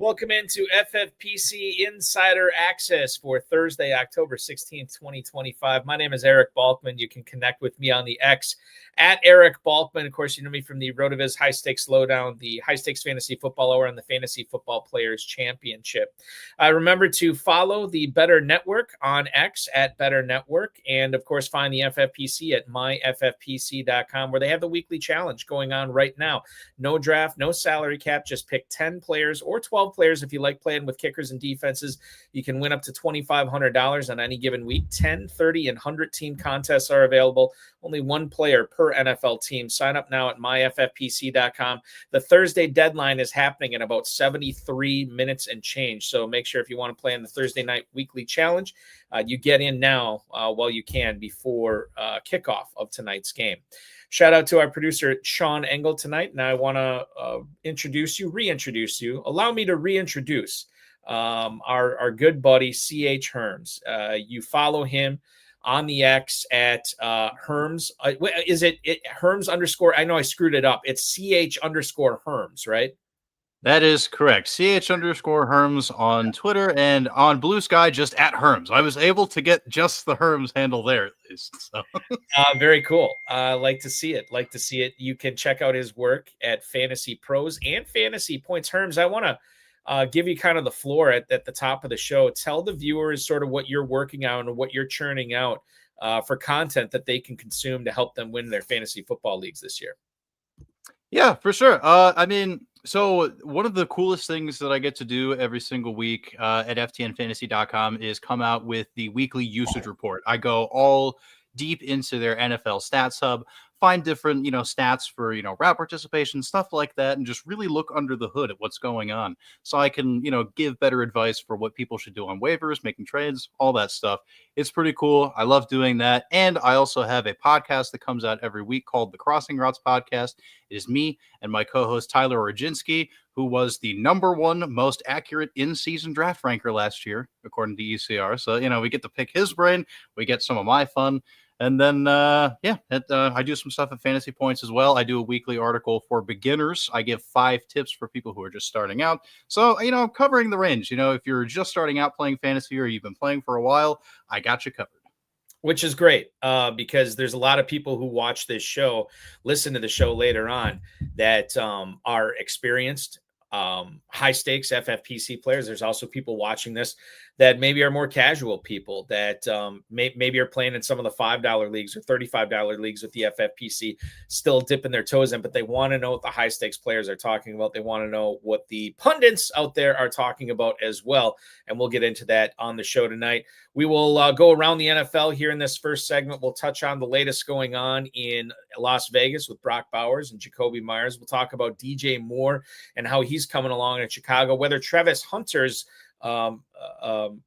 Welcome into FFPC Insider Access for Thursday, October 16th, 2025. My name is Eric Balkman. You can connect with me on the X at Eric Balkman. Of course, you know me from the RotoViz High Stakes Lowdown, the High Stakes Fantasy Football Hour, and the Fantasy Football Players Championship. Remember to follow the Better Network on X at Better Network, and of course, find the FFPC at myffpc.com, where they have the weekly challenge going on right now. No draft, no salary cap, just pick 10 players or 12 players if you like playing with kickers and defenses. You can win up to $2,500 on any given week. 10, 30, and 100-team contests are available. Only one player per NFL team. Sign up now at myffpc.com. The Thursday deadline is happening in about 73 minutes and change, so make sure if you want to play in the Thursday night weekly challenge, you get in now while you can before kickoff of tonight's game. Shout out to our producer, Sean Engel, tonight. Now I want to reintroduce you. Allow me to reintroduce our good buddy, CH Herms. You follow him on the X at Herms. Is it Herms underscore? I know I screwed it up. It's CH underscore Herms, right? That is correct. CH underscore Herms on Twitter, and on Blue Sky, just at Herms. I was able to get just the Herms handle there, at least. So. Very cool. Like to see it. You can check out his work at Fantasy Pros and Fantasy Points. Herms, I want to give you kind of the floor at the top of the show. Tell the viewers sort of what you're working on and what you're churning out for content that they can consume to help them win their fantasy football leagues this year. Yeah, for sure. So one of the coolest things that I get to do every single week at ftnfantasy.com is come out with the weekly usage report. I go all deep into their NFL stats hub, find different, stats for, route participation, stuff like that, and just really look under the hood at what's going on. So I can, give better advice for what people should do on waivers, making trades, all that stuff. It's pretty cool. I love doing that. And I also have a podcast that comes out every week called the Crossing Routes Podcast. It is me and my co-host Tyler Orginski, who was the number1 most accurate in-season draft ranker last year, according to ECR. So, we get to pick his brain. We get some of my fun. And then, I do some stuff at Fantasy Points as well. I do a weekly article for beginners. I give 5 tips for people who are just starting out. So, covering the range. If you're just starting out playing fantasy or you've been playing for a while, I got you covered. Which is great because there's a lot of people who watch this show, listen to the show later on, that are experienced high stakes FFPC players. There's also people watching this that maybe are more casual people that maybe are playing in some of the $5 leagues or $35 leagues with the FFPC, still dipping their toes in, but they want to know what the high stakes players are talking about. They want to know what the pundits out there are talking about as well. And we'll get into that on the show tonight. We will go around the NFL here in this first segment. We'll touch on the latest going on in Las Vegas with Brock Bowers and Jakobi Meyers. We'll talk about DJ Moore and how he's coming along in Chicago, whether Travis Hunter's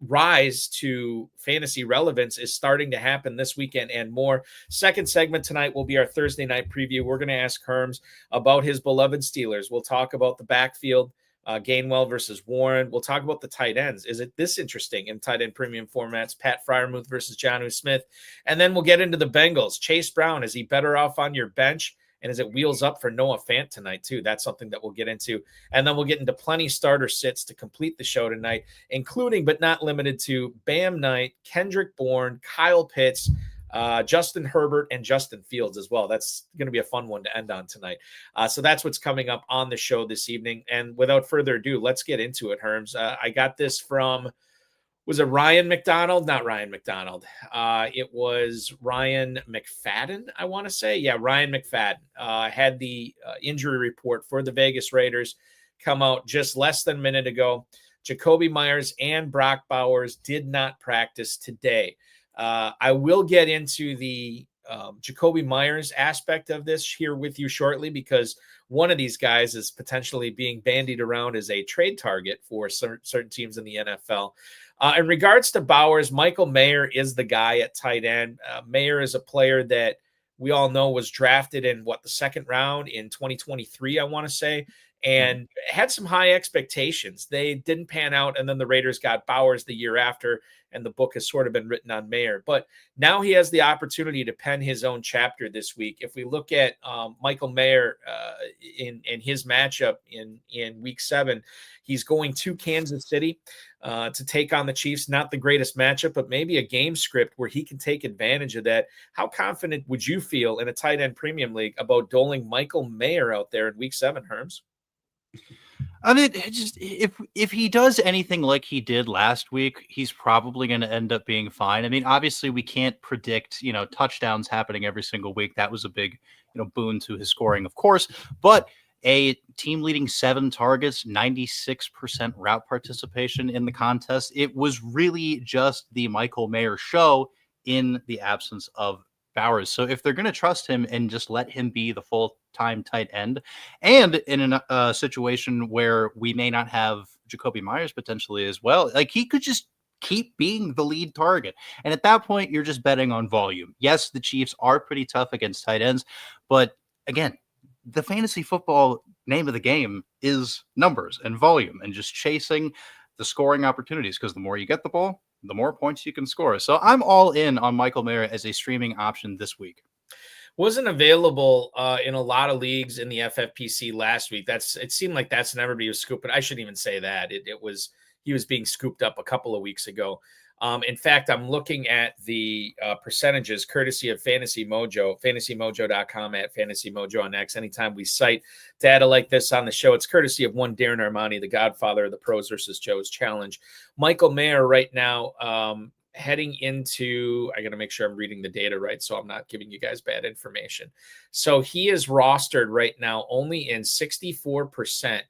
rise to fantasy relevance is starting to happen this weekend and more. Second segment tonight will be our Thursday night preview. We're going to ask Herms about his beloved Steelers. We'll talk about the backfield, Gainwell versus Warren. We'll talk about the tight ends. Is it this interesting in tight end premium formats? Pat Freiermuth versus Jonnu Smith. And then we'll get into the Bengals. Chase Brown, is he better off on your bench? And is it wheels up for Noah Fant tonight, too? That's something that we'll get into. And then we'll get into plenty starter sits to complete the show tonight, including but not limited to Bam Knight, Kendrick Bourne, Kyle Pitts, Justin Herbert, and Justin Fields as well. That's going to be a fun one to end on tonight. So that's what's coming up on the show this evening. And without further ado, let's get into it, Herms. I got this from... Was it Ryan McDonald? Not Ryan McDonald. It was Ryan McFadden, I want to say. Yeah, Ryan McFadden had the injury report for the Vegas Raiders come out just less than a minute ago. Jakobi Meyers and Brock Bowers did not practice today. I will get into the Jakobi Meyers aspect of this here with you shortly, because one of these guys is potentially being bandied around as a trade target for certain teams in the NFL. In regards to Bowers, Michael Mayer is the guy at tight end. Mayer is a player that we all know was drafted in the second round in 2023, I want to say. and had some high expectations. They didn't pan out, and then the Raiders got Bowers the year after, and the book has sort of been written on Mayer. But now he has the opportunity to pen his own chapter this week. If we look at Michael Mayer in his matchup in Week 7, he's going to Kansas City to take on the Chiefs. Not the greatest matchup, but maybe a game script where he can take advantage of that. How confident would you feel in a tight end premium league about doling Michael Mayer out there in Week 7, Herms? I mean, just if he does anything like he did last week, he's probably going to end up being fine. I mean, obviously, we can't predict, touchdowns happening every single week. That was a big, boon to his scoring, of course. But a team leading 7 targets, 96% route participation in the contest. It was really just the Michael Mayer show in the absence of Bowers. So if they're going to trust him and just let him be the full-time tight end, and in a situation where we may not have Jakobi Meyers potentially as well, like he could just keep being the lead target. And at that point, you're just betting on volume. Yes, the Chiefs are pretty tough against tight ends, but again, the fantasy football name of the game is numbers and volume and just chasing the scoring opportunities, because the more you get the ball, the more points you can score. So I'm all in on Michael Mayer as a streaming option this week. Wasn't available in a lot of leagues in the FFPC last week. It seemed like that's when everybody was scooping. I shouldn't even say that. He was being scooped up a couple of weeks ago. In fact, I'm looking at the percentages courtesy of Fantasy Mojo, fantasymojo.com at Fantasy Mojo on X. Anytime we cite data like this on the show, it's courtesy of one Darren Armani, the godfather of the Pros versus Joes Challenge. Michael Mayer right now heading into, I got to make sure I'm reading the data right so I'm not giving you guys bad information. So he is rostered right now only in 64%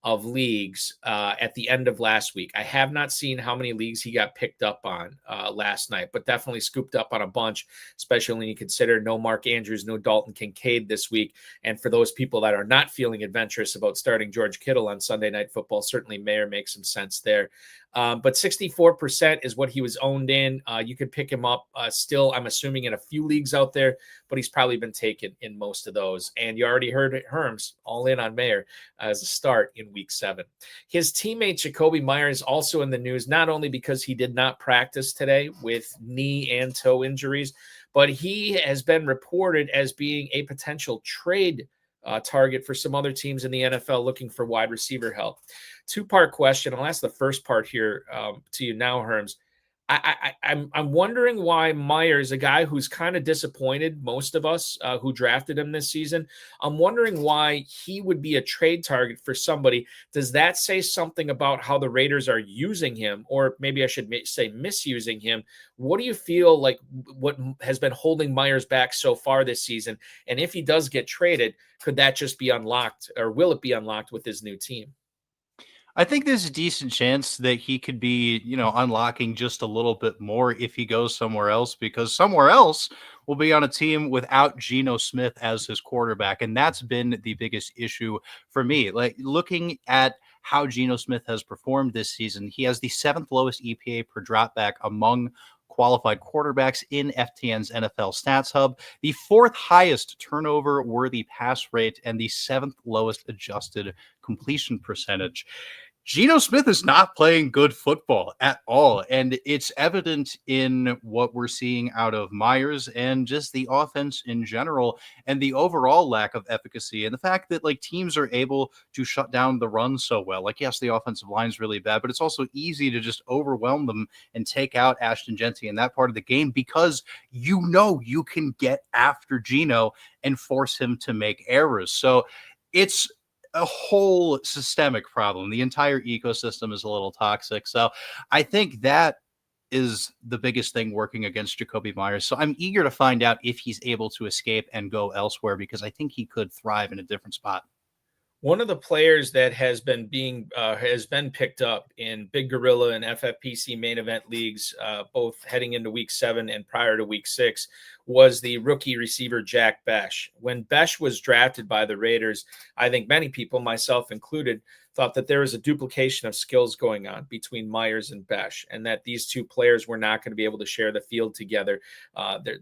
of leagues at the end of last week. I have not seen how many leagues he got picked up on last night, but definitely scooped up on a bunch, especially when you consider no Mark Andrews, no Dalton Kincaid this week. And for those people that are not feeling adventurous about starting George Kittle on Sunday Night Football, certainly Mayer makes some sense there. But 64% is what he was owned in. You could pick him up still, I'm assuming, in a few leagues out there, but he's probably been taken in most of those. And you already heard Herms all in on Mayer as a start in Week 7. His teammate Jakobi Meyers also in the news, not only because he did not practice today with knee and toe injuries, but he has been reported as being a potential trade target for some other teams in the NFL looking for wide receiver help. Two-part question. I'll ask the first part here to you now, Herms. I'm wondering why Meyers, a guy who's kind of disappointed most of us who drafted him this season, I'm wondering why he would be a trade target for somebody. Does that say something about how the Raiders are using him, or maybe I should say misusing him? What do you feel like what has been holding Meyers back so far this season? And if he does get traded, could that just be unlocked, or will it be unlocked with his new team? I think there's a decent chance that he could be, unlocking just a little bit more if he goes somewhere else, because somewhere else will be on a team without Geno Smith as his quarterback. And that's been the biggest issue for me. Like, looking at how Geno Smith has performed this season, he has the 7th lowest EPA per dropback among qualified quarterbacks in FTN's NFL Stats Hub, the 4th highest turnover worthy pass rate, and the 7th lowest adjusted completion percentage. Geno Smith is not playing good football at all, and it's evident in what we're seeing out of Meyers and just the offense in general, and the overall lack of efficacy, and the fact that teams are able to shut down the run so well. Like, yes, the offensive line's really bad, but it's also easy to just overwhelm them and take out Ashton Jeanty in that part of the game, because you can get after Geno and force him to make errors. So it's a whole systemic problem. The entire ecosystem is a little toxic. So I think that is the biggest thing working against Jakobi Meyers. So I'm eager to find out if he's able to escape and go elsewhere, because I think he could thrive in a different spot. One of the players that has been picked up in Big Gorilla and FFPC main event leagues, both heading into Week 7 and prior to Week 6, was the rookie receiver Jack Bech. When Bech was drafted by the Raiders, I think many people, myself included, thought that there was a duplication of skills going on between Meyers and Besh, and that these two players were not going to be able to share the field together.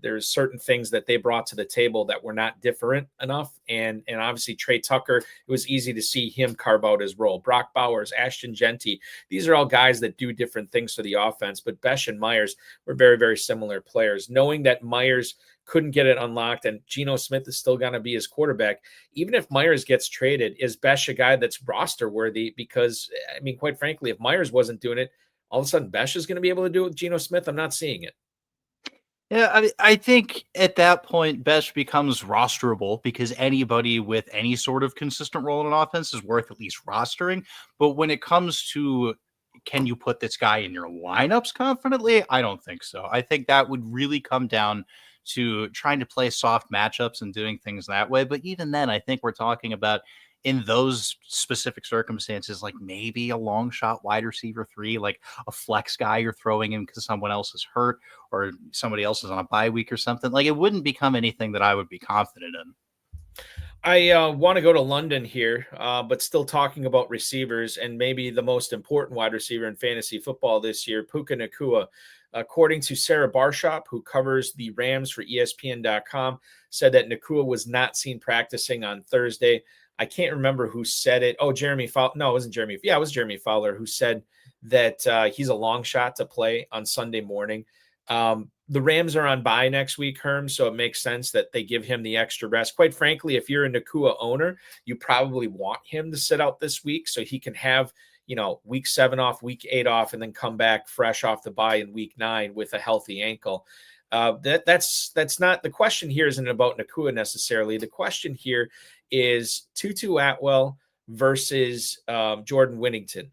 There's certain things that they brought to the table that were not different enough. And obviously Trey Tucker, it was easy to see him carve out his role. Brock Bowers, Ashton Genty, these are all guys that do different things for the offense, but Besh and Meyers were very, very similar players. Knowing that Meyers couldn't get it unlocked and Geno Smith is still going to be his quarterback, even if Meyers gets traded, is Besh a guy that's roster worthy? Because, I mean, quite frankly, if Meyers wasn't doing it, all of a sudden Besh is going to be able to do it with Geno Smith. I'm not seeing it. Yeah, I think at that point, Besh becomes rosterable because anybody with any sort of consistent role in an offense is worth at least rostering. But when it comes to, can you put this guy in your lineups confidently? I don't think so. I think that would really come down to trying to play soft matchups and doing things that way. But even then, I think we're talking about, in those specific circumstances, like maybe a long shot wide receiver 3, like a flex guy you're throwing in because someone else is hurt or somebody else is on a bye week or something. Like, it wouldn't become anything that I would be confident in. I want to go to London here, but still talking about receivers, and maybe the most important wide receiver in fantasy football this year, Puka Nacua. According to Sarah Barshop, who covers the Rams for ESPN.com, said that Nacua was not seen practicing on Thursday. I can't remember who said it. Oh, Jeremy Fowler. No, it wasn't Jeremy. Yeah, it was Jeremy Fowler who said that he's a long shot to play on Sunday morning. The Rams are on bye next week, Herms, so it makes sense that they give him the extra rest. Quite frankly, if you're a Nacua owner, you probably want him to sit out this week so he can have, week 7 off, week 8 off, and then come back fresh off the bye in week 9 with a healthy ankle. That's not the question here. Isn't about Nacua necessarily. The question here is Tutu Atwell versus Jordan Whittington.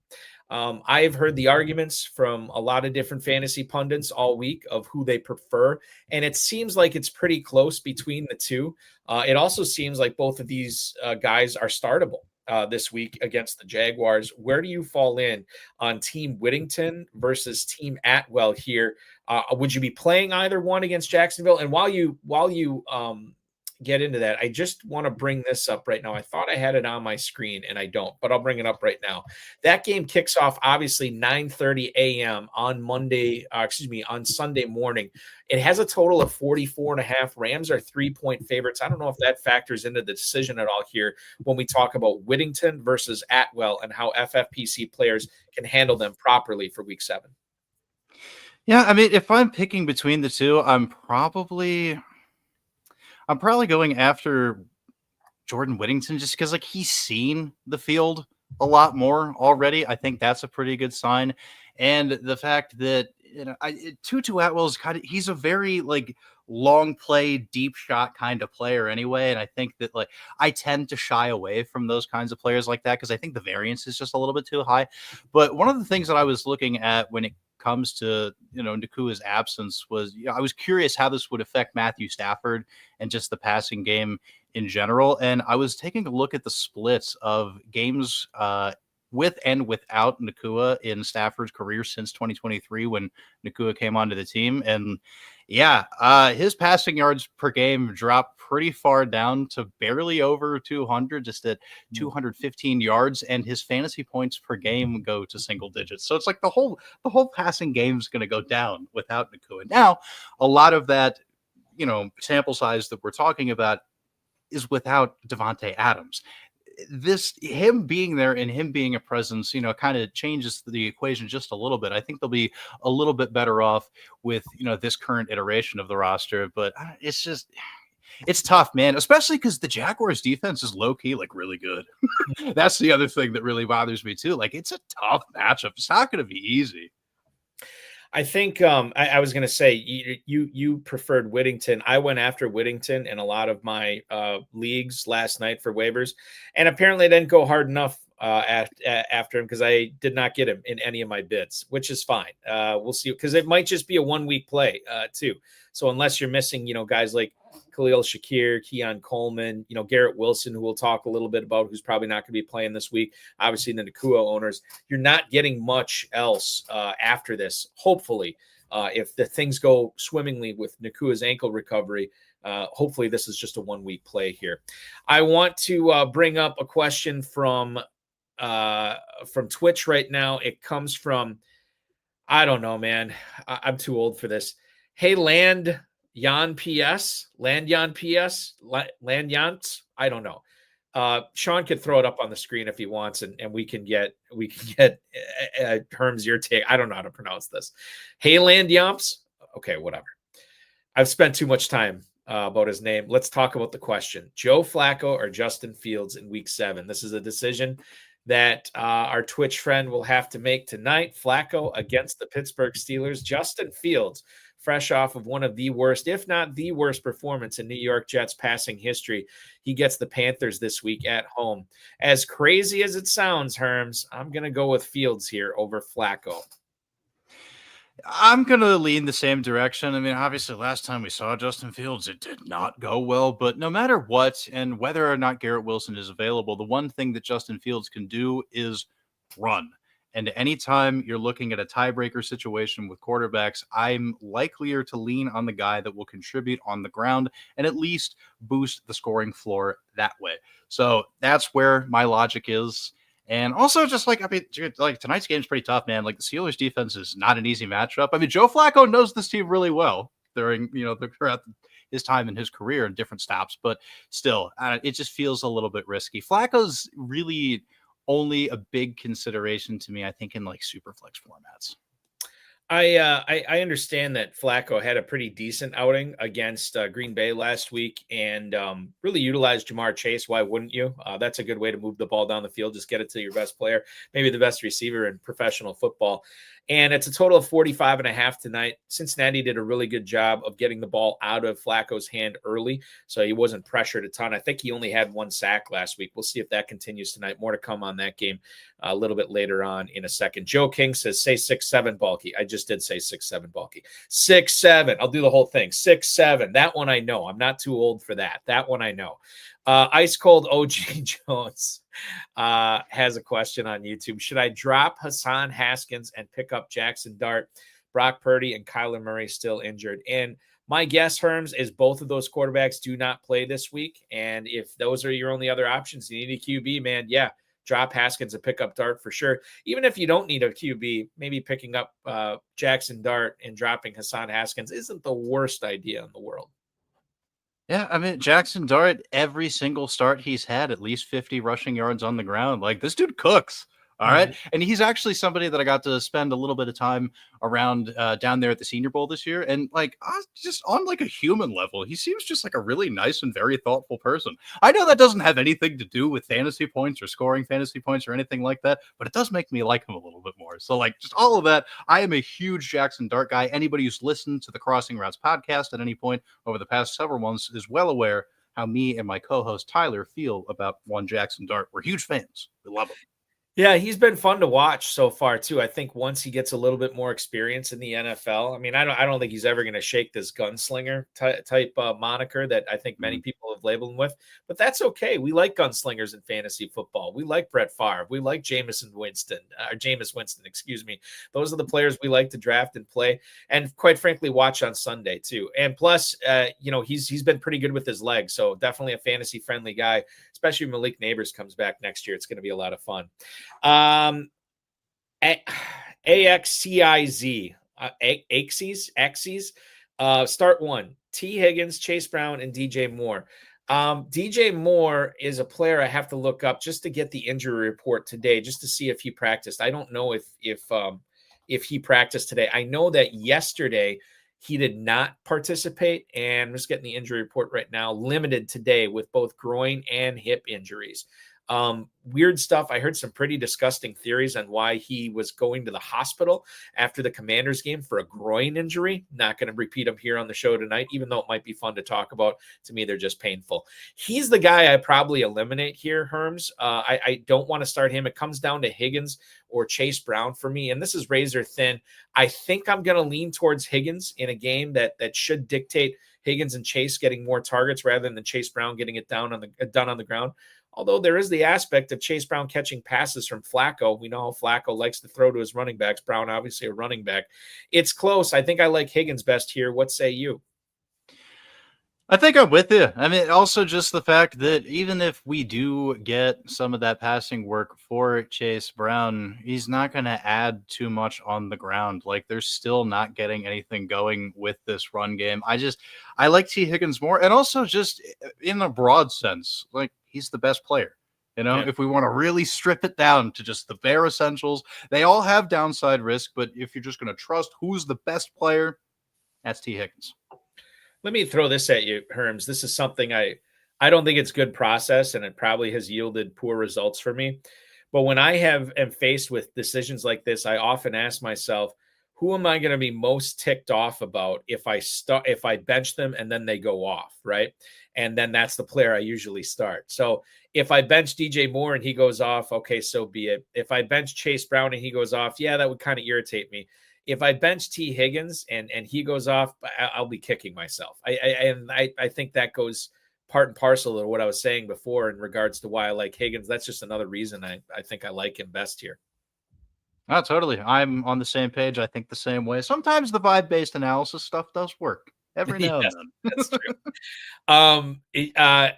I've heard the arguments from a lot of different fantasy pundits all week of who they prefer, and it seems like it's pretty close between the two. It also seems like both of these guys are startable this week against the Jaguars. Where do you fall in on Team Whittington versus Team Atwell here? Would you be playing either one against Jacksonville? And while you get into that, I just want to bring this up right now. I thought I had it on my screen and I don't, but I'll bring it up right now. That game kicks off obviously 9:30 a.m. on Sunday morning. It has a total of 44.5. Rams are 3-point favorites. I don't know if that factors into the decision at all here when we talk about Whittington versus Atwell and how FFPC players can handle them properly for week 7. Yeah, I mean, if I'm picking between the two, I'm probably going after Jordan Whittington just because, like, he's seen the field a lot more already. I think that's a pretty good sign. And the fact that, Tutu Atwell's he's a very, like, long play, deep shot kind of player anyway. And I think that, like, I tend to shy away from those kinds of players like that because I think the variance is just a little bit too high. But one of the things that I was looking at when it comes to Nakua's absence was I was curious how this would affect Matthew Stafford and just the passing game in general. And I was taking a look at the splits of games with and without Nacua in Stafford's career since 2023 when Nacua came onto the team. And his passing yards per game dropped pretty far down to barely over 200, just at 215 yards, and his fantasy points per game go to single digits. So it's like the whole passing game is going to go down without Nacua. Now, a lot of that, sample size that we're talking about is without Devontae Adams. Him being there and him being a presence, kind of changes the equation just a little bit. I think they'll be a little bit better off with, this current iteration of the roster, but it's tough, man, especially because the Jaguars defense is low key, like, really good. That's the other thing that really bothers me too. Like, it's a tough matchup. It's not going to be easy. I think I was going to say you preferred Whittington. I went after Whittington in a lot of my leagues last night for waivers, and apparently I didn't go hard enough after him because I did not get him in any of my bids, which is fine. We'll see, because it might just be a 1-week play too. So unless you're missing, guys like Khalil Shakir, Keon Coleman, Garrett Wilson, who we'll talk a little bit about, who's probably not going to be playing this week. Obviously, the Nacua owners, you're not getting much else after this. Hopefully, if the things go swimmingly with Nakua's ankle recovery, hopefully this is just a 1-week play here. I want to bring up a question from from Twitch right now. It comes from, I don't know, man. I'm too old for this. Hey, Land Yants. I don't know. Sean could throw it up on the screen if he wants, and we can get Herms your take. I don't know how to pronounce this. Hey, Land Yamps. Okay, whatever. I've spent too much time about his name. Let's talk about the question: Joe Flacco or Justin Fields in Week 7? This is a decision that our Twitch friend will have to make tonight. Flacco against the Pittsburgh Steelers. Justin Fields, fresh off of one of the worst, if not the worst performance in New York Jets passing history. He gets the Panthers this week at home. As crazy as it sounds, Herms, I'm going to go with Fields here over Flacco. I'm going to lean the same direction. I mean, obviously, last time we saw Justin Fields, it did not go well. But no matter what, and whether or not Garrett Wilson is available, the one thing that Justin Fields can do is run. And anytime you're looking at a tiebreaker situation with quarterbacks, I'm likelier to lean on the guy that will contribute on the ground and at least boost the scoring floor that way. So that's where my logic is. And also, just like, I mean, like tonight's game is pretty tough, man. Like the Steelers defense is not an easy matchup. I mean, Joe Flacco knows this team really well during, throughout his time in his career in different stops, but still, it just feels a little bit risky. Flacco's really only a big consideration to me, I think, in like super flex formats. I understand that Flacco had a pretty decent outing against Green Bay last week and really utilized Jamar Chase. Why wouldn't you? That's a good way to move the ball down the field. Just get it to your best player, maybe the best receiver in professional football. And it's a total of 45.5 tonight. Cincinnati did a really good job of getting the ball out of Flacco's hand early, so he wasn't pressured a ton. I think he only had 1 sack last week. We'll see if that continues tonight. More to come on that game a little bit later on in a second. Joe King says, say 6'7", bulky. I just did say 6'7", bulky. 6'7". I'll do the whole thing. 6'7". That one I know. I'm not too old for that. That one I know. Ice Cold OG Jones has a question on YouTube. Should I drop Hassan Haskins and pick up Jaxson Dart? Brock Purdy and Kyler Murray still injured. And my guess, Herms, is both of those quarterbacks do not play this week. And if those are your only other options, you need a QB, man. Yeah, drop Haskins and pick up Dart for sure. Even if you don't need a QB, maybe picking up Jaxson Dart and dropping Hassan Haskins isn't the worst idea in the world. Yeah, I mean, Jaxson Dart, every single start he's had at least 50 rushing yards on the ground. Like, this dude cooks. All right. And he's actually somebody that I got to spend a little bit of time around down there at the Senior Bowl this year. And like, just on like a human level, he seems just like a really nice and very thoughtful person. I know that doesn't have anything to do with fantasy points or scoring fantasy points or anything like that, but it does make me like him a little bit more. So like just all of that, I am a huge Jaxson Dart guy. Anybody who's listened to the Crossing Routes podcast at any point over the past several months is well aware how me and my co-host Tyler feel about one Jaxson Dart. We're huge fans. We love him. Yeah, he's been fun to watch so far too. I think once he gets a little bit more experience in the NFL, I mean, I don't think he's ever going to shake this gunslinger type moniker that I think many people have labeled him with. But that's okay. We like gunslingers in fantasy football. We like Brett Favre. We like Jameis Winston. Excuse me. Those are the players we like to draft and play, and quite frankly, watch on Sunday too. And plus, he's been pretty good with his legs, so definitely a fantasy friendly guy. Especially when Malik Neighbors comes back next year, it's going to be a lot of fun. AXCIZ, start one. Tee Higgins, Chase Brown, and DJ Moore. DJ Moore is a player I have to look up just to get the injury report today, just to see if he practiced. I don't know if he practiced today. I know that yesterday he did not participate, and I'm just getting the injury report right now. Limited today with both groin and hip injuries. Weird stuff. I heard some pretty disgusting theories on why he was going to the hospital after the Commanders game for a groin injury. Not going to repeat them here on the show tonight, even though it might be fun to talk about. To me, they're just painful. He's the guy I probably eliminate here, Herms. I don't want to start him. It comes down to Higgins or Chase Brown for me, and this is razor thin. I think I'm going to lean towards Higgins in a game that should dictate Higgins and Chase getting more targets rather than Chase Brown getting it done on the ground. Although there is the aspect of Chase Brown catching passes from Flacco. We know how Flacco likes to throw to his running backs. Brown, obviously a running back. It's close. I think I like Higgins best here. What say you? I think I'm with you. I mean, also just the fact that even if we do get some of that passing work for Chase Brown, he's not going to add too much on the ground. Like, they're still not getting anything going with this run game. I like Tee Higgins more. And also just in a broad sense, like, he's the best player. Yeah. If we want to really strip it down to just the bare essentials, they all have downside risk. But if you're just going to trust who's the best player, that's Tee Higgins. Let me throw this at you, Herms. This is something I don't think it's good process, and it probably has yielded poor results for me. But when I am faced with decisions like this, I often ask myself, who am I going to be most ticked off about if I bench them and then they go off, right? And then that's the player I usually start. So if I bench DJ Moore and he goes off, okay, so be it. If I bench Chase Brown and he goes off, yeah, that would kind of irritate me. If I bench Tee Higgins and he goes off, I'll be kicking myself. I think that goes part and parcel of what I was saying before in regards to why I like Higgins. That's just another reason I think I like him best here. Oh, totally. I'm on the same page. I think the same way. Sometimes the vibe-based analysis stuff does work. Every now and then. That's true.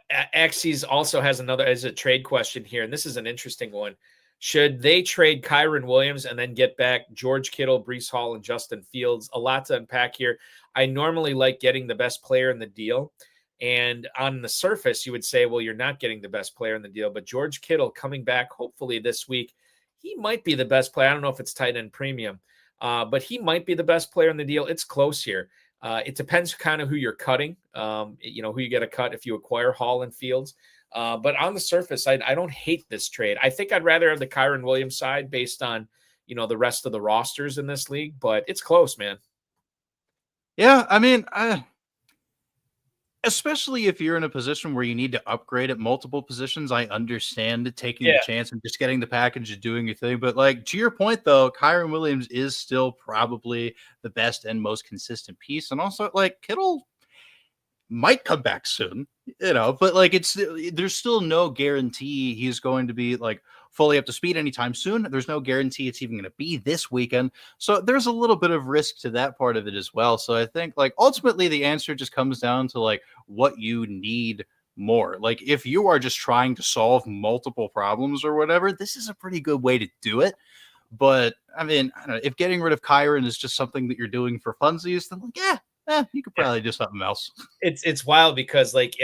Axes also has a trade question here, and this is an interesting one. Should they trade Kyren Williams and then get back George Kittle, Breece Hall, and Justin Fields? A lot to unpack here. I normally like getting the best player in the deal. And on the surface, you would say, well, you're not getting the best player in the deal. But George Kittle coming back, hopefully this week, he might be the best player. I don't know if it's tight end premium, but he might be the best player in the deal. It's close here. It depends kind of who you're cutting, who you get a cut if you acquire Hall and Fields. But on the surface, I don't hate this trade. I think I'd rather have the Kyren Williams side based on, the rest of the rosters in this league, but it's close, man. Yeah, I mean, especially if you're in a position where you need to upgrade at multiple positions, I understand taking the chance and just getting the package and doing your thing. But like to your point, though, Kyren Williams is still probably the best and most consistent piece. And also, like, Kittle might come back soon, but like there's still no guarantee he's going to be like fully up to speed anytime soon. There's no guarantee it's even going to be this weekend. So there's a little bit of risk to that part of it as well. So I think like ultimately the answer just comes down to like what you need more. Like if you are just trying to solve multiple problems or whatever, this is a pretty good way to do it. But I mean, I don't know, if getting rid of Kyren is just something that you're doing for funsies, then like, you could probably do something else. It's wild because like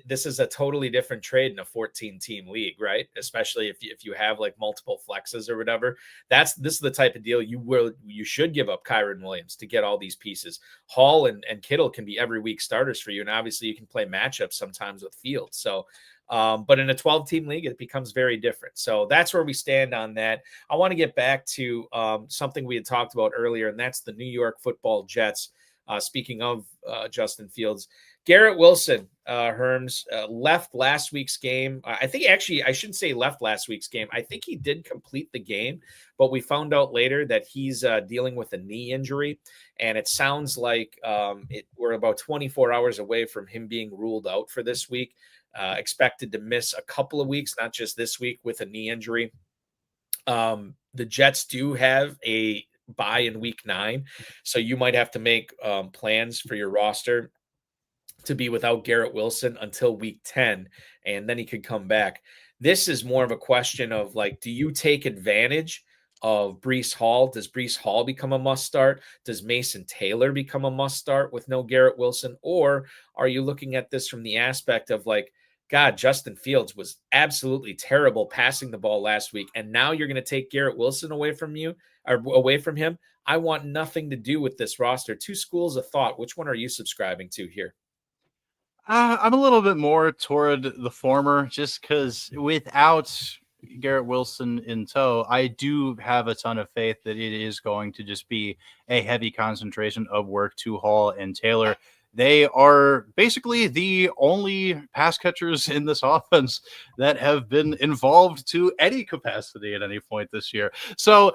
this is a totally different trade in a 14-team league, right? Especially if you have like multiple flexes or whatever. This is the type of deal you should give up Kyren Williams to get all these pieces. Hall and Kittle can be every week starters for you, and obviously you can play matchups sometimes with Fields. So, but in a 12-team league, it becomes very different. So that's where we stand on that. I want to get back to something we had talked about earlier, and that's the New York Football Jets. Speaking of Justin Fields, Garrett Wilson, Herms, left last week's game. I think actually I shouldn't say left last week's game. I think he did complete the game, but we found out later that he's dealing with a knee injury. And it sounds like we're about 24 hours away from him being ruled out for this week. Expected to miss a couple of weeks, not just this week with a knee injury. The Jets do have a bye in week 9. So you might have to make plans for your roster to be without Garrett Wilson until week 10, and then he could come back. This is more of a question of like, do you take advantage of Breece Hall? Does Breece Hall become a must start? Does Mason Taylor become a must start with no Garrett Wilson? Or are you looking at this from the aspect of like, God, Justin Fields was absolutely terrible passing the ball last week, and now you're going to take Garrett Wilson away from him? I want nothing to do with this roster. Two schools of thought. Which one are you subscribing to here? I'm a little bit more toward the former, just because without Garrett Wilson in tow, I do have a ton of faith that it is going to just be a heavy concentration of work to Hall and Taylor. They are basically the only pass catchers in this offense that have been involved to any capacity at any point this year. So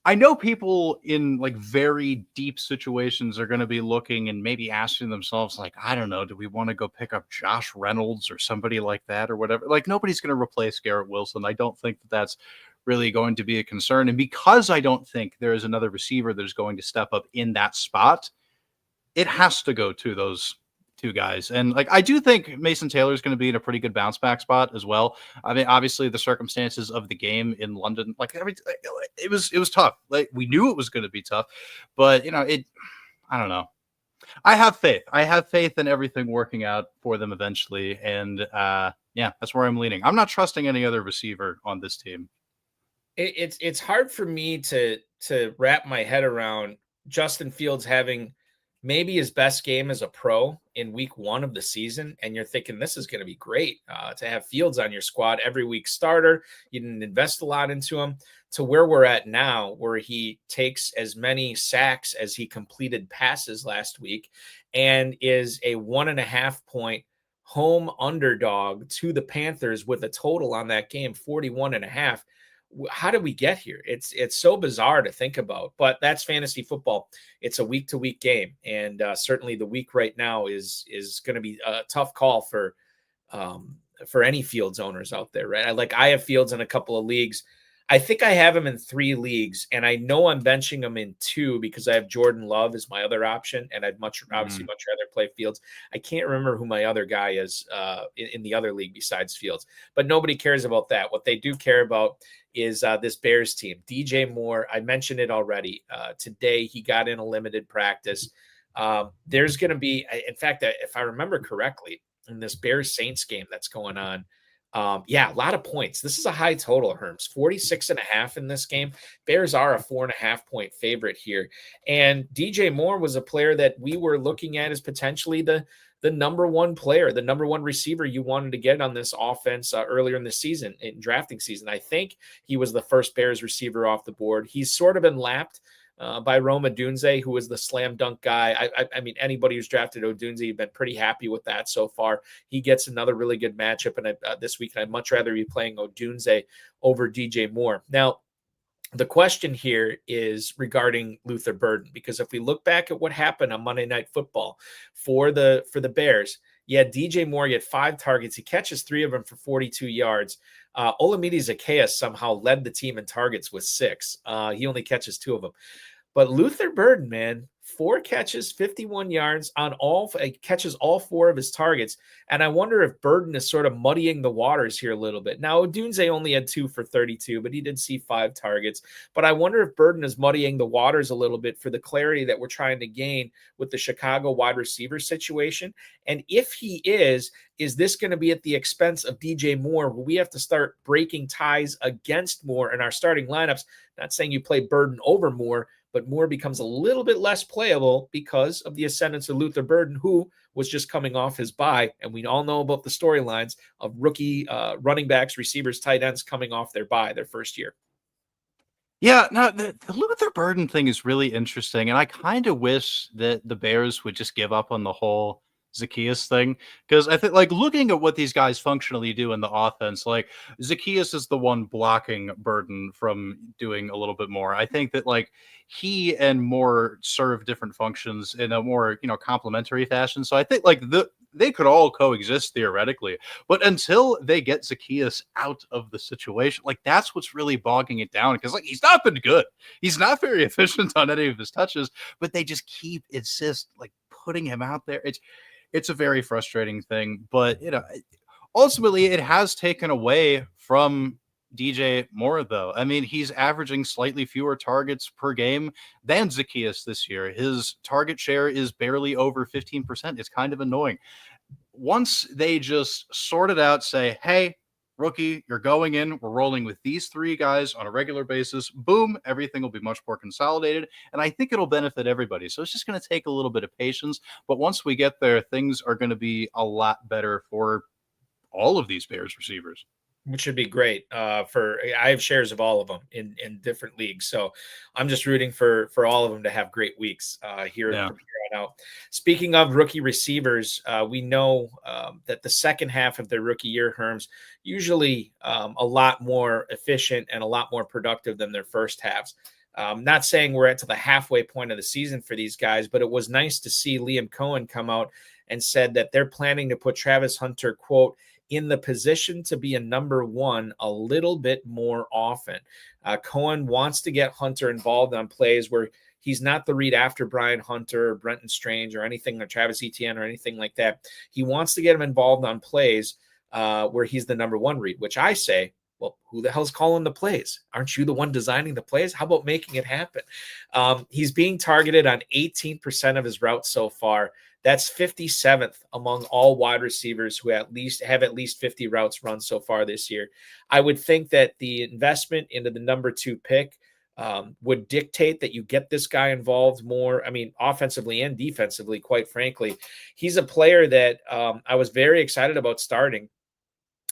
I know people in like very deep situations are going to be looking and maybe asking themselves like, I don't know, do we want to go pick up Josh Reynolds or somebody like that or whatever? Like nobody's going to replace Garrett Wilson. I don't think that that's really going to be a concern. And because I don't think there is another receiver that is going to step up in that spot, it has to go to those two guys. And like, I do think Mason Taylor is going to be in a pretty good bounce back spot as well. I mean, obviously the circumstances of the game in London, like it was tough. Like we knew it was going to be tough, but I don't know. I have faith. I have faith in everything working out for them eventually. And yeah, that's where I'm leaning. I'm not trusting any other receiver on this team. It's hard for me to wrap my head around Justin Fields having maybe his best game as a pro in week 1 of the season. And you're thinking this is going to be great to have Fields on your squad every week starter. You didn't invest a lot into him, to where we're at now, where he takes as many sacks as he completed passes last week and is a 1.5 point home underdog to the Panthers with a total on that game, 41.5. How did we get here? It's so bizarre to think about, but that's fantasy football. It's a week to week game. And certainly the week right now is going to be a tough call for any Fields owners out there, right? I have Fields in a couple of leagues. I think I have him in 3 leagues, and I know I'm benching him in 2 because I have Jordan Love as my other option, and I'd obviously much rather play Fields. I can't remember who my other guy is in the other league besides Fields, but nobody cares about that. What they do care about is this Bears team. DJ Moore, I mentioned it already. Today he got in a limited practice. There's going to be, in fact, if I remember correctly, in this Bears Saints game that's going on, a lot of points. This is a high total, Herms, 46.5 in this game. Bears are a 4.5 point favorite here. And DJ Moore was a player that we were looking at as potentially the number 1 player, the number 1 receiver you wanted to get on this offense earlier in the season, in drafting season. I think he was the first Bears receiver off the board. He's sort of been lapped by Rome Odunze, who was the slam dunk guy. I mean, anybody who's drafted Odunze, you've been pretty happy with that so far. He gets another really good matchup and this week, and I'd much rather be playing Odunze over DJ Moore. Now, the question here is regarding Luther Burden, because if we look back at what happened on Monday Night Football for the Bears, DJ Moore get 5 targets. He catches 3 of them for 42 yards. Olamide Zaccheaus somehow led the team in targets with 6. He only catches 2 of them. But Luther Burden, man, 4 catches, 51 yards on catches all 4 of his targets. And I wonder if Burden is sort of muddying the waters here a little bit. Now, Odunze only had 2 for 32, but he did see 5 targets. But I wonder if Burden is muddying the waters a little bit for the clarity that we're trying to gain with the Chicago wide receiver situation. And if he is this going to be at the expense of DJ Moore, where we have to start breaking ties against Moore in our starting lineups? Not saying you play Burden over Moore, but Moore becomes a little bit less playable because of the ascendance of Luther Burden, who was just coming off his bye. And we all know about the storylines of rookie running backs, receivers, tight ends coming off their bye, their first year. Yeah, no, the Luther Burden thing is really interesting. And I kind of wish that the Bears would just give up on the whole Zaccheaus thing, because I think, like, looking at what these guys functionally do in the offense, like Zaccheaus is the one blocking Burden from doing a little bit more. I think that like he and Moore serve different functions in a more complementary fashion. So I think like they could all coexist theoretically, but until they get Zaccheaus out of the situation, like that's what's really bogging it down, because like he's not been good. He's not very efficient on any of his touches, but they just keep like putting him out there. It's a very frustrating thing, but ultimately it has taken away from DJ Moore, though. I mean, he's averaging slightly fewer targets per game than Zaccheaus this year. His target share is barely over 15%. It's kind of annoying. Once they just sort it out, say, hey, rookie, you're going in. We're rolling with these 3 guys on a regular basis. Boom, everything will be much more consolidated, and I think it'll benefit everybody. So it's just going to take a little bit of patience, but once we get there, things are going to be a lot better for all of these Bears receivers. Which would be great. I have shares of all of them in different leagues, so I'm just rooting for all of them to have great weeks here on out. Speaking of rookie receivers, we know that the second half of their rookie year, Herms, usually a lot more efficient and a lot more productive than their first halves. Not saying we're to the halfway point of the season for these guys, but it was nice to see Liam Coen come out and said that they're planning to put Travis Hunter, quote, in the position to be a number one a little bit more often. Coen wants to get Hunter involved on plays where he's not the read after Brian Hunter or Brenton Strange or anything, or Travis Etienne or anything like that. He wants to get him involved on plays where he's the number one read, which I say, well, who the hell's calling the plays? Aren't you the one designing the plays? How about making it happen? He's being targeted on 18% of his routes so far. That's 57th among all wide receivers who have at least 50 routes run so far this year. I would think that the investment into the number 2 pick would dictate that you get this guy involved more. I mean, offensively and defensively, quite frankly. He's a player that I was very excited about starting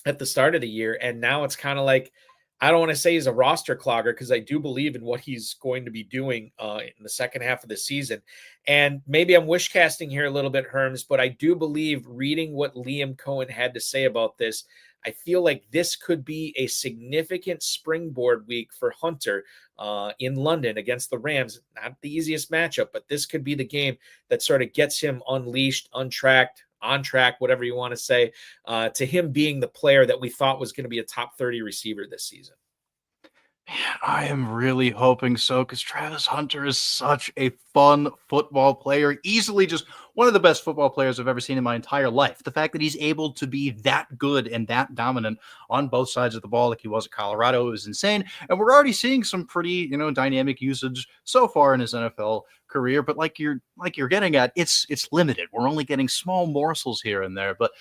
at the start of the year. And now it's kind of like, I don't want to say he's a roster clogger because I do believe in what he's going to be doing in the second half of the season. And maybe I'm wish casting here a little bit, Herms, but I do believe, reading what Liam Coen had to say about this, I feel like this could be a significant springboard week for Hunter in London against the Rams. Not the easiest matchup, but this could be the game that sort of gets him unleashed, untracked, on track, whatever you want to say, to him being the player that we thought was going to be a top 30 receiver this season. I am really hoping so, because Travis Hunter is such a fun football player. Easily just one of the best football players I've ever seen in my entire life. The fact that he's able to be that good and that dominant on both sides of the ball like he was at Colorado is insane. And we're already seeing some pretty, dynamic usage so far in his NFL career. But like you're getting at, it's limited. We're only getting small morsels here and there. But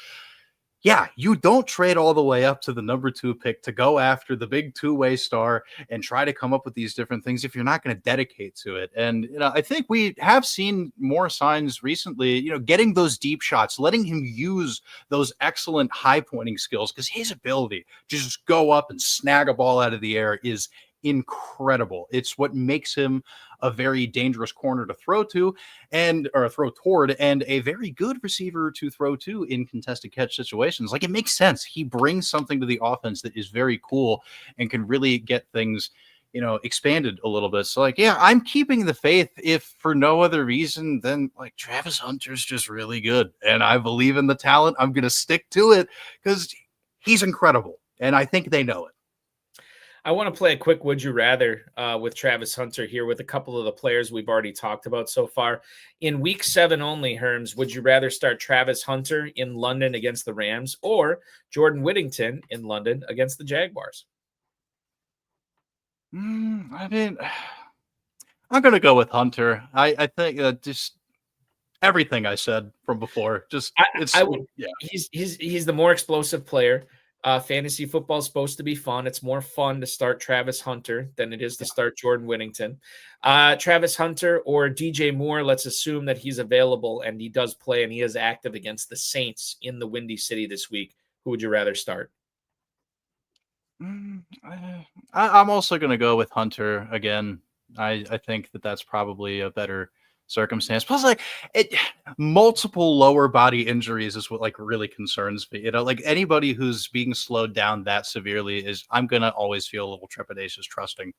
yeah, you don't trade all the way up to the number 2 pick to go after the big two-way star and try to come up with these different things if you're not going to dedicate to it. And, I think we have seen more signs recently, getting those deep shots, letting him use those excellent high-pointing skills, because his ability to just go up and snag a ball out of the air is incredible. It's what makes him a very dangerous corner to throw to or throw toward, and a very good receiver to throw to in contested catch situations. Like, it makes sense. He brings something to the offense that is very cool and can really get things, expanded a little bit. So I'm keeping the faith, if for no other reason than Travis Hunter's just really good. And I believe in the talent. I'm going to stick to it because he's incredible. And I think they know it. I want to play a quick Would You Rather with Travis Hunter here with a couple of the players we've already talked about so far. In week 7 only, Herms, would you rather start Travis Hunter in London against the Rams or Jordan Whittington in London against the Jaguars? I'm going to go with Hunter. I think just everything I said from before. He's the more explosive player. Fantasy football is supposed to be fun. It's more fun to start Travis Hunter than it is to start Jordan Whittington. Travis Hunter or DJ Moore, let's assume that he's available and he does play and he is active against the Saints in the Windy City this week. Who would you rather start? I'm also going to go with Hunter again. I think that's probably a better circumstance. Plus, multiple lower body injuries is what really concerns me. Anybody who's being slowed down that severely I'm gonna always feel a little trepidatious trusting.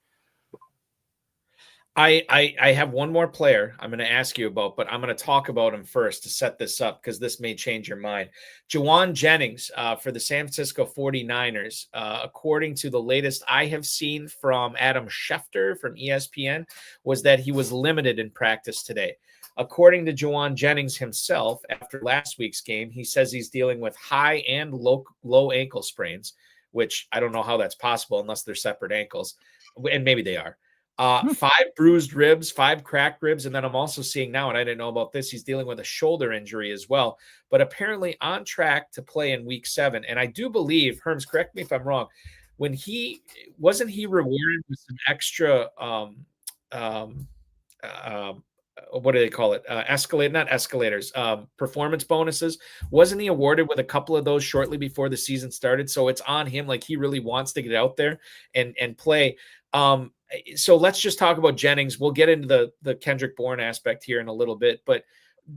I have one more player I'm going to ask you about, but I'm going to talk about him first to set this up because this may change your mind. Jauan Jennings for the San Francisco 49ers, according to the latest I have seen from Adam Schefter from ESPN, was that he was limited in practice today. According to Jauan Jennings himself, after last week's game, he says he's dealing with high and low ankle sprains, which I don't know how that's possible unless they're separate ankles, and maybe they are. 5 bruised ribs, 5 cracked ribs. And then I'm also seeing now, and I didn't know about this, he's dealing with a shoulder injury as well, but apparently on track to play in week 7. And I do believe, Herms, correct me if I'm wrong, when he rewarded with some extra, what do they call it? Not escalators, performance bonuses. Wasn't he awarded with a couple of those shortly before the season started? So it's on him. He really wants to get out there and play. So let's just talk about Jennings. We'll get into the Kendrick Bourne aspect here in a little bit, but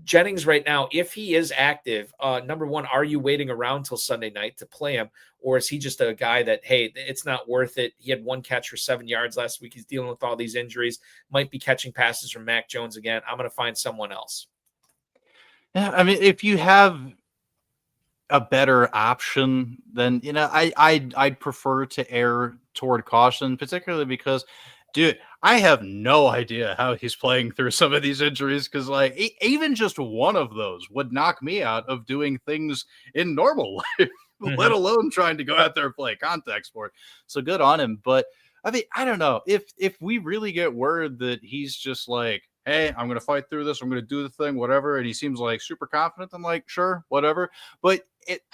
Jennings right now, if he is active, number one, are you waiting around till Sunday night to play him? Or is he just a guy that, hey, it's not worth it. He had 1 catch for 7 yards last week. He's dealing with all these injuries, might be catching passes from Mac Jones again. I'm going to find someone else. Yeah. I mean, if you have a better option, then I'd prefer to err toward caution, particularly because, dude, I have no idea how he's playing through some of these injuries, because like even just one of those would knock me out of doing things in normal life, let alone trying to go out there and play contact sport. So good on him. But I mean, I don't know if we really get word that he's just like, hey, I'm going to fight through this, I'm going to do the thing, whatever, and he seems like super confident, I'm like, sure, whatever. But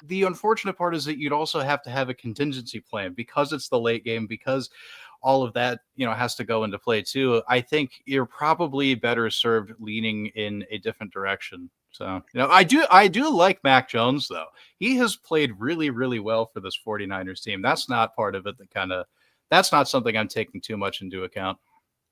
the unfortunate part is that you'd also have to have a contingency plan, because it's the late game, because all of that, has to go into play too. I think you're probably better served leaning in a different direction. So, I do like Mac Jones, though. He has played really, really well for this 49ers team. That's not part of it that's not something I'm taking too much into account.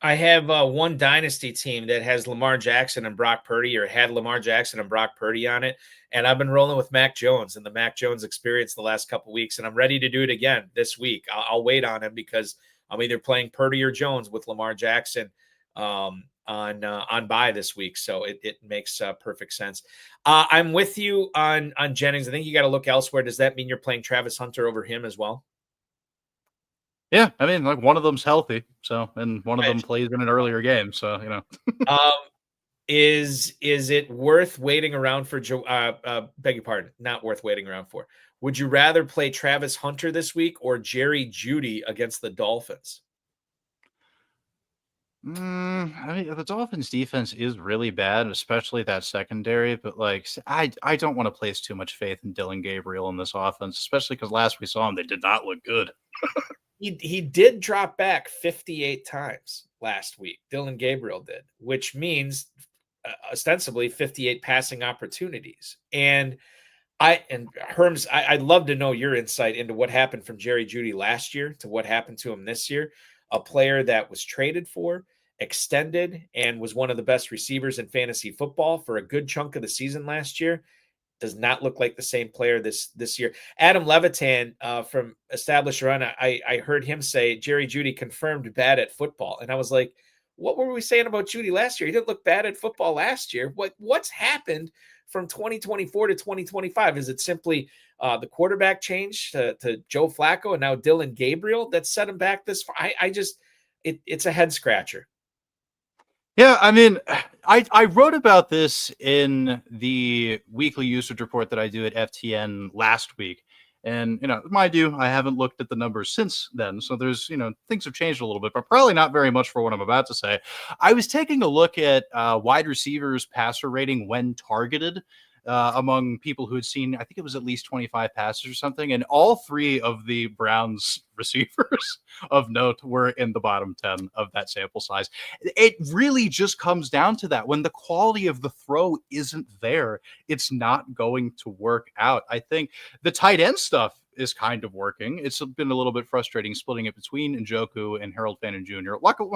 I have one dynasty team that has Lamar Jackson and Brock Purdy, or had Lamar Jackson and Brock Purdy on it. And I've been rolling with Mac Jones and the Mac Jones experience the last couple of weeks. And I'm ready to do it again this week. I'll wait on him because I'm either playing Purdy or Jones with Lamar Jackson on bye this week. So it makes perfect sense. I'm with you on Jennings. I think you got to look elsewhere. Does that mean you're playing Travis Hunter over him as well? Yeah, I mean, like, one of them's healthy, and one of them plays in an earlier game, so. Is it worth waiting around for beg your pardon, not worth waiting around for? Would you rather play Travis Hunter this week or Jerry Jeudy against the Dolphins? I mean, the Dolphins' defense is really bad, especially that secondary. But like, I don't want to place too much faith in Dillon Gabriel in this offense, especially because last we saw him, they did not look good. He did drop back 58 times last week. Dillon Gabriel did, which means ostensibly 58 passing opportunities. And Herms, I'd love to know your insight into what happened from Jerry Jeudy last year to what happened to him this year. A player that was traded for, extended, and was one of the best receivers in fantasy football for a good chunk of the season last year. Does not look like the same player this year. Adam Levitan from Established Run, I heard him say Jerry Jeudy confirmed bad at football. And I was like, what were we saying about Jeudy last year? He didn't look bad at football last year. What's happened from 2024 to 2025? Is it simply the quarterback change to Joe Flacco and now Dillon Gabriel that set him back this far? It's a head scratcher. Yeah, I mean, I wrote about this in the weekly usage report that I do at FTN last week. And, mind you, I haven't looked at the numbers since then. So there's, things have changed a little bit, but probably not very much for what I'm about to say. I was taking a look at wide receivers passer rating when targeted among people who had seen, I think it was at least 25 passes or something. And all three of the Browns receivers of note were in the bottom 10 of that sample size. It really just comes down to that. When the quality of the throw isn't there, it's not going to work out. I think the tight end stuff is kind of working. It's been a little bit frustrating splitting it between Njoku and Harold Fannin Jr. Luckily,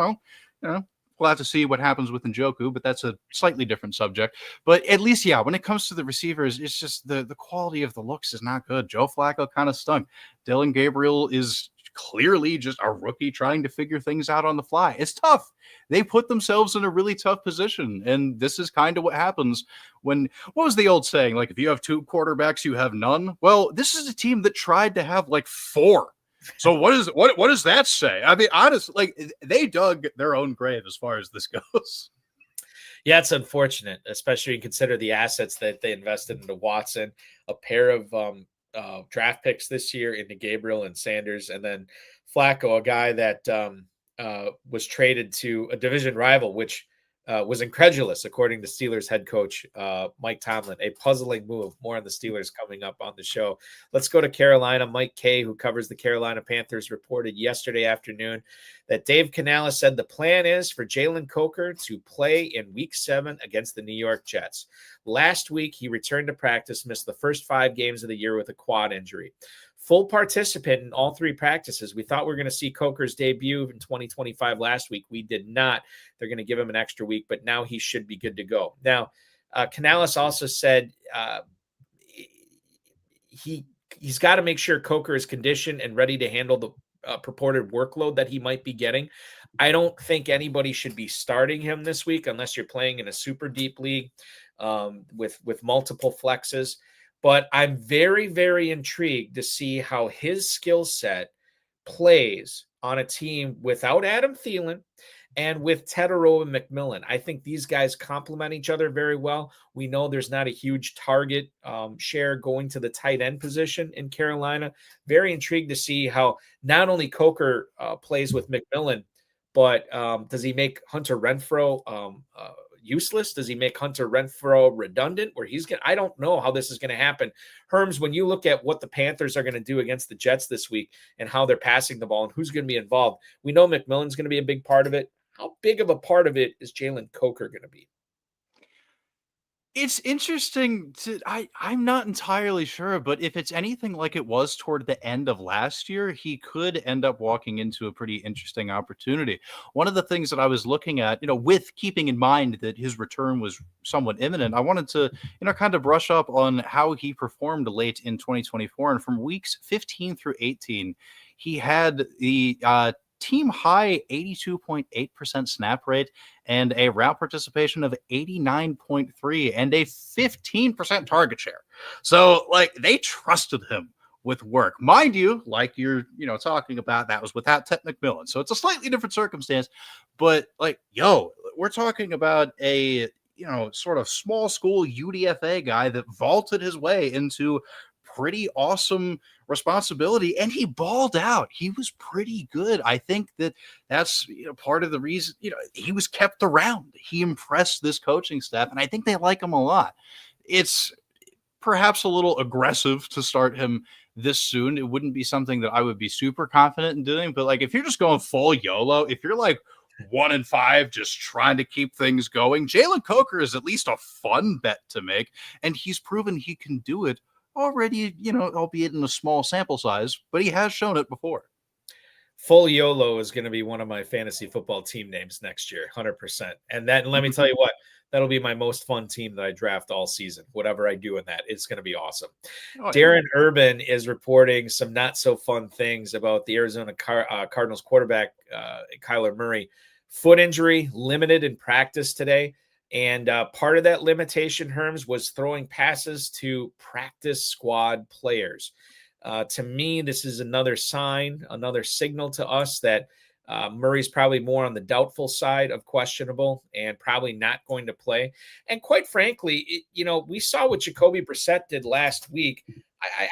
we'll have to see what happens with Njoku, but that's a slightly different subject. But at least, yeah, when it comes to the receivers, it's just the quality of the looks is not good. Joe Flacco kind of stunk. Dillon Gabriel is clearly just a rookie trying to figure things out on the fly. It's tough. They put themselves in a really tough position. And this is kind of what happens what was the old saying? Like, if you have two quarterbacks, you have none. Well, this is a team that tried to have like four. So what does that say? I mean, honestly, like, they dug their own grave as far as this goes. Yeah, it's unfortunate, especially when you consider the assets that they invested into Watson, a pair of draft picks this year into Gabriel and Sanders, and then Flacco, a guy that was traded to a division rival, which was incredulous, according to Steelers head coach Mike Tomlin. A puzzling move. More on the Steelers coming up on the show. Let's go to Carolina. Mike Kay, who covers the Carolina Panthers, reported yesterday afternoon that Dave Canales said the plan is for Jalen Coker to play in Week 7 against the New York Jets. Last week, he returned to practice, missed the first 5 games of the year with a quad injury. Full participant in all 3 practices. We thought we were going to see Coker's debut in 2025 last week. We did not. They're going to give him an extra week, but now he should be good to go. Now, Canales also said he's got to make sure Coker is conditioned and ready to handle the purported workload that he might be getting. I don't think anybody should be starting him this week unless you're playing in a super deep league with multiple flexes. but I'm very, very intrigued to see how his skill set plays on a team without Adam Thielen and with Tetero and McMillan. I think these guys complement each other very well. We know there's not a huge target share going to the tight end position in Carolina. Very intrigued to see how not only Coker plays with McMillan, but does he make Hunter Renfrow useless? Does he make Hunter Renfrow redundant where he's going to, I don't know how this is going to happen. Herms, when you look at what the Panthers are going to do against the Jets this week and how they're passing the ball and who's going to be involved, we know McMillan's going to be a big part of it. How big of a part of it is Jalen Coker going to be? It's interesting I'm not entirely sure, but if it's anything like it was toward the end of last year, he could end up walking into a pretty interesting opportunity. One of the things that I was looking at, with keeping in mind that his return was somewhat imminent, I wanted to, kind of brush up on how he performed late in 2024. And from weeks 15 through 18, he had the team high 82.8% snap rate and a route participation of 89.3 and a 15% target share. So they trusted him with work. Mind you, like you're, talking about, that was without Ted McMillan. So it's a slightly different circumstance, but we're talking about a, sort of small school UDFA guy that vaulted his way into pretty awesome responsibility, and he balled out. He was pretty good. I think that's part of the reason he was kept around. He impressed this coaching staff, and I think they like him a lot. It's perhaps a little aggressive to start him this soon. It wouldn't be something that I would be super confident in doing, but if you're just going full YOLO, if you're 1-5, just trying to keep things going, Jalen Coker is at least a fun bet to make, and he's proven he can do it already, albeit in a small sample size, but he has shown it before. Full YOLO is going to be one of my fantasy football team names next year, 100%. And let me tell you what, that'll be my most fun team that I draft all season. Whatever I do in that, it's going to be awesome. Oh, Darren Urban is reporting some not so fun things about the Arizona Cardinals quarterback, Kyler Murray. Foot injury, limited in practice today. And part of that limitation, Herms, was throwing passes to practice squad players. To me, this is another sign, another signal to us that Murray's probably more on the doubtful side of questionable and probably not going to play. And quite frankly, we saw what Jacoby Brissett did last week.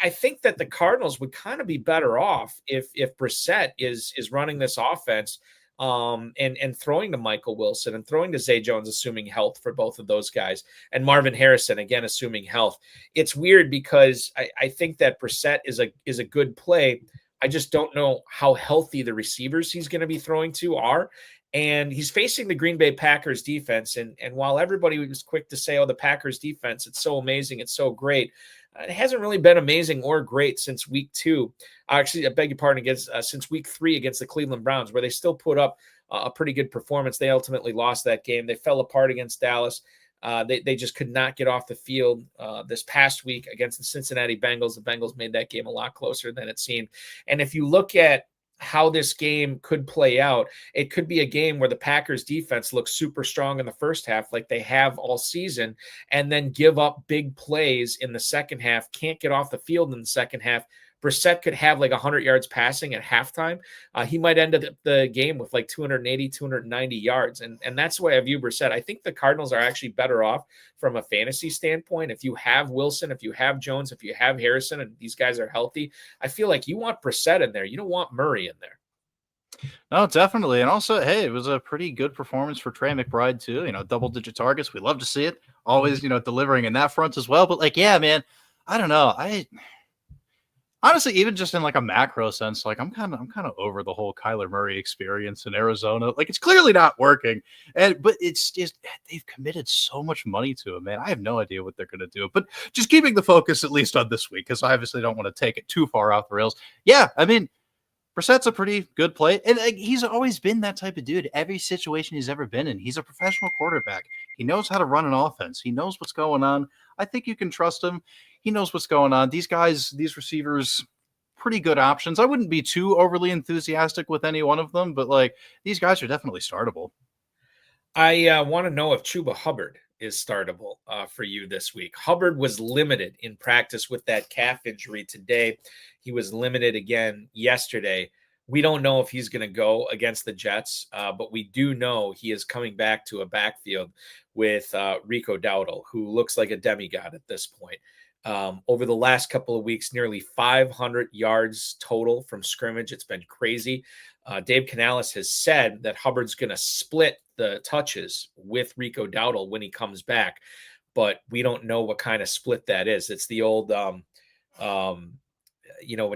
I think that the Cardinals would kind of be better off if Brissett is running this offense and throwing to Michael Wilson and throwing to Zay Jones, assuming health for both of those guys, and Marvin Harrison, again, assuming health. It's weird because I think that Brissett is a good play. I just don't know how healthy the receivers he's going to be throwing to are. And he's facing the Green Bay Packers defense. And while everybody was quick to say, the Packers defense, it's so amazing, it's so great, it hasn't really been amazing or great since week 2. Actually, I beg your pardon, since week 3 against the Cleveland Browns, where they still put up a pretty good performance. They ultimately lost that game. They fell apart against Dallas. They just could not get off the field this past week against the Cincinnati Bengals. The Bengals made that game a lot closer than it seemed. And if you look at how this game could play out, it could be a game where the Packers defense looks super strong in the first half, like they have all season, and then give up big plays in the second half, can't get off the field in the second half. Brissett could have 100 yards passing at halftime. He might end the game with 280, 290 yards. And that's the way I view Brissett. I think the Cardinals are actually better off from a fantasy standpoint. If you have Wilson, if you have Jones, if you have Harrison, and these guys are healthy, I feel like you want Brissett in there. You don't want Murray in there. No, definitely. And also, hey, it was a pretty good performance for Trey McBride too. Double-digit targets. We love to see it. Always, delivering in that front as well. But yeah, man, I don't know. Honestly, even just in a macro sense, I'm kind of over the whole Kyler Murray experience in Arizona. It's clearly not working, but it's just they've committed so much money to him, man. I have no idea what they're going to do. But just keeping the focus at least on this week, because I obviously don't want to take it too far off the rails. Yeah, I mean, Brissett's a pretty good play, and he's always been that type of dude. Every situation he's ever been in, he's a professional quarterback. He knows how to run an offense. He knows what's going on. I think you can trust him. He knows what's going on. These guys, these receivers, pretty good options. I wouldn't be too overly enthusiastic with any one of them, but these guys are definitely startable. I want to know if Chuba Hubbard is startable for you this week. Hubbard was limited in practice with that calf injury today. He was limited again yesterday. We don't know if he's going to go against the Jets, but we do know he is coming back to a backfield with Rico Dowdle, who looks like a demigod at this point. Over the last couple of weeks, nearly 500 yards total from scrimmage. It's been crazy. Dave Canales has said that Hubbard's going to split the touches with Rico Dowdle when he comes back, but we don't know what kind of split that is. It's the old, when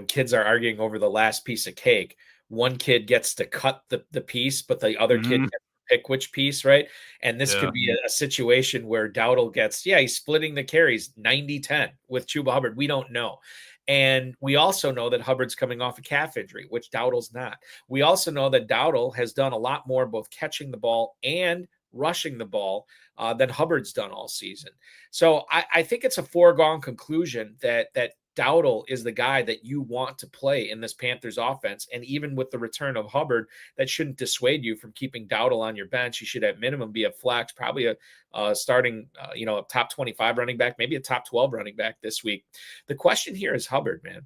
kids are arguing over the last piece of cake, one kid gets to cut the piece, but the other kid gets to pick which piece, right? And this could be a situation where Dowdle gets, he's splitting the carries 90-10 with Chuba Hubbard. We don't know. And we also know that Hubbard's coming off a calf injury, which Dowdle's not. We also know that Dowdle has done a lot more both catching the ball and rushing the ball than Hubbard's done all season. So I think it's a foregone conclusion that Dowdle is the guy that you want to play in this Panthers offense. And even with the return of Hubbard, that shouldn't dissuade you from keeping Dowdle on your bench. He should at minimum be a flex, probably a starting, a top 25 running back, maybe a top 12 running back this week. The question here is Hubbard, man.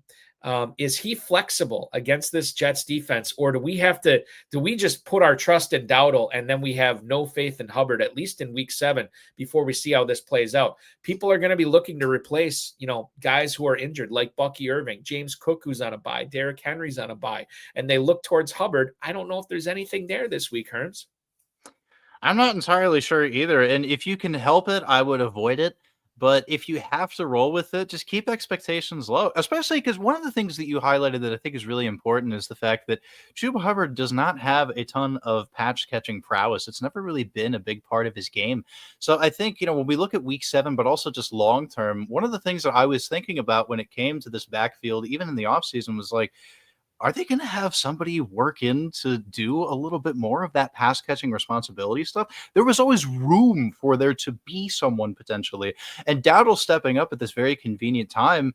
Is he flexible against this Jets defense, or do we just put our trust in Dowdle and then we have no faith in Hubbard, at least in week 7, before we see how this plays out? People are going to be looking to replace, guys who are injured like Bucky Irving, James Cook, who's on a bye, Derrick Henry's on a bye, and they look towards Hubbard. I don't know if there's anything there this week, Herms. I'm not entirely sure either. And if you can help it, I would avoid it. But if you have to roll with it, just keep expectations low, especially because one of the things that you highlighted that I think is really important is the fact that Chuba Hubbard does not have a ton of patch catching prowess. It's never really been a big part of his game. So I think, when we look at week 7, but also just long term, one of the things that I was thinking about when it came to this backfield, even in the offseason, was like, are they going to have somebody work in to do a little bit more of that pass catching responsibility stuff? There was always room for there to be someone potentially. And Dowdle stepping up at this very convenient time,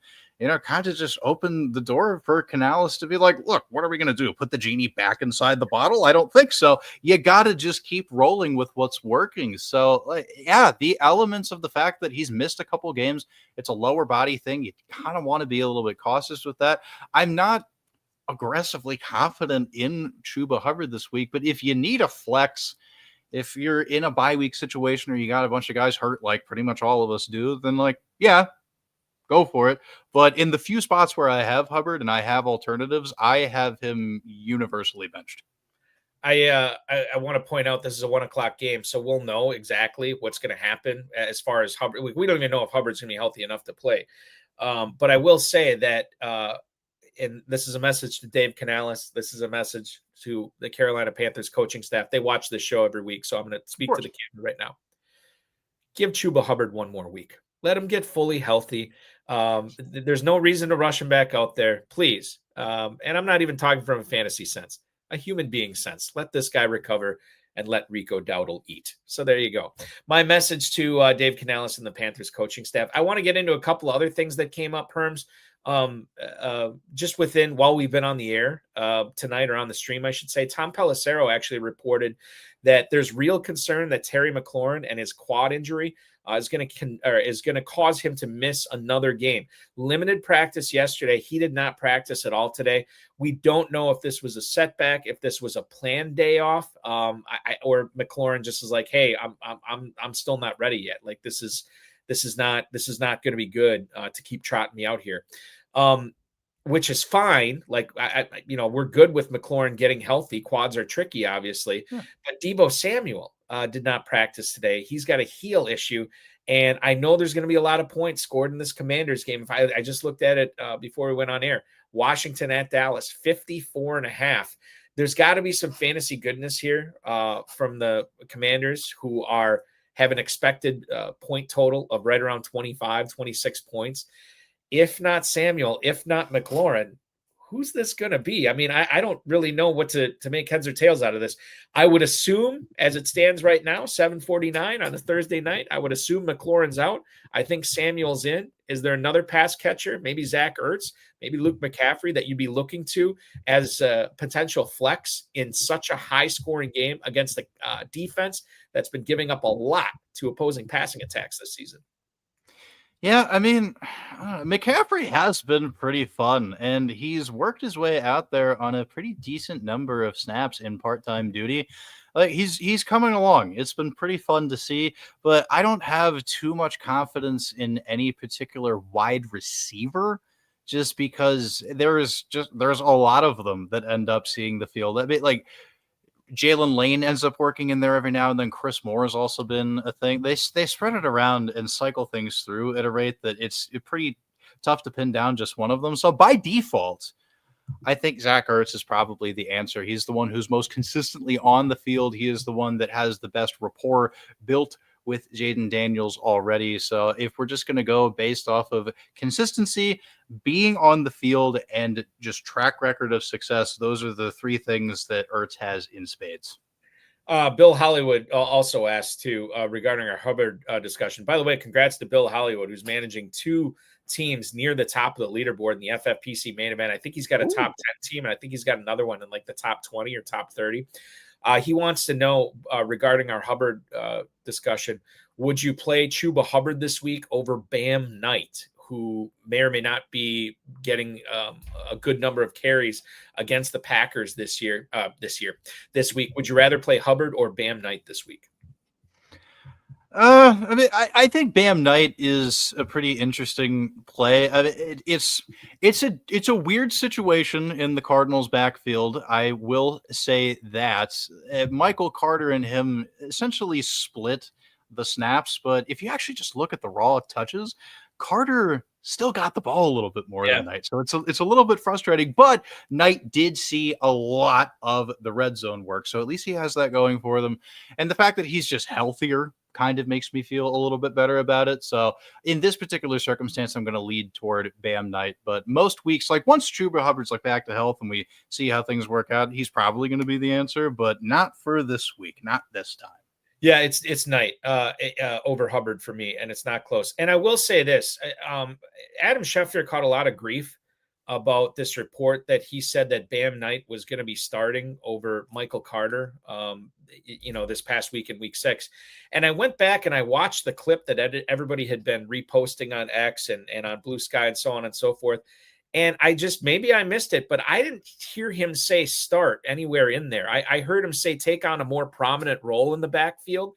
kind of just opened the door for Canales to be like, look, what are we going to do? Put the genie back inside the bottle? I don't think so. You got to just keep rolling with what's working. So, the elements of the fact that he's missed a couple of games, it's a lower body thing. You kind of want to be a little bit cautious with that. I'm not aggressively confident in Chuba Hubbard this week, but if you need a flex, if you're in a bye week situation or you got a bunch of guys hurt like pretty much all of us do, then go for it. But in the few spots where I have Hubbard and I have alternatives, I have him universally benched. I want to point out this is a 1:00 game, so we'll know exactly what's going to happen as far as Hubbard. We don't even know if Hubbard's going to be healthy enough to play. But I will say that and this is a message to Dave Canales. This is a message to the Carolina Panthers coaching staff. They watch this show every week, so I'm going to speak to the camera right now. Give Chuba Hubbard one more week. Let him get fully healthy. There's no reason to rush him back out there, please. And I'm not even talking from a fantasy sense, a human being sense. Let this guy recover and let Rico Dowdle eat. So there you go. My message to Dave Canales and the Panthers coaching staff. I want to get into a couple of other things that came up, Herms. Just while we've been on the air tonight, or on the stream, I should say, Tom Pelissero actually reported that there's real concern that Terry McLaurin and his quad injury is going to cause him to miss another game. Limited practice yesterday. He did not practice at all today. We don't know if this was a setback, if this was a planned day off, or McLaurin just is like, hey, I'm still not ready yet. Like this is not going to be good to keep trotting me out here, which is fine. Like, we're good with McLaurin getting healthy. Quads are tricky, obviously. Yeah. But Deebo Samuel did not practice today. He's got a heel issue. And I know there's going to be a lot of points scored in this Commanders game. If I just looked at it before we went on air. Washington at Dallas, 54.5. There's got to be some fantasy goodness here from the Commanders, who have an expected point total of right around 25, 26 points. If not Samuel, if not McLaurin, who's this going to be? I mean, I don't really know what to make heads or tails out of this. I would assume, as it stands right now, 7:49 on a Thursday night, I would assume McLaurin's out. I think Samuel's in. Is there another pass catcher? Maybe Zach Ertz, maybe Luke McCaffrey that you'd be looking to as a potential flex in such a high-scoring game against the defense that's been giving up a lot to opposing passing attacks this season? Yeah, I mean, McCaffrey has been pretty fun, and he's worked his way out there on a pretty decent number of snaps in part-time duty. Like he's coming along. It's been pretty fun to see, but I don't have too much confidence in any particular wide receiver, just because there's a lot of them that end up seeing the field. I mean, like Jalen Lane ends up working in there every now and then. Chris Moore has also been a thing. They spread it around and cycle things through at a rate that it's pretty tough to pin down just one of them. So by default, I think Zach Ertz is probably the answer. He's the one who's most consistently on the field. He is the one that has the best rapport built with Jaden Daniels already. So if we're just going to go based off of consistency, being on the field, and just track record of success, those are the three things that Ertz has in spades. Bill Hollywood also asked too regarding our Hubbard discussion. By the way, congrats to Bill Hollywood, who's managing two teams near the top of the leaderboard in the FFPC main event. I think he's got a top 10 team, and I think he's got another one in like the top 20 or top 30. He wants to know regarding our Hubbard discussion, would you play Chuba Hubbard this week over Bam Knight, who may or may not be getting a good number of carries against the Packers this week? Would you rather play Hubbard or Bam Knight this week? I mean, I think Bam Knight is a pretty interesting play. I mean, it's a weird situation in the Cardinals' backfield. I will say that Michael Carter and him essentially split the snaps, but if you actually just look at the raw touches, Carter still got the ball a little bit more than Knight. So it's a little bit frustrating, but Knight did see a lot of the red zone work. So at least he has that going for them. And the fact that he's just healthier kind of makes me feel a little bit better about it. So in this particular circumstance, I'm going to lead toward Bam Knight. But most weeks, like once Chuba Hubbard's like back to health and we see how things work out, he's probably going to be the answer, but not for this week, not this time. Yeah, it's Knight over Hubbard for me, and it's not close. And I will say this, Adam Schefter caught a lot of grief about this report that he said that Bam Knight was going to be starting over Michael Carter, this past week in week 6. And I went back and I watched the clip that everybody had been reposting on X and on Blue Sky and so on and so forth. And maybe I missed it, but I didn't hear him say start anywhere in there. I heard him say take on a more prominent role in the backfield,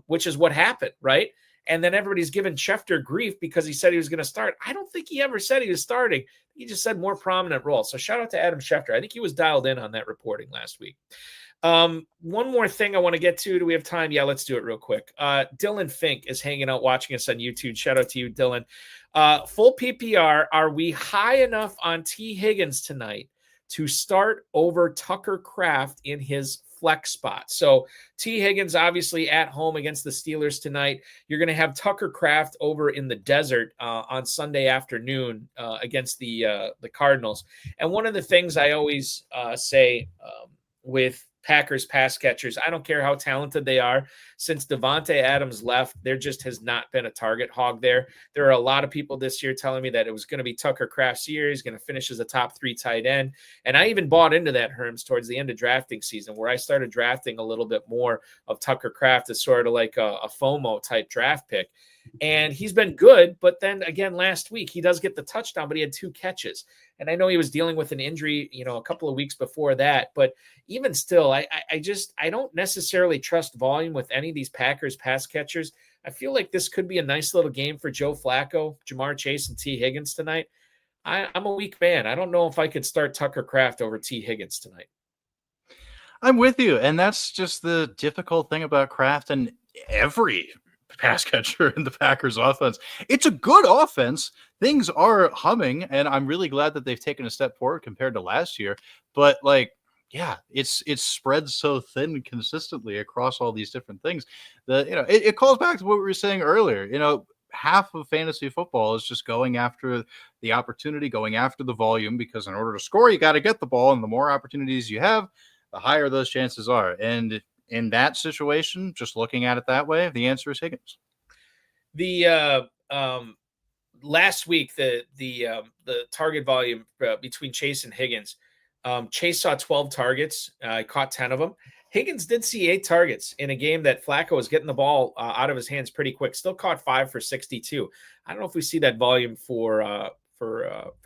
which is what happened, right? And then everybody's giving Schefter grief because he said he was going to start. I don't think he ever said he was starting. He just said more prominent role. So shout out to Adam Schefter. I think he was dialed in on that reporting last week. One more thing I want to get to. Do we have time? Yeah, let's do it real quick. Dylan Fink is hanging out watching us on YouTube. Shout out to you, Dylan. Full PPR. Are we high enough on Tee Higgins tonight to start over Tucker Kraft in his flex spot? So Tee Higgins obviously at home against the Steelers tonight. You're going to have Tucker Kraft over in the desert on Sunday afternoon against the Cardinals. And one of the things I always say with Packers pass catchers, I don't care how talented they are. Since Devontae Adams left, there just has not been a target hog there. There are a lot of people this year telling me that it was going to be Tucker Kraft's year. He's going to finish as a top 3 tight end. And I even bought into that, Herms, towards the end of drafting season, where I started drafting a little bit more of Tucker Kraft as sort of like a FOMO type draft pick. And he's been good, but then again, last week, he does get the touchdown, but he had 2 catches. And I know he was dealing with an injury, a couple of weeks before that, but even still, I don't necessarily trust volume with any of these Packers pass catchers. I feel like this could be a nice little game for Joe Flacco, Jamar Chase, and Tee Higgins tonight. I'm a weak man. I don't know if I could start Tucker Kraft over Tee Higgins tonight. I'm with you. And that's just the difficult thing about Kraft and every pass catcher in the Packers offense. It's a good offense. Things are humming, and I'm really glad that they've taken a step forward compared to last year. But it's spread so thin consistently across all these different things that it calls back to what we were saying earlier. half of fantasy football is just going after the opportunity, going after the volume, because in order to score, you got to get the ball. And the more opportunities you have, the higher those chances are. And in that situation, just looking at it that way, the answer is Higgins. The last week, the target volume between Chase and Higgins, Chase saw 12 targets, caught 10 of them. Higgins did see 8 targets in a game that Flacco was getting the ball out of his hands pretty quick. Still caught 5 for 62. I don't know if we see that volume for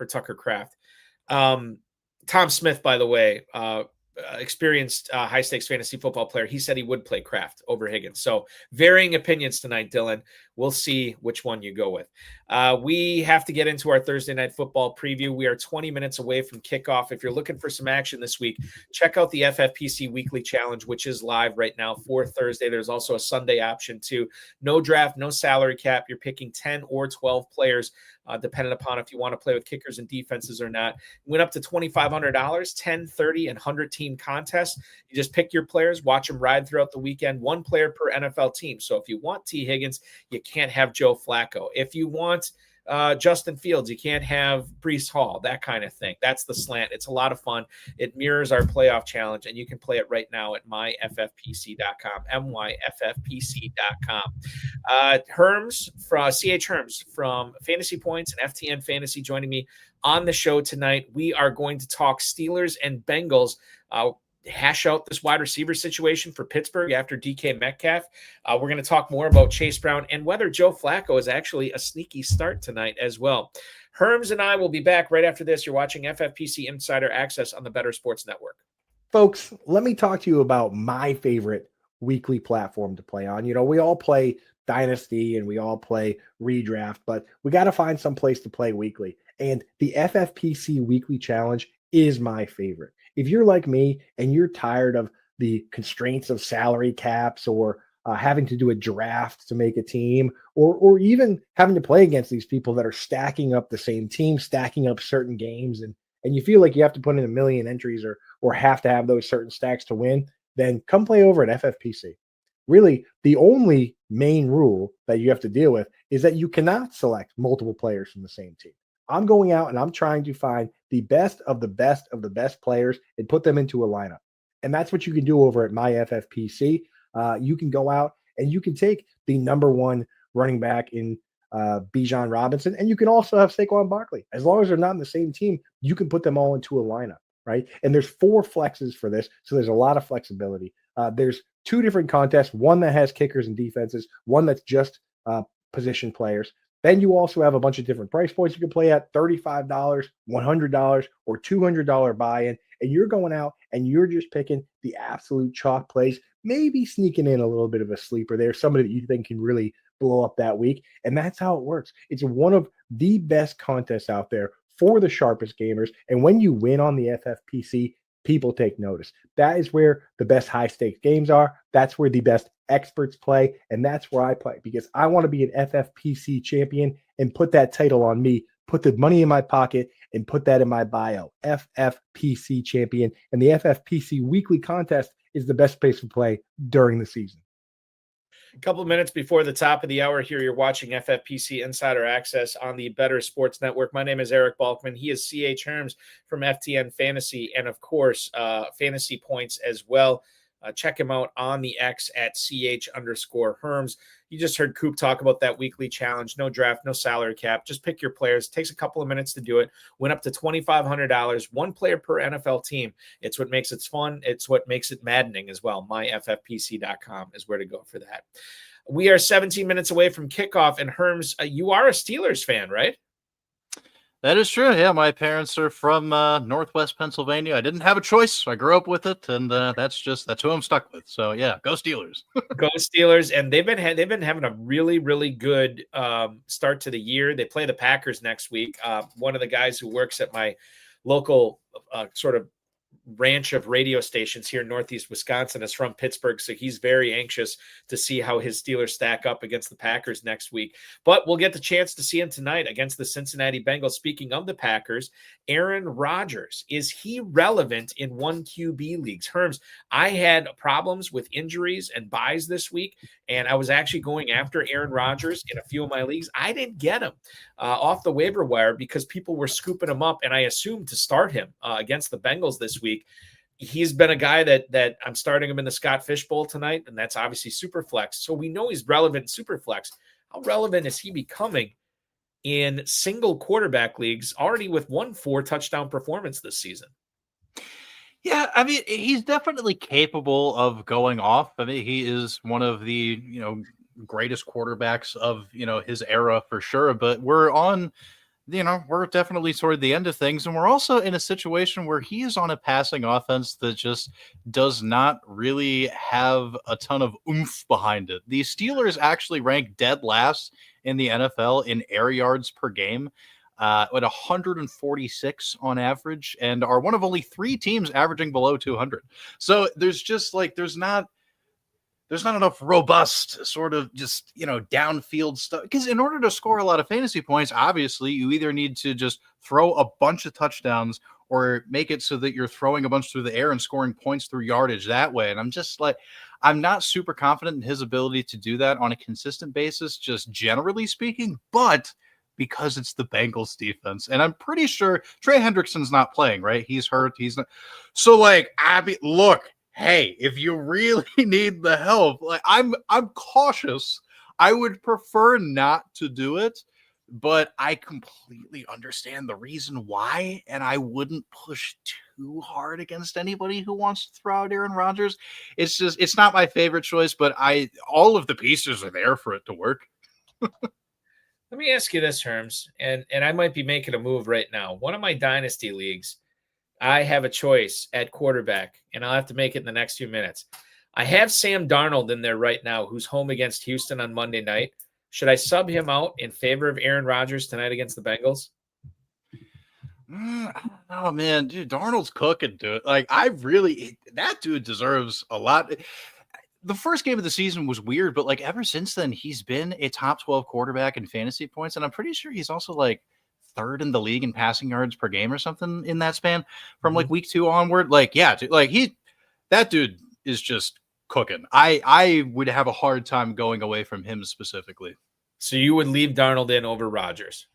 Tucker Kraft. Tom Smith, by the way, experienced high stakes fantasy football player. He said he would play Kraft over Higgins. So varying opinions tonight, Dylan. We'll see which one you go with. We have to get into our Thursday night football preview. We are 20 minutes away from kickoff. If you're looking for some action this week, check out the FFPC weekly challenge, which is live right now for Thursday. There's also a Sunday option too. No draft, no salary cap. You're picking 10 or 12 players, depending upon if you want to play with kickers and defenses or not. Went up to $2,500, 10, 30, and 100 team contests. You just pick your players, watch them ride throughout the weekend, one player per NFL team. So if you want Tee Higgins, you can't have Joe Flacco. If you want Justin Fields, you can't have Breece Hall, that kind of thing. That's the slant. It's a lot of fun. It mirrors our playoff challenge, and you can play it right now at myffpc.com, myffpc.com. Herms, from CH Herms from Fantasy Points and FTN Fantasy joining me on the show tonight. We are going to talk Steelers and Bengals, hash out this wide receiver situation for Pittsburgh after DK Metcalf. We're going to talk more about Chase Brown and whether Joe Flacco is actually a sneaky start tonight as well. Herms and I will be back right after this. You're watching FFPC Insider Access on the Better Sports Network. Folks, let me talk to you about my favorite weekly platform to play on. You know, we all play Dynasty and we all play Redraft, but we got to find some place to play weekly. And the FFPC Weekly Challenge is my favorite. If you're like me and you're tired of the constraints of salary caps or having to do a draft to make a team, or even having to play against these people that are stacking up the same team, stacking up certain games, and you feel like you have to put in 1 million entries or have to have those certain stacks to win, then come play over at FFPC. Really, the only main rule that you have to deal with is that you cannot select multiple players from the same team. I'm going out and I'm trying to find the best of the best of the best players and put them into a lineup. And that's what you can do over at myffpc. You can go out and you can take the number 1 running back in Bijan Robinson, and you can also have Saquon Barkley. As long as they're not in the same team, you can put them all into a lineup, right? And there's 4 flexes for this, so there's a lot of flexibility. There's 2 different contests, one that has kickers and defenses, one that's just position players. Then you also have a bunch of different price points you can play at: $35, $100, or $200 buy-in. And you're going out and you're just picking the absolute chalk plays, maybe sneaking in a little bit of a sleeper there, somebody that you think can really blow up that week. And that's how it works. It's one of the best contests out there for the sharpest gamers. And when you win on the FFPC, people take notice. That is where the best high stakes games are. That's where the best experts play. And that's where I play, because I want to be an FFPC champion and put that title on me, put the money in my pocket and put that in my bio. FFPC champion. And the FFPC weekly contest is the best place to play during the season. A couple of minutes before the top of the hour here, you're watching FFPC Insider Access on the Better Sports Network. My name is Eric Balkman. He is CH Herms from FTN Fantasy and, of course, Fantasy Points as well. Check him out on the X at CH_Herms. You just heard Coop talk about that weekly challenge. No draft, no salary cap. Just pick your players. It takes a couple of minutes to do it. Went up to $2,500, 1 player per NFL team. It's what makes it fun. It's what makes it maddening as well. myffpc.com is where to go for that. We are 17 minutes away from kickoff. And Herms, you are a Steelers fan, right? That is true. Yeah, my parents are from Northwest Pennsylvania. I didn't have a choice, so I grew up with it, and that's who I'm stuck with. So yeah, go Steelers. Go Steelers! And they've been having a really, really good start to the year. They play the Packers next week. One of the guys who works at my local sort of ranch of radio stations here in Northeast Wisconsin, is from Pittsburgh. So he's very anxious to see how his Steelers stack up against the Packers next week. But we'll get the chance to see him tonight against the Cincinnati Bengals. Speaking of the Packers, Aaron Rodgers, is he relevant in 1 QB leagues? Herms, I had problems with injuries and buys this week, and I was actually going after Aaron Rodgers in a few of my leagues. I didn't get him off the waiver wire because people were scooping him up, and I assumed to start him against the Bengals this week. He's been a guy that I'm starting him in the Scott Fish Bowl tonight, and that's obviously super flex. So we know he's relevant in super flex. How relevant is he becoming in single quarterback leagues already with 1 4-touchdown performance this season? Yeah, I mean, he's definitely capable of going off. I mean, he is one of the, greatest quarterbacks of, his era for sure. But we're definitely toward the end of things. And we're also in a situation where he is on a passing offense that just does not really have a ton of oomph behind it. The Steelers actually rank dead last in the NFL in air yards per game, at 146 on average, and are one of only 3 teams averaging below 200. So there's just there's not enough robust sort of just, downfield stuff. Because in order to score a lot of fantasy points, obviously you either need to just throw a bunch of touchdowns or make it so that you're throwing a bunch through the air and scoring points through yardage that way. And I'm just I'm not super confident in his ability to do that on a consistent basis, just generally speaking, but because it's the Bengals defense. And I'm pretty sure Trey Hendrickson's not playing, right? He's hurt. He's not. So Abby, look, hey, if you really need the help, I'm cautious. I would prefer not to do it, but I completely understand the reason why, and I wouldn't push too hard against anybody who wants to throw out Aaron Rodgers. It's not my favorite choice, but all of the pieces are there for it to work. Let me ask you this, Herms, and I might be making a move right now. One of my dynasty leagues, I have a choice at quarterback, and I'll have to make it in the next few minutes. I have Sam Darnold in there right now, who's home against Houston on Monday night. Should I sub him out in favor of Aaron Rodgers tonight against the Bengals? Oh, man, dude, Darnold's cooking, dude. That dude deserves a lot. The first game of the season was weird, but ever since then, he's been a top 12 quarterback in fantasy points. And I'm pretty sure he's also third in the league in passing yards per game or something in that span from week 2 onward. That dude is just cooking. I would have a hard time going away from him specifically. So you would leave Darnold in over Rodgers?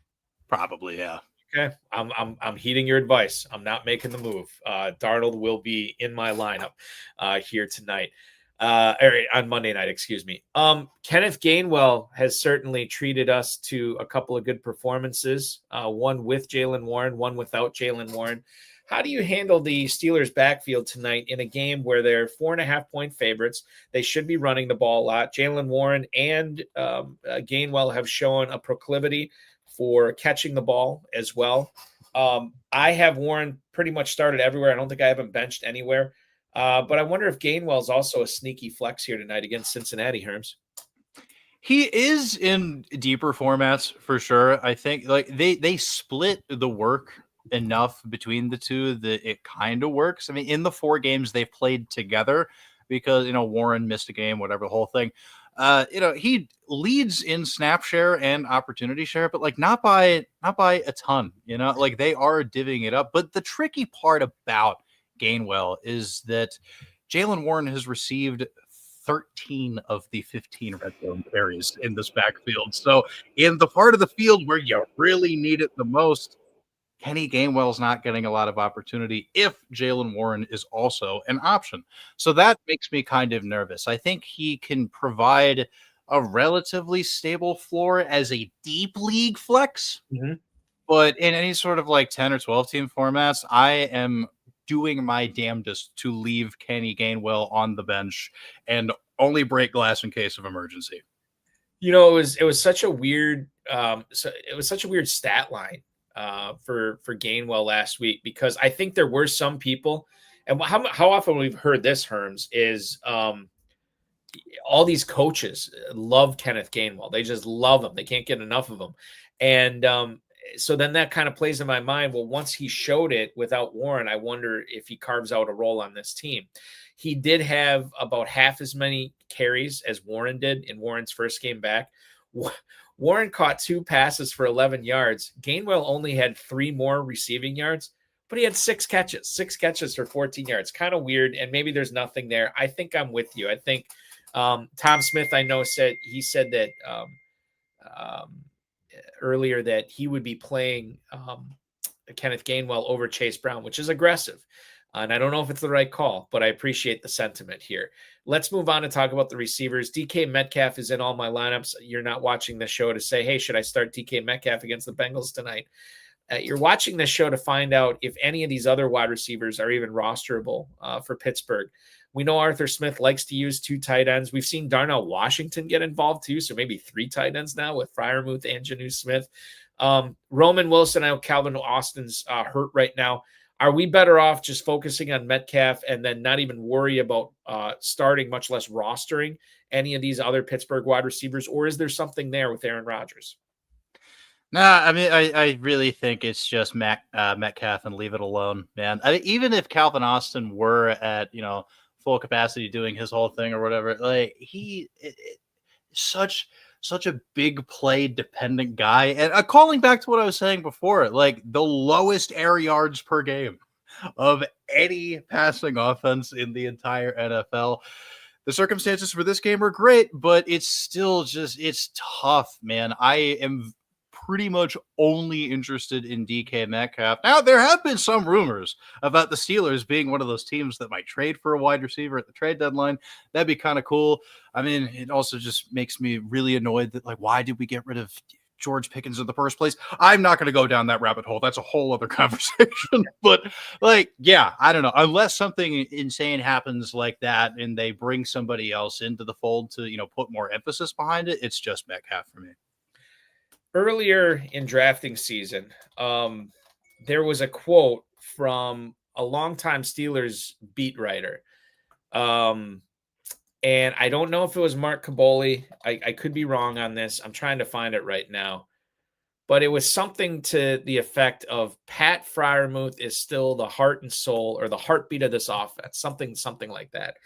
Probably, yeah. Okay, I'm heeding your advice. I'm not making the move. Darnold will be in my lineup here tonight. On Monday night, excuse me. Kenneth Gainwell has certainly treated us to a couple of good performances, one with Jaylen Warren, one without Jaylen Warren. How do you handle the Steelers backfield tonight in a game where they're 4.5-point favorites? They should be running the ball a lot. Jaylen Warren and Gainwell have shown a proclivity for catching the ball as well. I have Warren pretty much started everywhere. I don't think I have him benched anywhere. But I wonder if Gainwell is also a sneaky flex here tonight against Cincinnati, Herms. He is in deeper formats for sure. I think they split the work enough between the two that it kind of works. I mean, in the 4 games they've played together, because Warren missed a game, whatever, the whole thing. He leads in snap share and opportunity share, but not by a ton. They are divvying it up. But the tricky part about Gainwell is that Jaylen Warren has received 13 of the 15 red zone carries in this backfield. So in the part of the field where you really need it the most, Kenny Gainwell's not getting a lot of opportunity if Jaylen Warren is also an option. So that makes me kind of nervous. I think he can provide a relatively stable floor as a deep league flex, but in any sort of 10 or 12 team formats, I am doing my damnedest to leave Kenny Gainwell on the bench and only break glass in case of emergency. It was such a weird stat line for Gainwell last week, because I think there were some people, and how often we've heard this, Herms, is all these coaches love Kenneth Gainwell. They just love him. They can't get enough of him. And so then that kind of plays in my mind. Well, once he showed it without Warren, I wonder if he carves out a role on this team. He did have about half as many carries as Warren did in Warren's first game back. Warren caught 2 passes for 11 yards. Gainwell only had 3 more receiving yards, but he had 6 catches for 14 yards. Kind of weird, and maybe there's nothing there. I think I'm with you. I think Tom Smith, I know, said that earlier that he would be playing Kenneth Gainwell over Chase Brown, which is aggressive. And I don't know if it's the right call, but I appreciate the sentiment here. Let's move on and talk about the receivers. DK Metcalf is in all my lineups. You're not watching the show to say, hey, should I start DK Metcalf against the Bengals tonight? You're watching this show to find out if any of these other wide receivers are even rosterable for Pittsburgh. We know Arthur Smith likes to use 2 tight ends. We've seen Darnell Washington get involved too, so maybe 3 tight ends now with Freiermuth and Jonnu Smith. Roman Wilson, I know Calvin Austin's hurt right now. Are we better off just focusing on Metcalf and then not even worry about starting, much less rostering any of these other Pittsburgh wide receivers? Or is there something there with Aaron Rodgers? Nah, I mean, I really think it's just Metcalf and leave it alone, man. Even if Calvin Austin were at, full capacity doing his whole thing or whatever, like such a big play dependent guy. And calling back to what I was saying before, like the lowest air yards per game of any passing offense in the entire NFL. The circumstances for this game are great, but it's still it's tough, man. I am pretty much only interested in DK Metcalf. Now, there have been some rumors about the Steelers being one of those teams that might trade for a wide receiver at the trade deadline. That'd be kind of cool. I mean, it also just makes me really annoyed that, like, why did we get rid of George Pickens in the first place? I'm not going to go down that rabbit hole. That's a whole other conversation. But, like, yeah, I don't know. Unless something insane happens like that and they bring somebody else into the fold to, put more emphasis behind it, it's just Metcalf for me. Earlier in drafting season, there was a quote from a longtime Steelers beat writer. And I don't know if it was Mark Caboli. I could be wrong on this. I'm trying to find it right now. But it was something to the effect of Pat Freiermuth is still the heart and soul or the heartbeat of this offense, something like that.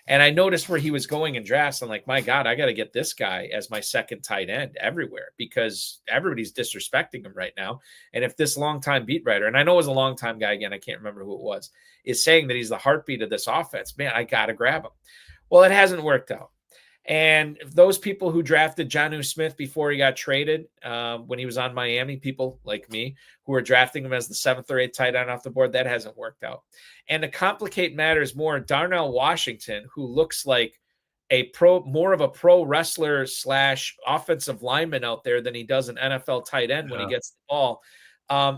And I noticed where he was going in drafts. I'm like, my God, I got to get this guy as my second tight end everywhere because everybody's disrespecting him right now. And if this longtime beat writer, and I know it was a longtime guy, again, I can't remember who it was, is saying that he's the heartbeat of this offense, man, I got to grab him. Well, it hasn't worked out. And those people who drafted Jonnu Smith before he got traded, when he was on Miami, people like me who were drafting him as the 7th or 8th tight end off the board, that hasn't worked out. And to complicate matters more, Darnell Washington, who looks like more of a pro wrestler / offensive lineman out there than he does an NFL tight end when he gets the ball,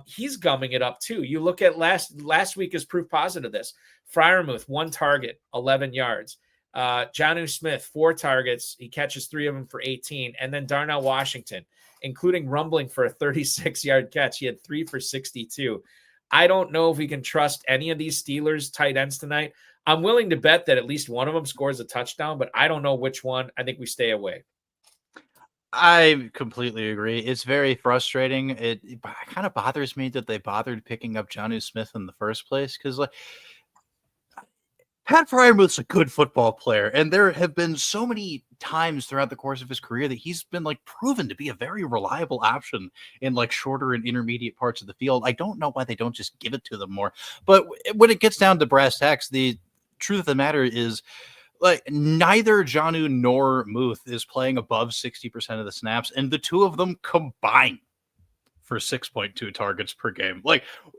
he's gumming it up too. You look at last week is proof positive of this. Freiermuth, 1 target, 11 yards. Jonnu Smith, 4 targets. He catches 3 of them for 18. And then Darnell Washington, including rumbling for a 36-yard catch. He had 3 for 62. I don't know if we can trust any of these Steelers tight ends tonight. I'm willing to bet that at least one of them scores a touchdown, but I don't know which one. I think we stay away. I completely agree. It's very frustrating. It kind of bothers me that they bothered picking up Jonnu Smith in the first place because, like, Pat Freiermuth's a good football player, and there have been so many times throughout the course of his career that he's been proven to be a very reliable option in shorter and intermediate parts of the field. I don't know why they don't just give it to them more. But when it gets down to brass tacks, the truth of the matter is neither Jonnu nor Muth is playing above 60% of the snaps, and the two of them combine for 6.2 targets per game.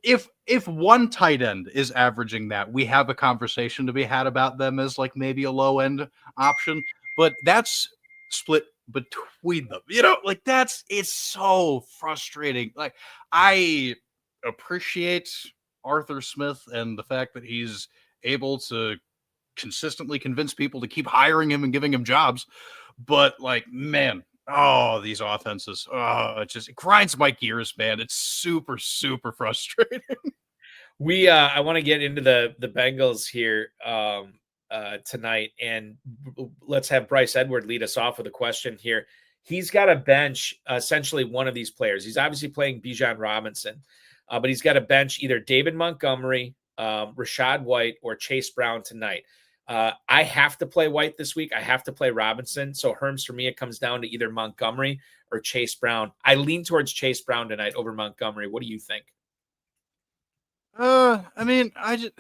If one tight end is averaging that, we have a conversation to be had about them as maybe a low end option, but that's split between them. It's so frustrating. I appreciate Arthur Smith and the fact that he's able to consistently convince people to keep hiring him and giving him jobs, but man, these offenses, it grinds my gears, man. It's super, super frustrating. I want to get into the Bengals here tonight, and let's have Bryce Edward lead us off with a question here. he's got to bench essentially one of these players. He's obviously playing Bijan Robinson, but he's got to bench either David Montgomery, Rachaad White, or Chase Brown tonight. I have to play White this week. I have to play Robinson. So Herms, for me, it comes down to either Montgomery or Chase Brown. I lean towards Chase Brown tonight over Montgomery. What do you think? I mean, I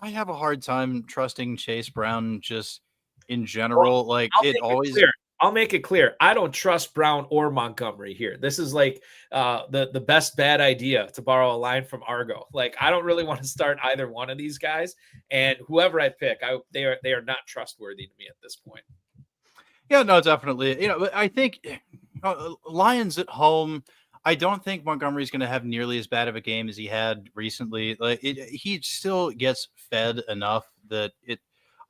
have a hard time trusting Chase Brown just in general. Like it always. I'll make it clear. I don't trust Brown or Montgomery here. This is like the best bad idea, to borrow a line from Argo. Like, I don't really want to start either one of these guys, and whoever I pick, they are not trustworthy to me at this point. Yeah, no, definitely. You know, I think Lions at home. I don't think Montgomery's going to have nearly as bad of a game as he had recently. Like he still gets fed enough that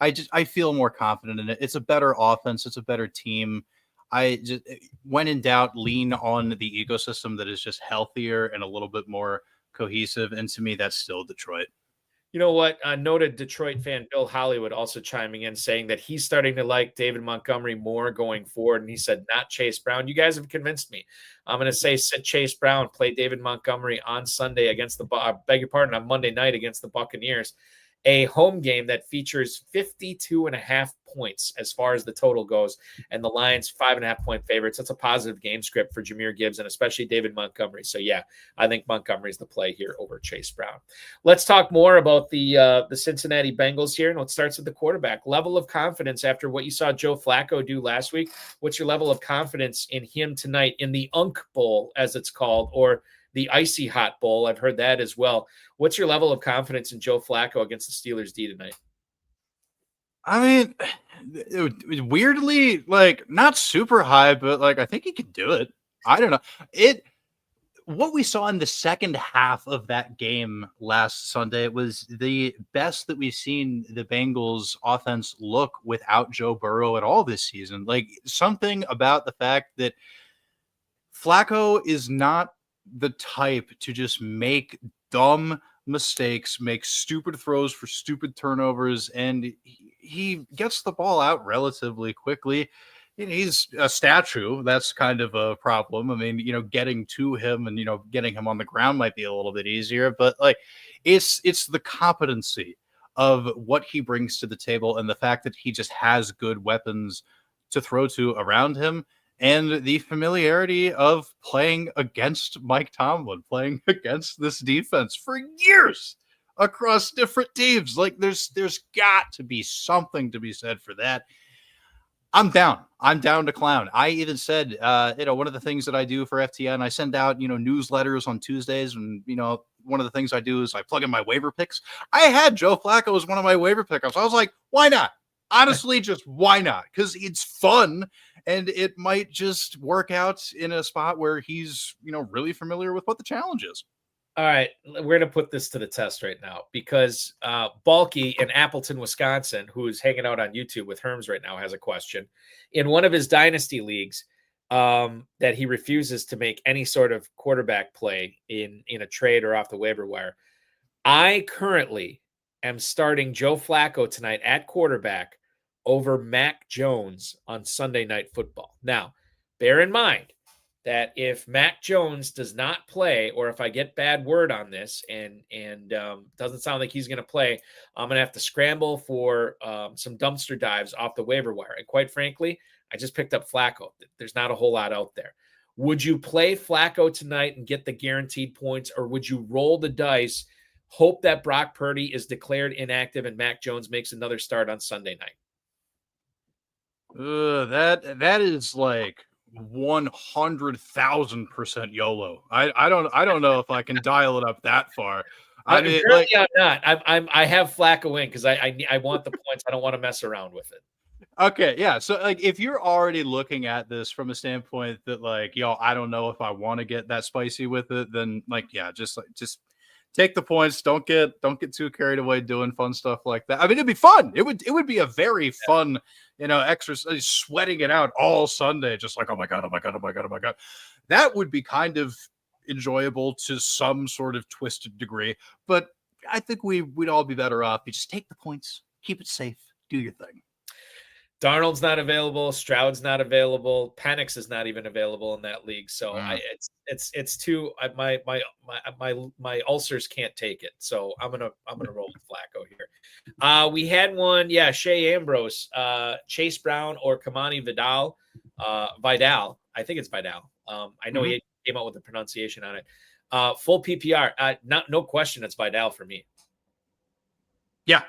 I feel more confident in it. It's a better offense. It's a better team. I just, when in doubt, lean on the ecosystem that is just healthier and a little bit more cohesive. And to me, that's still Detroit. You know what? Noted Detroit fan Bill Hollywood also chiming in, saying that he's starting to like David Montgomery more going forward. And he said, not Chase Brown. You guys have convinced me. I'm going to say sit Chase Brown, play David Montgomery on Sunday against on Monday night against the Buccaneers. A home game that features 52.5 points as far as the total goes, and the Lions 5.5 point favorites. That's a positive game script for Jahmyr Gibbs and especially David Montgomery. So yeah, I think Montgomery's the play here over Chase Brown. Let's talk more about the Cincinnati Bengals here, and it starts with the quarterback. Level of confidence after what you saw Joe Flacco do last week. What's your level of confidence in him tonight in the Unk Bowl, as it's called, or the Icy Hot Bowl? I've heard that as well. What's your level of confidence in Joe Flacco against the Steelers D tonight? I mean, it weirdly, like, not super high, but like I think he could do it. I don't know. What we saw in the second half of that game last Sunday was the best that we've seen the Bengals offense look without Joe Burrow at all this season. Like, something about the fact that Flacco is not the type to just make dumb mistakes, make stupid throws for stupid turnovers, and he gets the ball out relatively quickly. He's a statue. That's kind of a problem. I mean, getting to him and, getting him on the ground might be a little bit easier, but like it's the competency of what he brings to the table and the fact that he just has good weapons to throw to around him. And the familiarity of playing against Mike Tomlin, playing against this defense for years across different teams. Like there's got to be something to be said for that. I'm down to clown. I even said, one of the things that I do for FTN, I send out, newsletters on Tuesdays. And, one of the things I do is I plug in my waiver picks. I had Joe Flacco as one of my waiver pickups. I was like, why not? Honestly, just why not? Because it's fun. And it might just work out in a spot where he's, really familiar with what the challenge is. All right, we're going to put this to the test right now because Balky in Appleton, Wisconsin, who is hanging out on YouTube with Herms right now, has a question. In one of his dynasty leagues that he refuses to make any sort of quarterback play in a trade or off the waiver wire, I currently am starting Joe Flacco tonight at quarterback over Mac Jones on Sunday Night Football. Now, bear in mind that if Mac Jones does not play, or if I get bad word on this and doesn't sound like he's going to play, I'm going to have to scramble for some dumpster dives off the waiver wire. And quite frankly, I just picked up Flacco. There's not a whole lot out there. Would you play Flacco tonight and get the guaranteed points, or would you roll the dice, hope that Brock Purdy is declared inactive and Mac Jones makes another start on Sunday night? That is like 100,000% YOLO. I don't know if I can dial it up that far. I'm not. I have Flacco in because I want the points. I don't want to mess around with it. Okay, yeah. So like if you're already looking at this from a standpoint that like, I don't know if I want to get that spicy with it, then like, yeah, just take the points. Don't get too carried away doing fun stuff like that. I mean, it'd be fun. It would be a very fun, exercise, sweating it out all Sunday. Just like, oh my God. That would be kind of enjoyable to some sort of twisted degree. But I think we'd all be better off. You just take the points, keep it safe, do your thing. Darnold's not available. Stroud's not available. Penix is not even available in that league. So it's too my ulcers can't take it. So I'm gonna roll with Flacco here. We had one, Shea Ambrose, Chase Brown, or Kamani Vidal. Vidal, I think it's Vidal. I know he came out with the pronunciation on it. Full PPR, no question, it's Vidal for me. Yeah,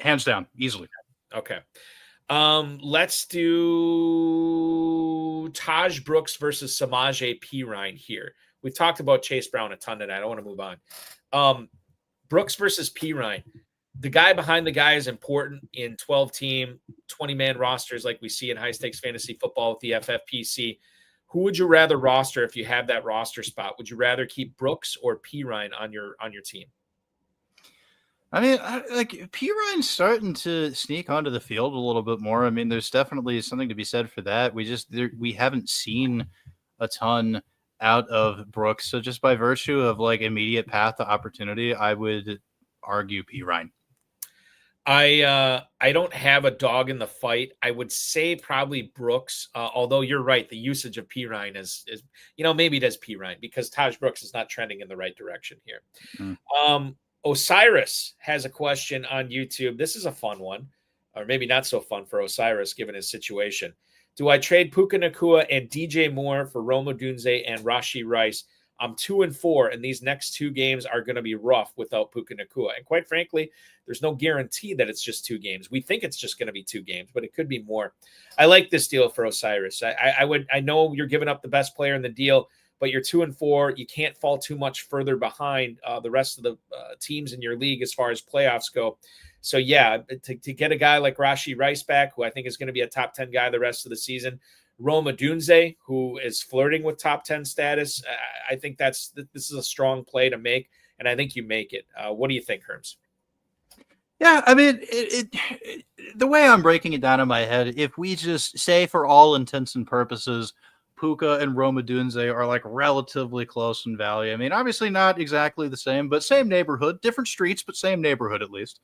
hands down, easily. Okay. Let's do Taj Brooks versus Samaje Perine here. We've talked about Chase Brown a ton tonight. I want to move on. Brooks versus Perine. The guy behind the guy is important in 12-team, 20-man rosters like we see in high-stakes fantasy football with the FFPC. Who would you rather roster if you have that roster spot? Would you rather keep Brooks or Perine on your team? I mean, Perine's starting to sneak onto the field a little bit more. I mean, there's definitely something to be said for that. We haven't seen a ton out of Brooks. So just by virtue of like immediate path to opportunity, I would argue Perine. I don't have a dog in the fight. I would say probably Brooks, although you're right. The usage of Perine is maybe it is Perine because Taj Brooks is not trending in the right direction here. Osiris has a question on YouTube. This is a fun one, or maybe not so fun for Osiris given his situation. Do I trade Puka Nacua and DJ Moore for Rome Odunze and Rashee Rice? I'm 2-4, and these next two games are going to be rough without Puka Nacua. And quite frankly, there's no guarantee that it's just 2 games. We think it's just going to be 2 games, but it could be more. I like this deal for Osiris. I know you're giving up the best player in the deal, but you're 2-4. You can't fall too much further behind the rest of the teams in your league as far as playoffs go. So, to get a guy like Rashee Rice back, who I think is going to be a top 10 guy the rest of the season, Rome Odunze, who is flirting with top 10 status, I think this is a strong play to make, and I think you make it. What do you think, Herms? Yeah, I mean, the way I'm breaking it down in my head, if we just say for all intents and purposes, Puka and Rome Odunze are like relatively close in value. I mean, obviously not exactly the same, but same neighborhood, different streets, but same neighborhood at least.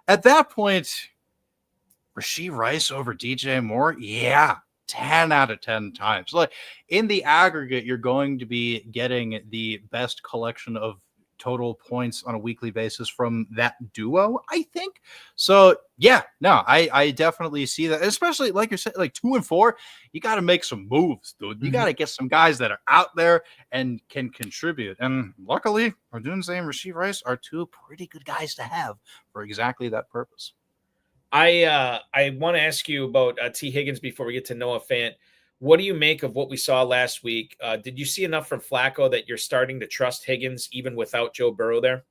At that point, Rashee Rice over DJ Moore, 10 out of 10 times. Like in the aggregate, you're going to be getting the best collection of total points on a weekly basis from that duo, I think. So I definitely see that, especially like you're saying, like 2-4, you got to make some moves, dude. You got to get some guys that are out there and can contribute. And luckily, Odunze and Rashee Rice are 2 pretty good guys to have for exactly that purpose. I want to ask you about Tee Higgins before we get to Noah Fant. What do you make of what we saw last week? Did you see enough from Flacco that you're starting to trust Higgins even without Joe Burrow there?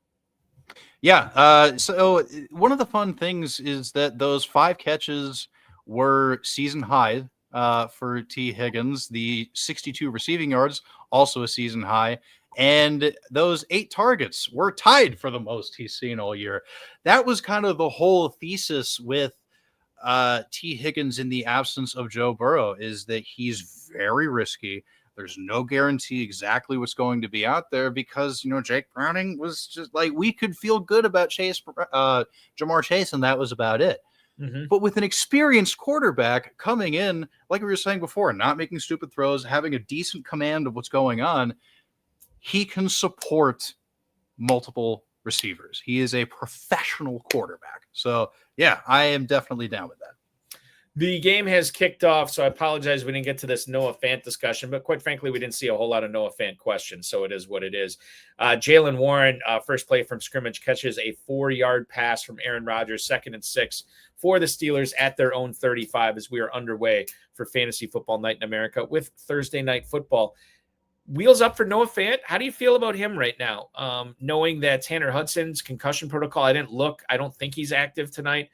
Yeah. So one of the fun things is that those 5 catches were season high for Tee Higgins. The 62 receiving yards, also a season high. And those 8 targets were tied for the most he's seen all year. That was kind of the whole thesis with Tee Higgins in the absence of Joe Burrow, is that he's very risky. There's no guarantee exactly what's going to be out there because, Jake Browning was just like, we could feel good about Jamar Chase, and that was about it. But with an experienced quarterback coming in, like we were saying before, not making stupid throws, having a decent command of what's going on, he can support multiple receivers. He is a professional quarterback. So, I am definitely down with that. The game has kicked off, so I apologize we didn't get to this Noah Fant discussion, but quite frankly, we didn't see a whole lot of Noah Fant questions, so it is what it is. Jaylen Warren, first play from scrimmage, catches a 4-yard pass from Aaron Rodgers, 2nd and 6 for the Steelers at their own 35 as we are underway for Fantasy Football Night in America with Thursday Night Football. Wheels up for Noah Fant. How do you feel about him right now? Knowing that Tanner Hudson's concussion protocol, I didn't look. I don't think he's active tonight.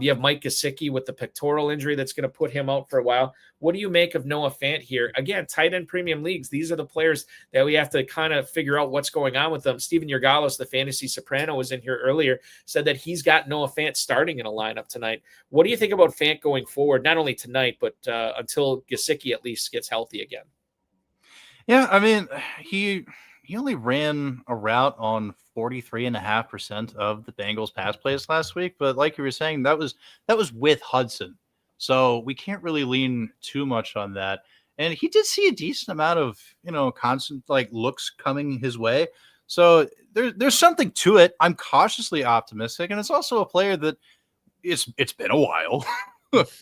You have Mike Gesicki with the pectoral injury that's going to put him out for a while. What do you make of Noah Fant here? Again, tight end premium leagues. These are the players that we have to kind of figure out what's going on with them. Steven Yergalos, the fantasy soprano, was in here earlier, said that he's got Noah Fant starting in a lineup tonight. What do you think about Fant going forward, not only tonight, but until Gesicki at least gets healthy again? Yeah, I mean, he only ran a route on 43.5% of the Bengals pass plays last week, but like you were saying, that was with Hudson. So we can't really lean too much on that. And he did see a decent amount of, constant like looks coming his way. So there's something to it. I'm cautiously optimistic. And it's also a player that it's been a while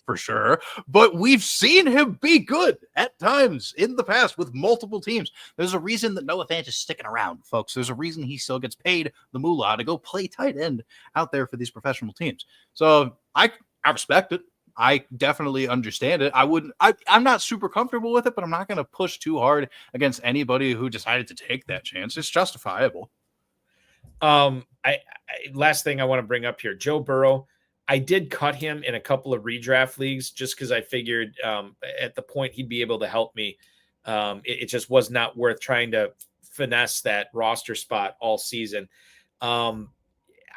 for sure, but we've seen him be good at times in the past with multiple teams. There's a reason that Noah Fant is sticking around, folks. There's a reason he still gets paid the moolah to go play tight end out there for these professional teams. So I respect it. I definitely understand it. I'm not super comfortable with it, but I'm not going to push too hard against anybody who decided to take that chance. It's justifiable. Last thing I want to bring up here, Joe Burrow. I did cut him in a couple of redraft leagues just because I figured at the point he'd be able to help me. It just was not worth trying to finesse that roster spot all season. I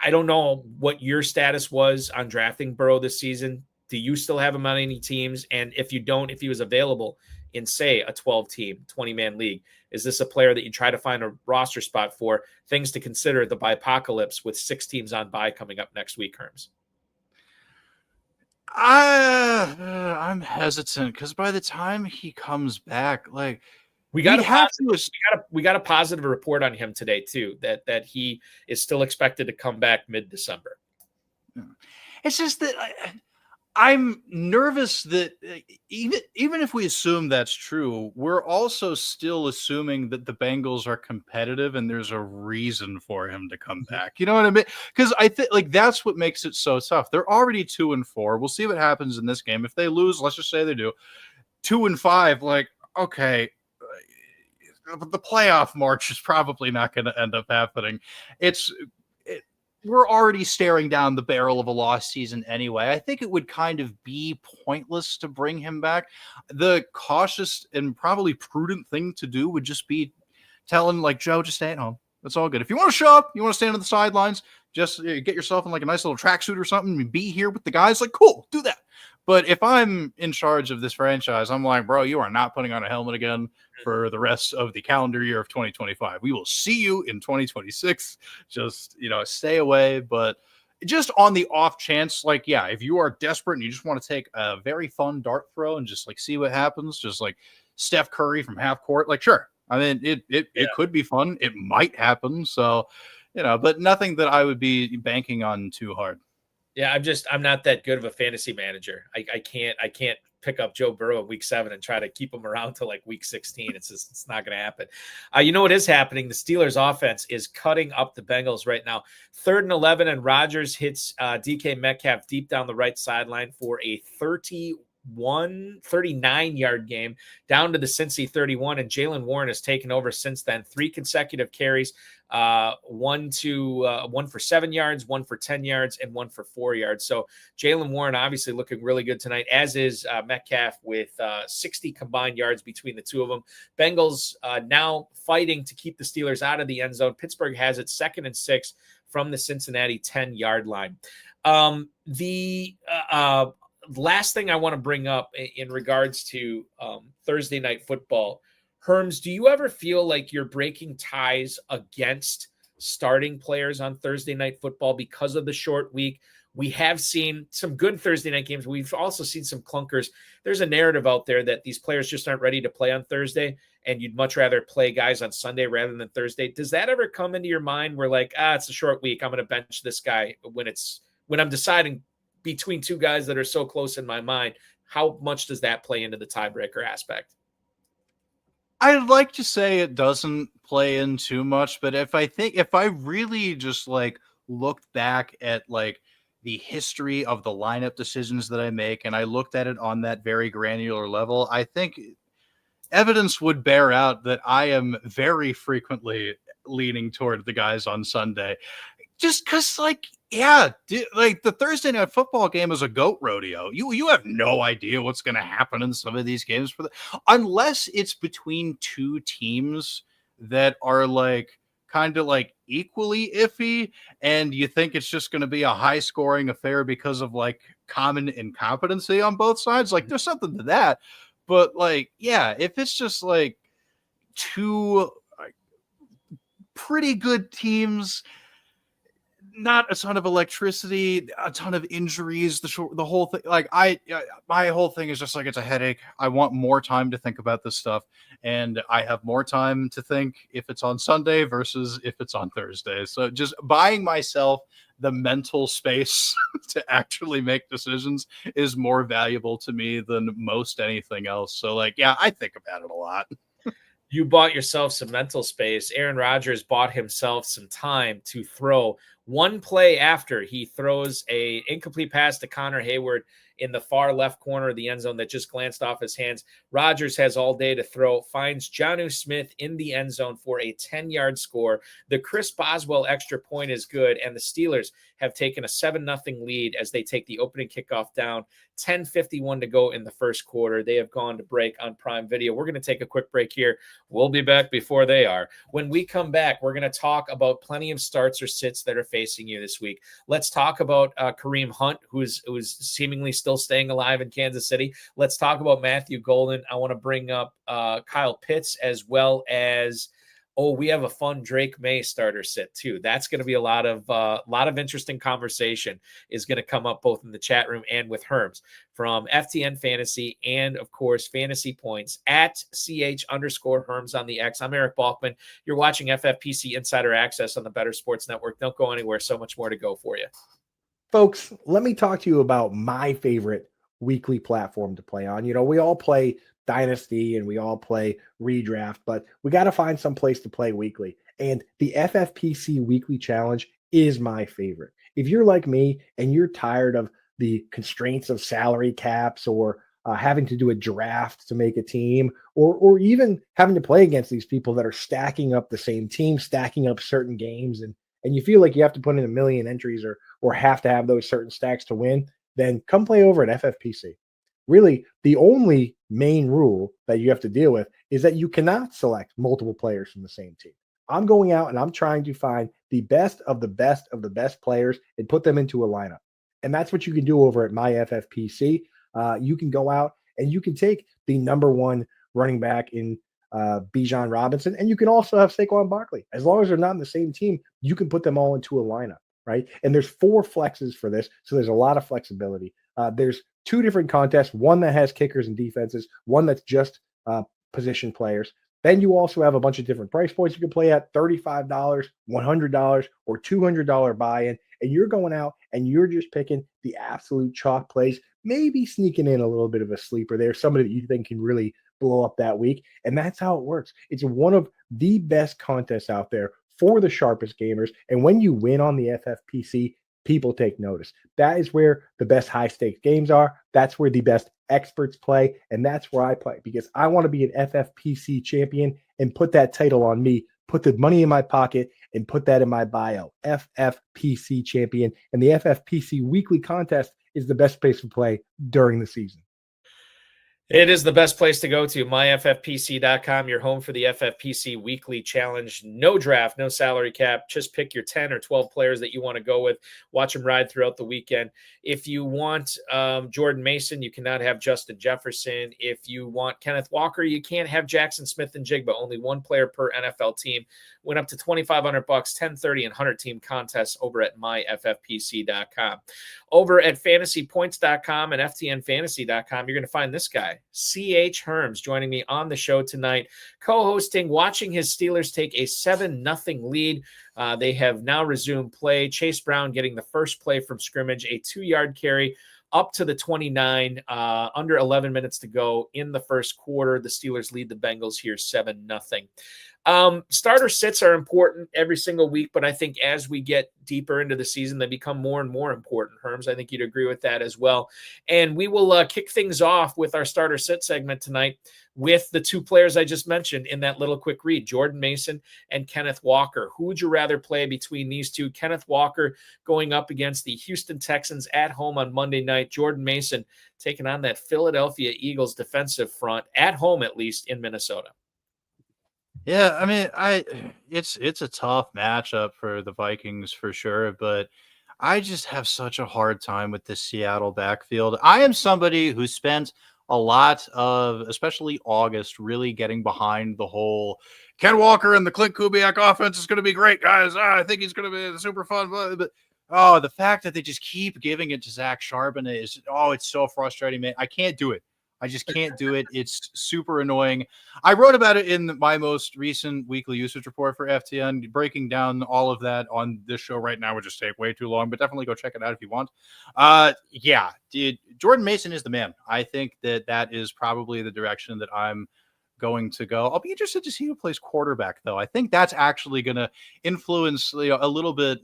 don't know what your status was on drafting Burrow this season. Do you still have him on any teams? And if you don't, if he was available in, say, a 12-team, 20-man league, is this a player that you try to find a roster spot for? Things to consider the bye-apocalypse with 6 teams on bye coming up next week, Herms. I'm hesitant because by the time he comes back, like we got a positive report on him today too, that he is still expected to come back mid-December. It's just that I'm nervous that even if we assume that's true, we're also still assuming that the Bengals are competitive and there's a reason for him to come back. You know what I mean? Because I think like that's what makes it so tough. They're already 2-4. We'll see what happens in this game. If they lose, let's just say they do 2-5. Like, okay, the playoff march is probably not going to end up happening. We're already staring down the barrel of a lost season anyway. I think it would kind of be pointless to bring him back. The cautious and probably prudent thing to do would just be telling like Joe, just stay at home. That's all good. If you want to show up, you want to stand on the sidelines, just get yourself in like a nice little tracksuit or something and be here with the guys. Like, cool, do that. But if I'm in charge of this franchise, I'm like, bro, you are not putting on a helmet again for the rest of the calendar year of 2025. We will see you in 2026. Just, stay away. But just on the off chance, like, yeah, if you are desperate and you just want to take a very fun dart throw and just like see what happens, just like Steph Curry from half court, like, sure. I mean, it could be fun. It might happen. So, but nothing that I would be banking on too hard. Yeah, I'm not that good of a fantasy manager. I can't pick up Joe Burrow in week 7 and try to keep him around to like week 16. It's not going to happen. You know what is happening? The Steelers offense is cutting up the Bengals right now. 3rd and 11, and Rodgers hits DK Metcalf deep down the right sideline for a 39-yard game down to the Cincy 31, and Jalen Warren has taken over since then. 3 consecutive carries, one for 7 yards, 1 for 10 yards, and 1 for 4 yards. So Jalen Warren obviously looking really good tonight, as is Metcalf with 60 combined yards between the two of them. Bengals now fighting to keep the Steelers out of the end zone. Pittsburgh has it 2nd and 6 from the Cincinnati 10-yard line. Last thing I want to bring up in regards to Thursday night football, Herms, do you ever feel like you're breaking ties against starting players on Thursday night football because of the short week? We have seen some good Thursday night games. We've also seen some clunkers. There's a narrative out there that these players just aren't ready to play on Thursday, and you'd much rather play guys on Sunday rather than Thursday. Does that ever come into your mind where like, it's a short week, I'm going to bench this guy when I'm deciding between two guys that are so close in my mind? How much does that play into the tiebreaker aspect? I'd like to say it doesn't play in too much, but if I really just like looked back at like the history of the lineup decisions that I make, and I looked at it on that very granular level, I think evidence would bear out that I am very frequently leaning toward the guys on Sunday. Just because, like, yeah, like the Thursday night football game is a goat rodeo. You have no idea what's going to happen in some of these games unless it's between two teams that are like kind of like equally iffy, and you think it's just going to be a high scoring affair because of like common incompetency on both sides. Like, there's something to that, but like, yeah, if it's just like two pretty good teams, not a ton of electricity, a ton of injuries, the whole thing. Like my whole thing is just like, it's a headache. I want more time to think about this stuff. And I have more time to think if it's on Sunday versus if it's on Thursday. So just buying myself the mental space to actually make decisions is more valuable to me than most anything else. So like, yeah, I think about it a lot. You bought yourself some mental space. Aaron Rodgers bought himself some time to throw one play after he throws a incomplete pass to Connor Hayward in the far left corner of the end zone that just glanced off his hands. Rodgers has all day to throw, finds Jonnu Smith in the end zone for a 10-yard score. The Chris Boswell extra point is good, and the Steelers have taken a 7-0 lead as they take the opening kickoff down. 10:51 to go in the first quarter. They have gone to break on Prime Video. We're going to take a quick break here. We'll be back before they are. When we come back, we're going to talk about plenty of starts or sits that are facing you this week. Let's talk about Kareem Hunt, who's seemingly still staying alive in Kansas City. Let's talk about Matthew Golden. I want to bring up Kyle Pitts, as well as we have a fun Drake May starter sit too. That's going to be a lot of interesting conversation is going to come up both in the chat room and with Herms from FTN Fantasy and of course Fantasy Points at @CH_Herms on the X. I'm Eric Balkman. You're watching FFPC Insider Access on the Better Sports Network. Don't go anywhere. So much more to go for you. Folks, let me talk to you about my favorite weekly platform to play on. We all play Dynasty and we all play Redraft, but we got to find some place to play weekly. And the FFPC Weekly Challenge is my favorite. If you're like me and you're tired of the constraints of salary caps or having to do a draft to make a team, or even having to play against these people that are stacking up the same team, stacking up certain games, and you feel like you have to put in a million entries or have to have those certain stacks to win, then come play over at FFPC. Really, the only main rule that you have to deal with is that you cannot select multiple players from the same team. I'm going out and I'm trying to find the best of the best of the best players and put them into a lineup. And that's what you can do over at my FFPC. You can go out and you can take the number one running back in Bijan Robinson, and you can also have Saquon Barkley. As long as they're not in the same team, you can put them all into a lineup, right? And there's 4 flexes for this, so there's a lot of flexibility. There's 2 different contests, one that has kickers and defenses, one that's just position players. Then you also have a bunch of different price points you can play at, $35, $100, or $200 buy-in, and you're going out and you're just picking the absolute chalk plays, maybe sneaking in a little bit of a sleeper there, somebody that you think can really blow up that week, and that's how it works. It's one of the best contests out there for the sharpest gamers, and when you win on the FFPC, people take notice. That is where the best high-stakes games are. That's where the best experts play, and that's where I play because I want to be an FFPC champion and put that title on me, put the money in my pocket, and put that in my bio. FFPC champion, and the FFPC weekly contest is the best place to play during the season. It is the best place to go to, myffpc.com, your home for the FFPC Weekly Challenge. No draft, no salary cap. Just pick your 10 or 12 players that you want to go with. Watch them ride throughout the weekend. If you want Jordan Mason, you cannot have Justin Jefferson. If you want Kenneth Walker, you can't have Jackson Smith and Jigba. Only one player per NFL team. Went up to $2,500, 10, 30, and 100-team contests over at myffpc.com. Over at FantasyPoints.com and FTNFantasy.com, you're going to find this guy, CH Herms, joining me on the show tonight, co-hosting, watching his Steelers take a 7-0 lead. They have now resumed play. Chase Brown getting the first play from scrimmage, a 2-yard carry up to the 29, under 11 minutes to go in the first quarter. The Steelers lead the Bengals here 7-0. Starter sits are important every single week, but I think as we get deeper into the season, they become more and more important. Herms, I think you'd agree with that as well. And we will kick things off with our starter sit segment tonight with the 2 players I just mentioned in that little quick read, Jordan Mason and Kenneth Walker. Who would you rather play between these two? Kenneth Walker going up against the Houston Texans at home on Monday night. Jordan Mason taking on that Philadelphia Eagles defensive front, at home at least, in Minnesota. Yeah, I mean, it's a tough matchup for the Vikings for sure, but I just have such a hard time with the Seattle backfield. I am somebody who spent a lot of, especially August, really getting behind the whole Ken Walker and the Clint Kubiak offense is going to be great, guys. I think he's going to be super fun. But the fact that they just keep giving it to Zach Charbonnet is, it's so frustrating, man. I can't do it. I just can't do it. It's super annoying. I wrote about it in my most recent weekly usage report for FTN. Breaking down all of that on this show right now would just take way too long, but definitely go check it out if you want. Yeah, dude, Jordan Mason is the man. I think that is probably the direction that I'm going to go. I'll be interested to see who plays quarterback, though. I think that's actually going to influence a little bit,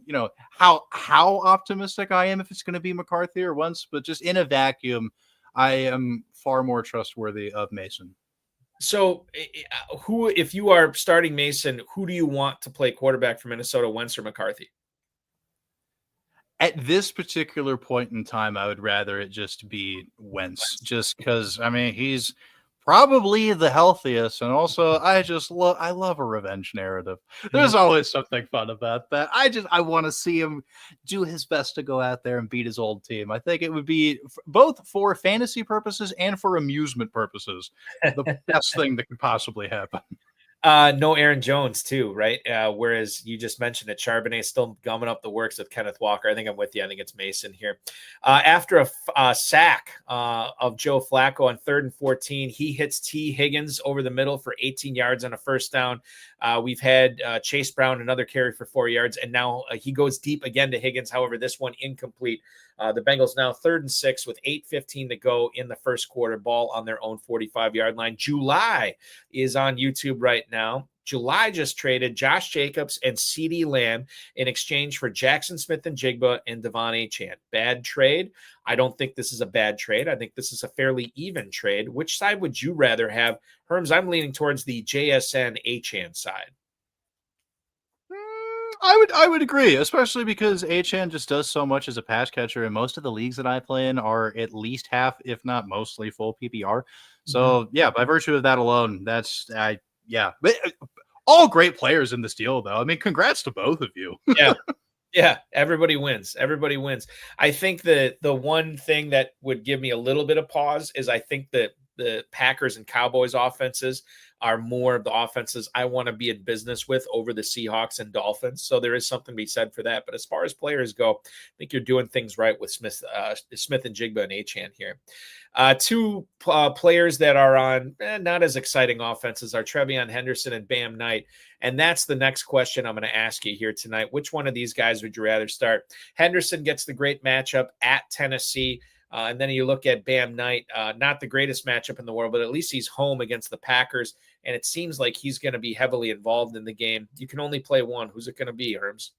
how optimistic I am if it's going to be McCarthy or Wentz, but just in a vacuum, I am far more trustworthy of Mason. So if you are starting Mason, who do you want to play quarterback for Minnesota, Wentz or McCarthy? At this particular point in time, I would rather it just be Wentz, just because, he's probably the healthiest. And also, I love a revenge narrative. There's always something fun about that. I want to see him do his best to go out there and beat his old team. I think it would be both for fantasy purposes and for amusement purposes, the best thing that could possibly happen. No Aaron Jones too, right? Whereas you just mentioned that Charbonnet still gumming up the works with Kenneth Walker. I think I'm with you. I think it's Mason here. After a sack of Joe Flacco on 3rd and 14, he hits Tee Higgins over the middle for 18 yards on a first down. We've had Chase Brown, another carry for 4 yards, and now he goes deep again to Higgins. However, this one incomplete. The Bengals now 3rd and 6 with 8:15 to go in the first quarter, ball on their own 45-yard line. July is on YouTube right now. July just traded Josh Jacobs and CeeDee Lamb in exchange for Jackson Smith-Njigba and Devon Achane. Bad trade? I don't think this is a bad trade. I think this is a fairly even trade. Which side would you rather have? Herms, I'm leaning towards the JSN Achane side. I would agree, especially because Achane just does so much as a pass catcher, and most of the leagues that I play in are at least half, if not mostly, full PPR. So yeah, by virtue of that alone, that's But all great players in this deal, though. Congrats to both of you. Yeah, everybody wins. Everybody wins. I think that the one thing that would give me a little bit of pause is I think that the Packers and Cowboys offenses are more of the offenses I want to be in business with over the Seahawks and Dolphins. So there is something to be said for that. But as far as players go, I think you're doing things right with Smith-Njigba and Achane here. Two players that are on not as exciting offenses are TreVeyon Henderson and Bam Knight. And that's the next question I'm going to ask you here tonight. Which one of these guys would you rather start? Henderson gets the great matchup at Tennessee. And then you look at Bam Knight, not the greatest matchup in the world, but at least he's home against the Packers. And it seems like he's going to be heavily involved in the game. You can only play one. Who's it going to be, Herms?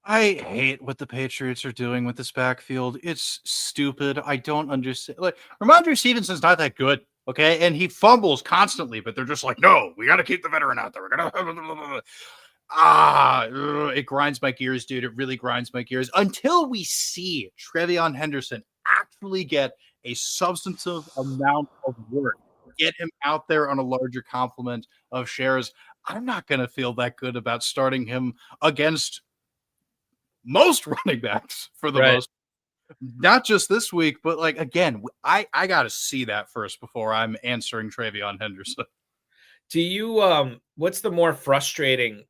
I hate what the Patriots are doing with this backfield. It's stupid. I don't understand. Like, Ramondre Stevenson's not that good, okay? And he fumbles constantly, but they're just like, no, we got to keep the veteran out there. We're going to... it grinds my gears, dude. It really grinds my gears until we see TreVeyon Henderson actually get a substantive amount of work, get him out there on a larger complement of shares. I'm not going to feel that good about starting him against most running backs for the most, not just this week, but like, again, I got to see that first before I'm answering TreVeyon Henderson. Do you, what's the more frustrating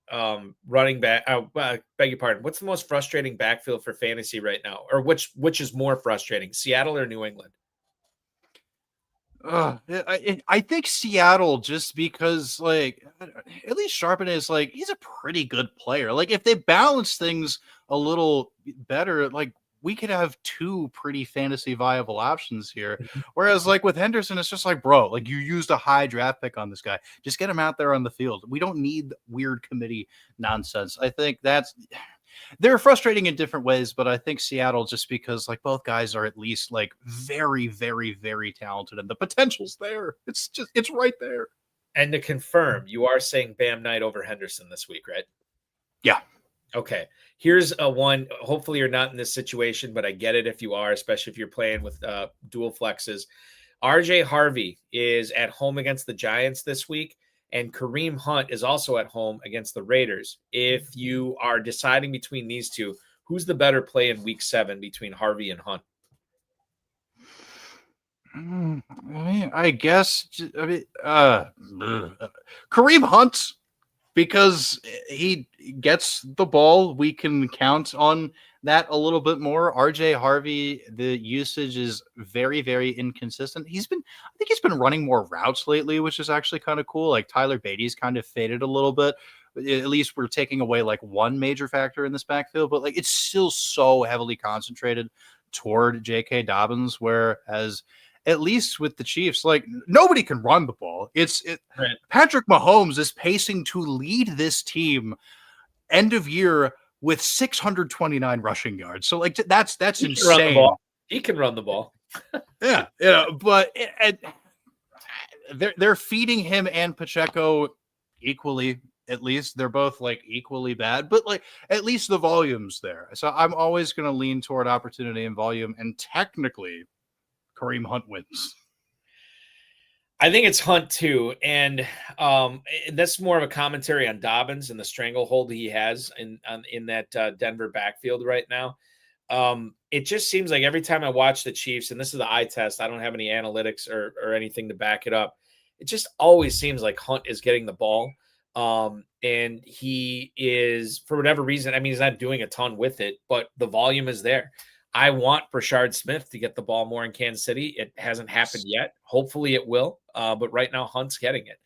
running back? Beg your pardon. What's the most frustrating backfield for fantasy right now? Or which is more frustrating, Seattle or New England? I think Seattle, just because, like, at least Charbonnet is like, he's a pretty good player. Like, if they balance things a little better, like, we could have two pretty fantasy viable options here. Whereas, like, with Henderson, it's just like, bro, like, you used a high draft pick on this guy. Just get him out there on the field. We don't need weird committee nonsense. I think they're frustrating in different ways, but I think Seattle, just because, like, both guys are at least, like, very, very, very talented, and the potential's there. It's right there. And to confirm, you are saying Bam Knight over Henderson this week, right? Yeah. Okay. Here's a one. Hopefully you're not in this situation, but I get it if you are, especially if you're playing with dual flexes. RJ Harvey is at home against the Giants this week, and Kareem Hunt is also at home against the Raiders. If you are deciding between these two, who's the better play in week 7 between Harvey and Hunt? I guess, Kareem Hunt, because he gets the ball. We can count on that a little bit more. RJ Harvey, the usage is very, very inconsistent. I think he's been running more routes lately, which is actually kind of cool. Like Tyler Beatty's kind of faded a little bit. At least we're taking away like one major factor in this backfield, but like it's still so heavily concentrated toward J.K. Dobbins, whereas at least with the Chiefs, like nobody can run the ball. Right. Patrick Mahomes is pacing to lead this team end of year with 629 rushing yards. So like that's insane. He can run the ball. Yeah, but they're feeding him and Pacheco equally. At least they're both like equally bad, but like at least the volume's there. So I'm always going to lean toward opportunity and volume, and technically Kareem Hunt wins. I think it's Hunt too, and that's more of a commentary on Dobbins and the stranglehold he has in that Denver backfield right now. It just seems like every time I watch the Chiefs, and this is the eye test, I don't have any analytics or anything to back it up. It just always seems like Hunt is getting the ball. And he is, for whatever reason, I mean, he's not doing a ton with it, but the volume is there. I want Brashard Smith to get the ball more in Kansas City. It hasn't happened yet. Hopefully it will. But right now Hunt's getting it.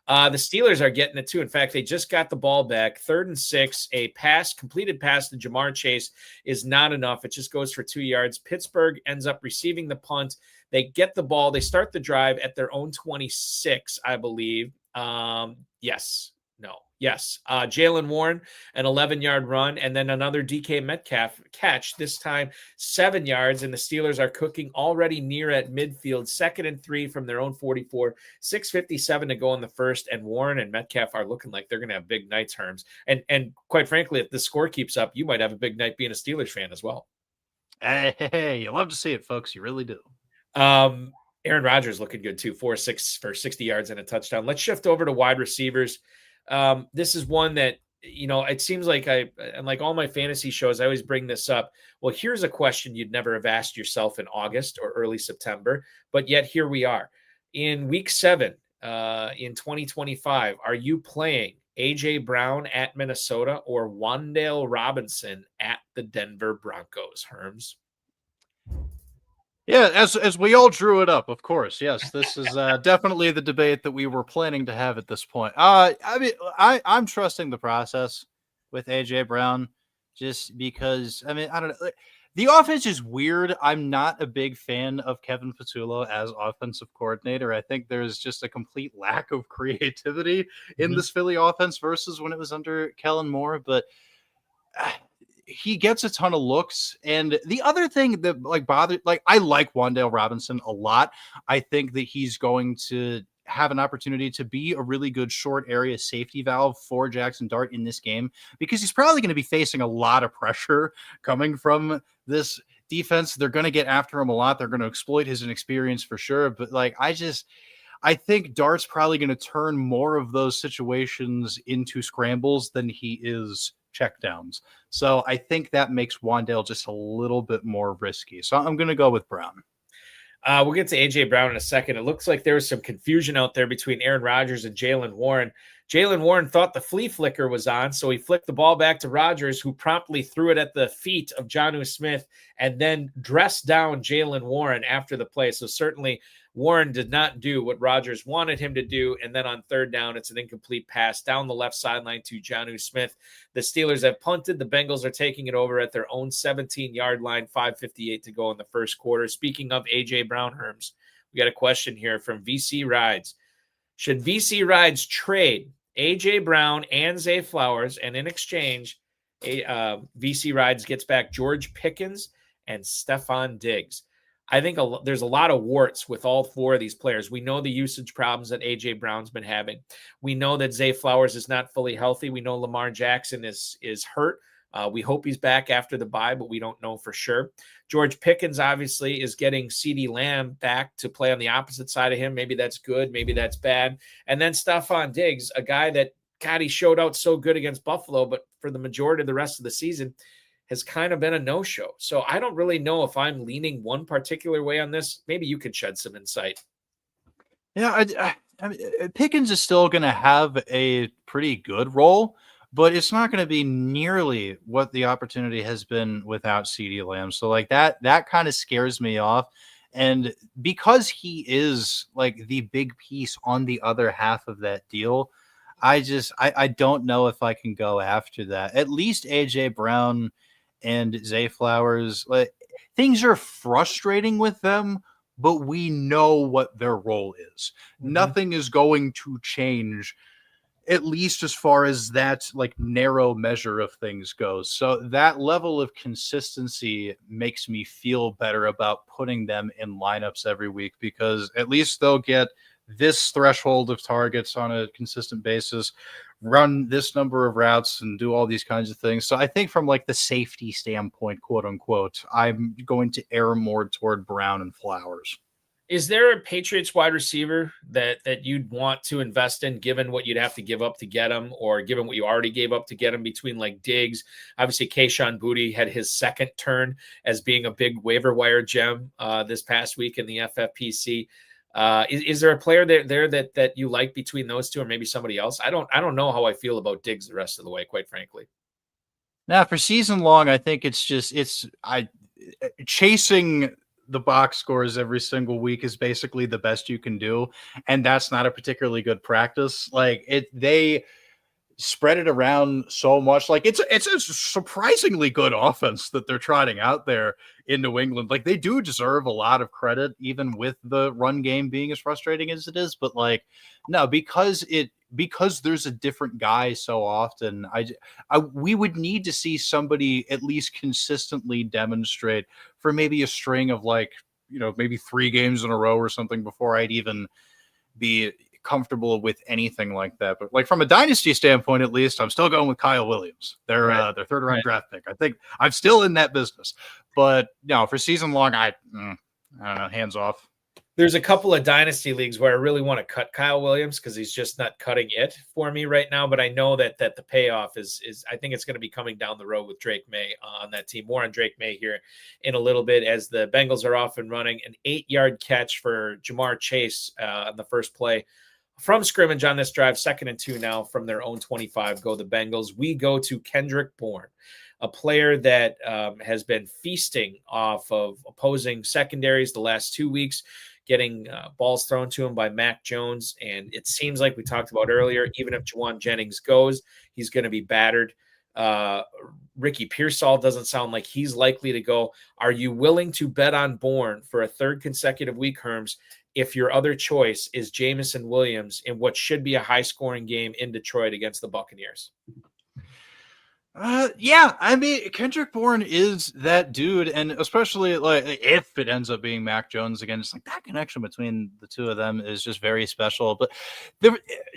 The Steelers are getting it too. In fact, they just got the ball back. 3rd and 6, a completed pass to Jamar Chase is not enough. It just goes for 2 yards. Pittsburgh ends up receiving the punt. They get the ball. They start the drive at their own 26, I believe. Yes. Jalen Warren, an 11-yard run, and then another DK Metcalf catch, this time 7 yards, and the Steelers are cooking already near at midfield, 2nd and 3 from their own 44, 6:57 to go in the first, and Warren and Metcalf are looking like they're going to have big nights, Herms. And quite frankly, if the score keeps up, you might have a big night being a Steelers fan as well. Hey, you love to see it, folks. You really do. Aaron Rodgers looking good too, 4-6 for 60 yards and a touchdown. Let's shift over to wide receivers. This is one that, it seems like and like all my fantasy shows, I always bring this up. Well, here's a question you'd never have asked yourself in August or early September, but yet here we are. In week 7, in 2025, are you playing A.J. Brown at Minnesota or Wan'Dale Robinson at the Denver Broncos, Herms? Yeah, as we all drew it up, of course. Yes, this is definitely the debate that we were planning to have at this point. I mean, I'm trusting the process with AJ Brown just because, I mean, I don't know. The offense is weird. I'm not a big fan of Kevin Patullo as offensive coordinator. I think there's just a complete lack of creativity in this Philly offense versus when it was under Kellen Moore, but he gets a ton of looks. And the other thing that I like Wan'Dale Robinson a lot. I think that he's going to have an opportunity to be a really good short area safety valve for Jaxson Dart in this game, because he's probably going to be facing a lot of pressure coming from this defense. They're going to get after him a lot. They're going to exploit his inexperience for sure. But I think Dart's probably going to turn more of those situations into scrambles than he is checkdowns. So I think that makes Wan'Dale just a little bit more risky. So I'm going to go with Brown. We'll get to A.J. Brown in a second. It looks like there was some confusion out there between Aaron Rodgers and Jalen Warren. Jalen Warren thought the flea flicker was on, so he flicked the ball back to Rodgers, who promptly threw it at the feet of Jonnu Smith and then dressed down Jalen Warren after the play. So certainly Warren did not do what Rodgers wanted him to do. And then on 3rd down, it's an incomplete pass down the left sideline to Jonnu Smith. The Steelers have punted. The Bengals are taking it over at their own 17-yard line, 5:58 to go in the first quarter. Speaking of A.J. Brown, Herms, we got a question here from VC Rides. Should VC Rides trade A.J. Brown and Zay Flowers, and in exchange, VC Rides gets back George Pickens and Stephon Diggs? I think there's a lot of warts with all 4 of these players. We know the usage problems that A.J. Brown's been having. We know that Zay Flowers is not fully healthy. We know Lamar Jackson is hurt. We hope he's back after the bye, but we don't know for sure. George Pickens obviously is getting CeeDee Lamb back to play on the opposite side of him. Maybe that's good. Maybe that's bad. And then Stephon Diggs, a guy that, God, he showed out so good against Buffalo, but for the majority of the rest of the season has kind of been a no-show. So I don't really know if I'm leaning one particular way on this. Maybe you could shed some insight. Yeah, I mean, Pickens is still going to have a pretty good role, but it's not going to be nearly what the opportunity has been without CeeDee Lamb. So like that kind of scares me off. And because he is like the big piece on the other half of that deal, I don't know if I can go after that. At least AJ Brown and Zay Flowers, like things are frustrating with them, but we know what their role is. Mhm. Nothing is going to change, at least as far as that like narrow measure of things goes. So that level of consistency makes me feel better about putting them in lineups every week, because at least they'll get this threshold of targets on a consistent basis, run this number of routes, and do all these kinds of things. So I think from like the safety standpoint, quote unquote, I'm going to err more toward Brown and Flowers. Is there a Patriots wide receiver that you'd want to invest in, given what you'd have to give up to get him, or given what you already gave up to get him, between like Diggs? Obviously, Kayshon Boutte had his second turn as being a big waiver wire gem this past week in the FFPC. Is there a player there that you like between those two, or maybe somebody else? I don't know how I feel about Diggs the rest of the way, quite frankly. Now for season long, I think chasing the box scores every single week is basically the best you can do, and that's not a particularly good practice. Like they spread it around so much. Like it's a surprisingly good offense that they're trotting out there in New England. Like they do deserve a lot of credit, even with the run game being as frustrating as it is. But like, no, because there's a different guy so often, we would need to see somebody at least consistently demonstrate for maybe a string of like, maybe 3 games in a row or something before I'd even be comfortable with anything like that. But like from a dynasty standpoint, at least, I'm still going with Kyle Williams, their third round draft pick. I think I'm still in that business, but for season long, I don't know, hands off. There's a couple of dynasty leagues where I really want to cut Kyle Williams because he's just not cutting it for me right now. But I know that the payoff is I think it's going to be coming down the road with Drake May on that team. More on Drake May here in a little bit, as the Bengals are off and running. An 8-yard catch for Jamar Chase on the first play from scrimmage on this drive. 2nd and 2 now from their own 25. Go the Bengals. We go to Kendrick Bourne, a player that has been feasting off of opposing secondaries the last 2 weeks, getting balls thrown to him by Mac Jones. And it seems like we talked about earlier, even if Jauan Jennings goes, he's going to be battered. Ricky Pearsall doesn't sound like he's likely to go. Are you willing to bet on Bourne for a 3rd consecutive week, Herms, if your other choice is Jameson Williams in what should be a high-scoring game in Detroit against the Buccaneers? Yeah, I mean, Kendrick Bourne is that dude, and especially like if it ends up being Mac Jones again, it's like that connection between the two of them is just very special. But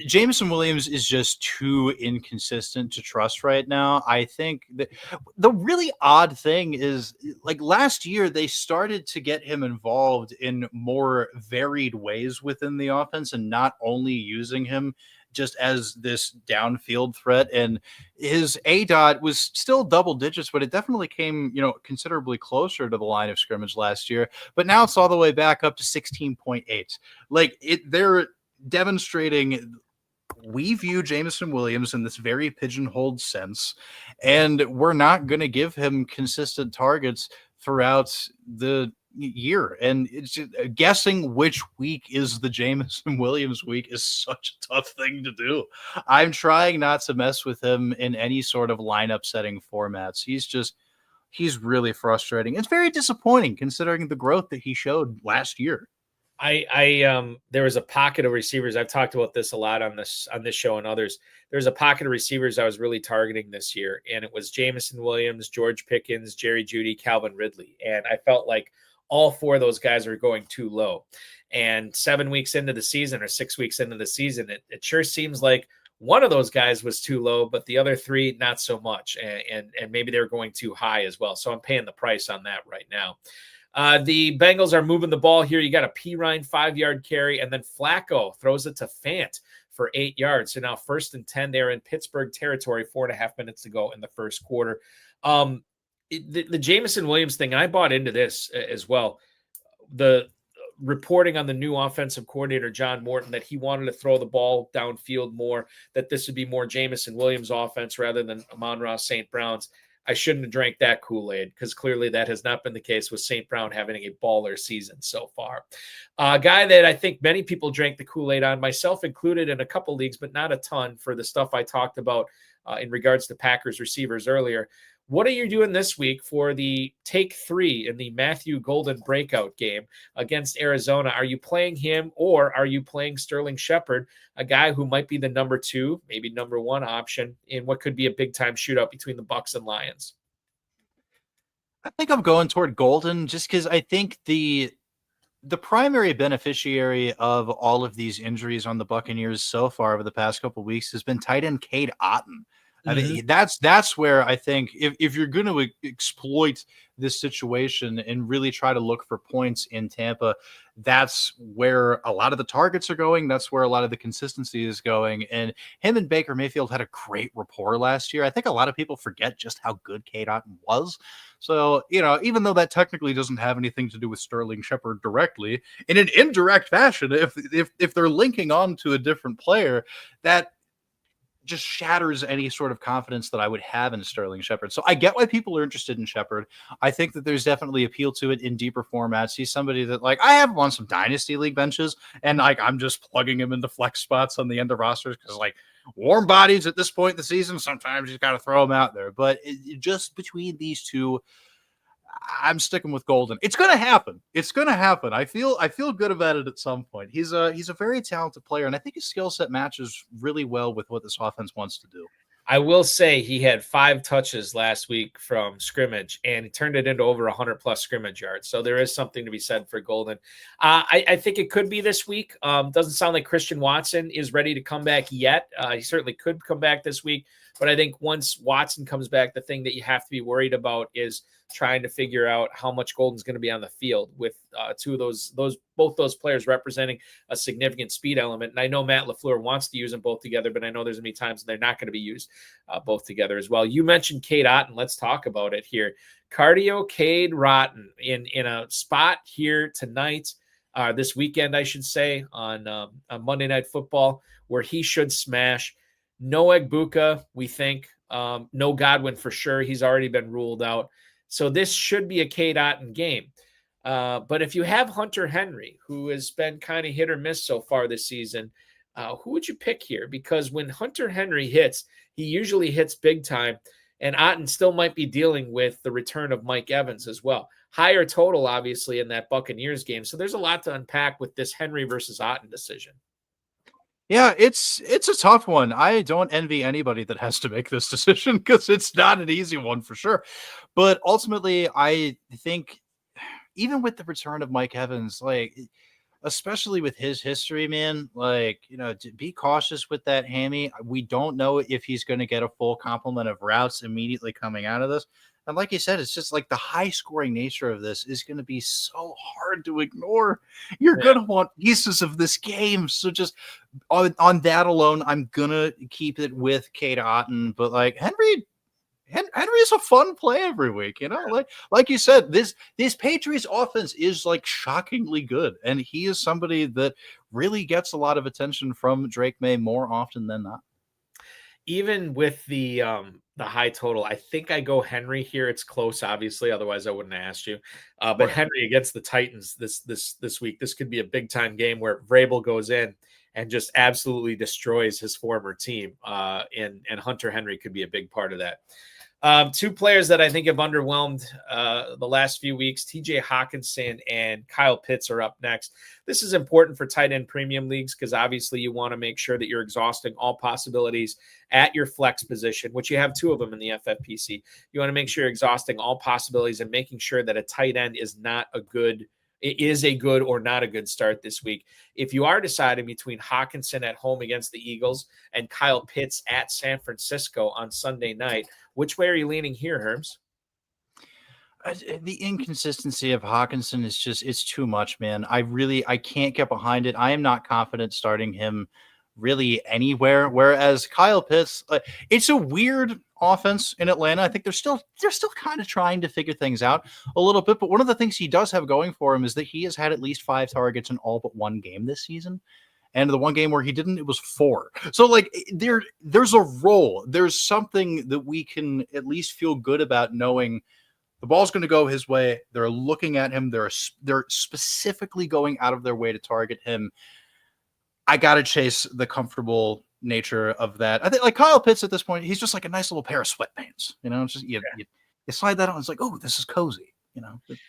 Jameson Williams is just too inconsistent to trust right now. I think that the really odd thing is, like last year, they started to get him involved in more varied ways within the offense, and not only using him just as this downfield threat. And his ADOT was still double digits, but it definitely came, considerably closer to the line of scrimmage last year. But now it's all the way back up to 16.8. Like they're demonstrating we view Jameson Williams in this very pigeonholed sense, and we're not going to give him consistent targets throughout the year. And it's just, guessing which week is the Jameson Williams week is such a tough thing to do. I'm trying not to mess with him in any sort of lineup setting formats. He's really frustrating. It's very disappointing considering the growth that he showed last year. There was a pocket of receivers. I've talked about this a lot on this show and others. There's a pocket of receivers I was really targeting this year, and it was Jameson Williams, George Pickens, Jerry Jeudy, Calvin Ridley. And I felt like all 4 of those guys are going too low. And 7 weeks into the season or 6 weeks into the season, it sure seems like one of those guys was too low, but the other 3, not so much. And maybe they're going too high as well. So I'm paying the price on that right now. The Bengals are moving the ball here. You got a Pirine 5-yard carry, and then Flacco throws it to Fant for 8 yards. So now 1st and 10, they're in Pittsburgh territory, 4.5 minutes to go in the first quarter. The Jameson Williams thing, I bought into this as well. The reporting on the new offensive coordinator, John Morton, that he wanted to throw the ball downfield more, that this would be more Jameson Williams offense rather than Amon-Ra St. Brown's. I shouldn't have drank that Kool-Aid because clearly that has not been the case with St. Brown having a baller season so far. A guy that I think many people drank the Kool-Aid on, myself included in a couple leagues, but not a ton for the stuff I talked about in regards to Packers receivers earlier. What are you doing this week for the take 3 in the Matthew Golden breakout game against Arizona? Are you playing him or are you playing Sterling Shepard, a guy who might be the number 2, maybe number 1 option in what could be a big-time shootout between the Bucs and Lions? I think I'm going toward Golden just because I think the primary beneficiary of all of these injuries on the Buccaneers so far over the past couple of weeks has been tight end Cade Otton. I mean, that's where I think if you're going to exploit this situation and really try to look for points in Tampa, that's where a lot of the targets are going. That's where a lot of the consistency is going. And him and Baker Mayfield had a great rapport last year. I think a lot of people forget just how good Cade Otton was. So, even though that technically doesn't have anything to do with Sterling Shepard directly, in an indirect fashion, if they're linking on to a different player, that just shatters any sort of confidence that I would have in Sterling Shepard. So I get why people are interested in Shepard. I think that there's definitely appeal to it in deeper formats. He's somebody that I have him on some dynasty league benches and I'm just plugging him into flex spots on the end of rosters because warm bodies at this point in the season, sometimes you got to throw them out there. But just between these two, I'm sticking with Golden. It's going to happen. I feel good about it at some point. He's a very talented player, and I think his skill set matches really well with what this offense wants to do. I will say he had 5 touches last week from scrimmage, and he turned it into over 100-plus scrimmage yards. So there is something to be said for Golden. I think it could be this week. Doesn't sound like Christian Watson is ready to come back yet. He certainly could come back this week. But I think once Watson comes back, the thing that you have to be worried about is trying to figure out how much Golden's going to be on the field with both those players representing a significant speed element. And I know Matt LaFleur wants to use them both together, but I know there's going to be times they're not going to be used both together as well. You mentioned Cade Otton. Let's talk about it here. Cardio Cade Rotten in a spot here tonight, this weekend, I should say, on Monday Night Football, where he should smash. No Egbuka, we think. No Godwin for sure. He's already been ruled out. So this should be a Cade Otton game. But if you have Hunter Henry, who has been kind of hit or miss so far this season, who would you pick here? Because when Hunter Henry hits, he usually hits big time. And Otton still might be dealing with the return of Mike Evans as well. Higher total, obviously, in that Buccaneers game. So there's a lot to unpack with this Henry versus Otton decision. Yeah, it's a tough one. I don't envy anybody that has to make this decision because it's not an easy one for sure. But ultimately, I think even with the return of Mike Evans, especially with his history, man, be cautious with that hammy. We don't know if he's going to get a full complement of routes immediately coming out of this. And like you said, it's just the high scoring nature of this is going to be so hard to ignore. You're going to want pieces of this game. So just on that alone, I'm going to keep it with Cade Otton. But Henry is a fun play every week, like you said, this Patriots offense is shockingly good. And he is somebody that really gets a lot of attention from Drake May more often than not. Even with the high total, I think I go Henry here. It's close, obviously. Otherwise, I wouldn't have asked you. But Henry against the Titans this week, this could be a big time game where Vrabel goes in and just absolutely destroys his former team. And Hunter Henry could be a big part of that. 2 players that I think have underwhelmed the last few weeks, TJ Hockenson and Kyle Pitts are up next. This is important for tight end premium leagues because obviously you want to make sure that you're exhausting all possibilities at your flex position, which you have 2 of them in the FFPC. You want to make sure you're exhausting all possibilities and making sure that a tight end is a good or not a good start this week. If you are deciding between Hockenson at home against the Eagles and Kyle Pitts at San Francisco on Sunday night, which way are you leaning here, Herms? The inconsistency of Hockenson is it's too much, man. I can't get behind it. I am not confident starting him really anywhere. Whereas Kyle Pitts, it's a weird offense in Atlanta. I think they're still kind of trying to figure things out a little bit. But one of the things he does have going for him is that he has had at least 5 targets in all but one game this season. And the one game where he didn't, it was 4. So like there's a role. There's something that we can at least feel good about, knowing the ball's going to go his way. They're looking at him. They're specifically going out of their way to target him. I got to chase the comfortable nature of that. I think like Kyle Pitts at this point, he's just like a nice little pair of sweatpants. It's just you slide that on. It's like, oh, this is cozy.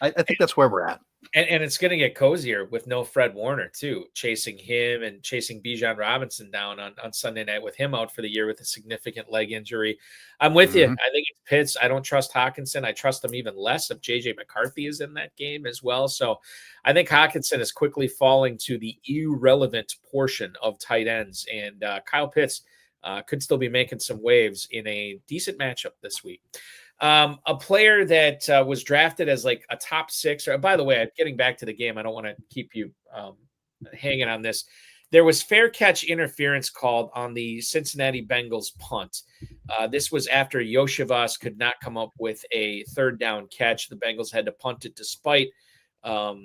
I think that's where we're at. And it's going to get cozier with no Fred Warner, too, chasing him and chasing Bijan Robinson down on Sunday night with him out for the year with a significant leg injury. I'm with you. I think it's Pitts. I don't trust Hockenson. I trust him even less if J.J. McCarthy is in that game as well. So I think Hockenson is quickly falling to the irrelevant portion of tight ends. And Kyle Pitts could still be making some waves in a decent matchup this week. A player that was drafted as like a top 6, or by the way, I'm getting back to the game. I don't want to keep you hanging on this. There was fair catch interference called on the Cincinnati Bengals punt. This was after Yoshivas could not come up with a third down catch. The Bengals had to punt it despite a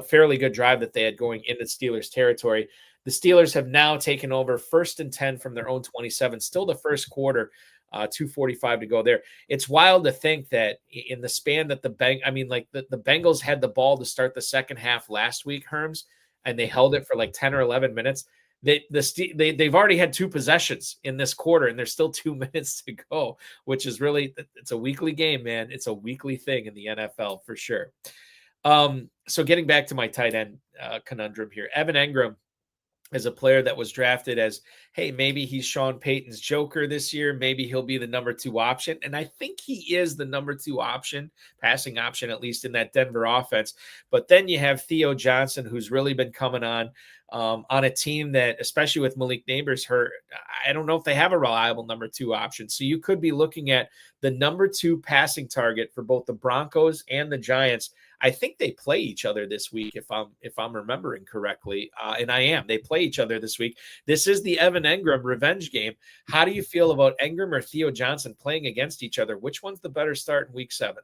fairly good drive that they had going into Steelers territory. The Steelers have now taken over 1st and 10 from their own 27, still the first quarter. 2:45 to go there. It's wild to think that in the span that the Bengals had the ball to start the second half last week, Herms, and they held it for like 10 or 11 minutes. They've already had 2 possessions in this quarter, and there's still 2 minutes to go, which is really, it's a weekly game, man. It's a weekly thing in the NFL for sure. So getting back to my tight end conundrum here, Evan Engram is a player that was drafted as, hey, maybe he's Sean Payton's joker this year. Maybe he'll be the number 2 option. And I think he is the number 2 option, passing option, at least in that Denver offense. But then you have Theo Johnson, who's really been coming on a team that, especially with Malik Neighbors hurt, I don't know if they have a reliable number 2 option. So you could be looking at the number 2 passing target for both the Broncos and the Giants. I think they play each other this week, if I'm remembering correctly, and I am. They play each other this week. This is the Evan Engram revenge game. How do you feel about Engram or Theo Johnson playing against each other? Which one's the better start in Week 7?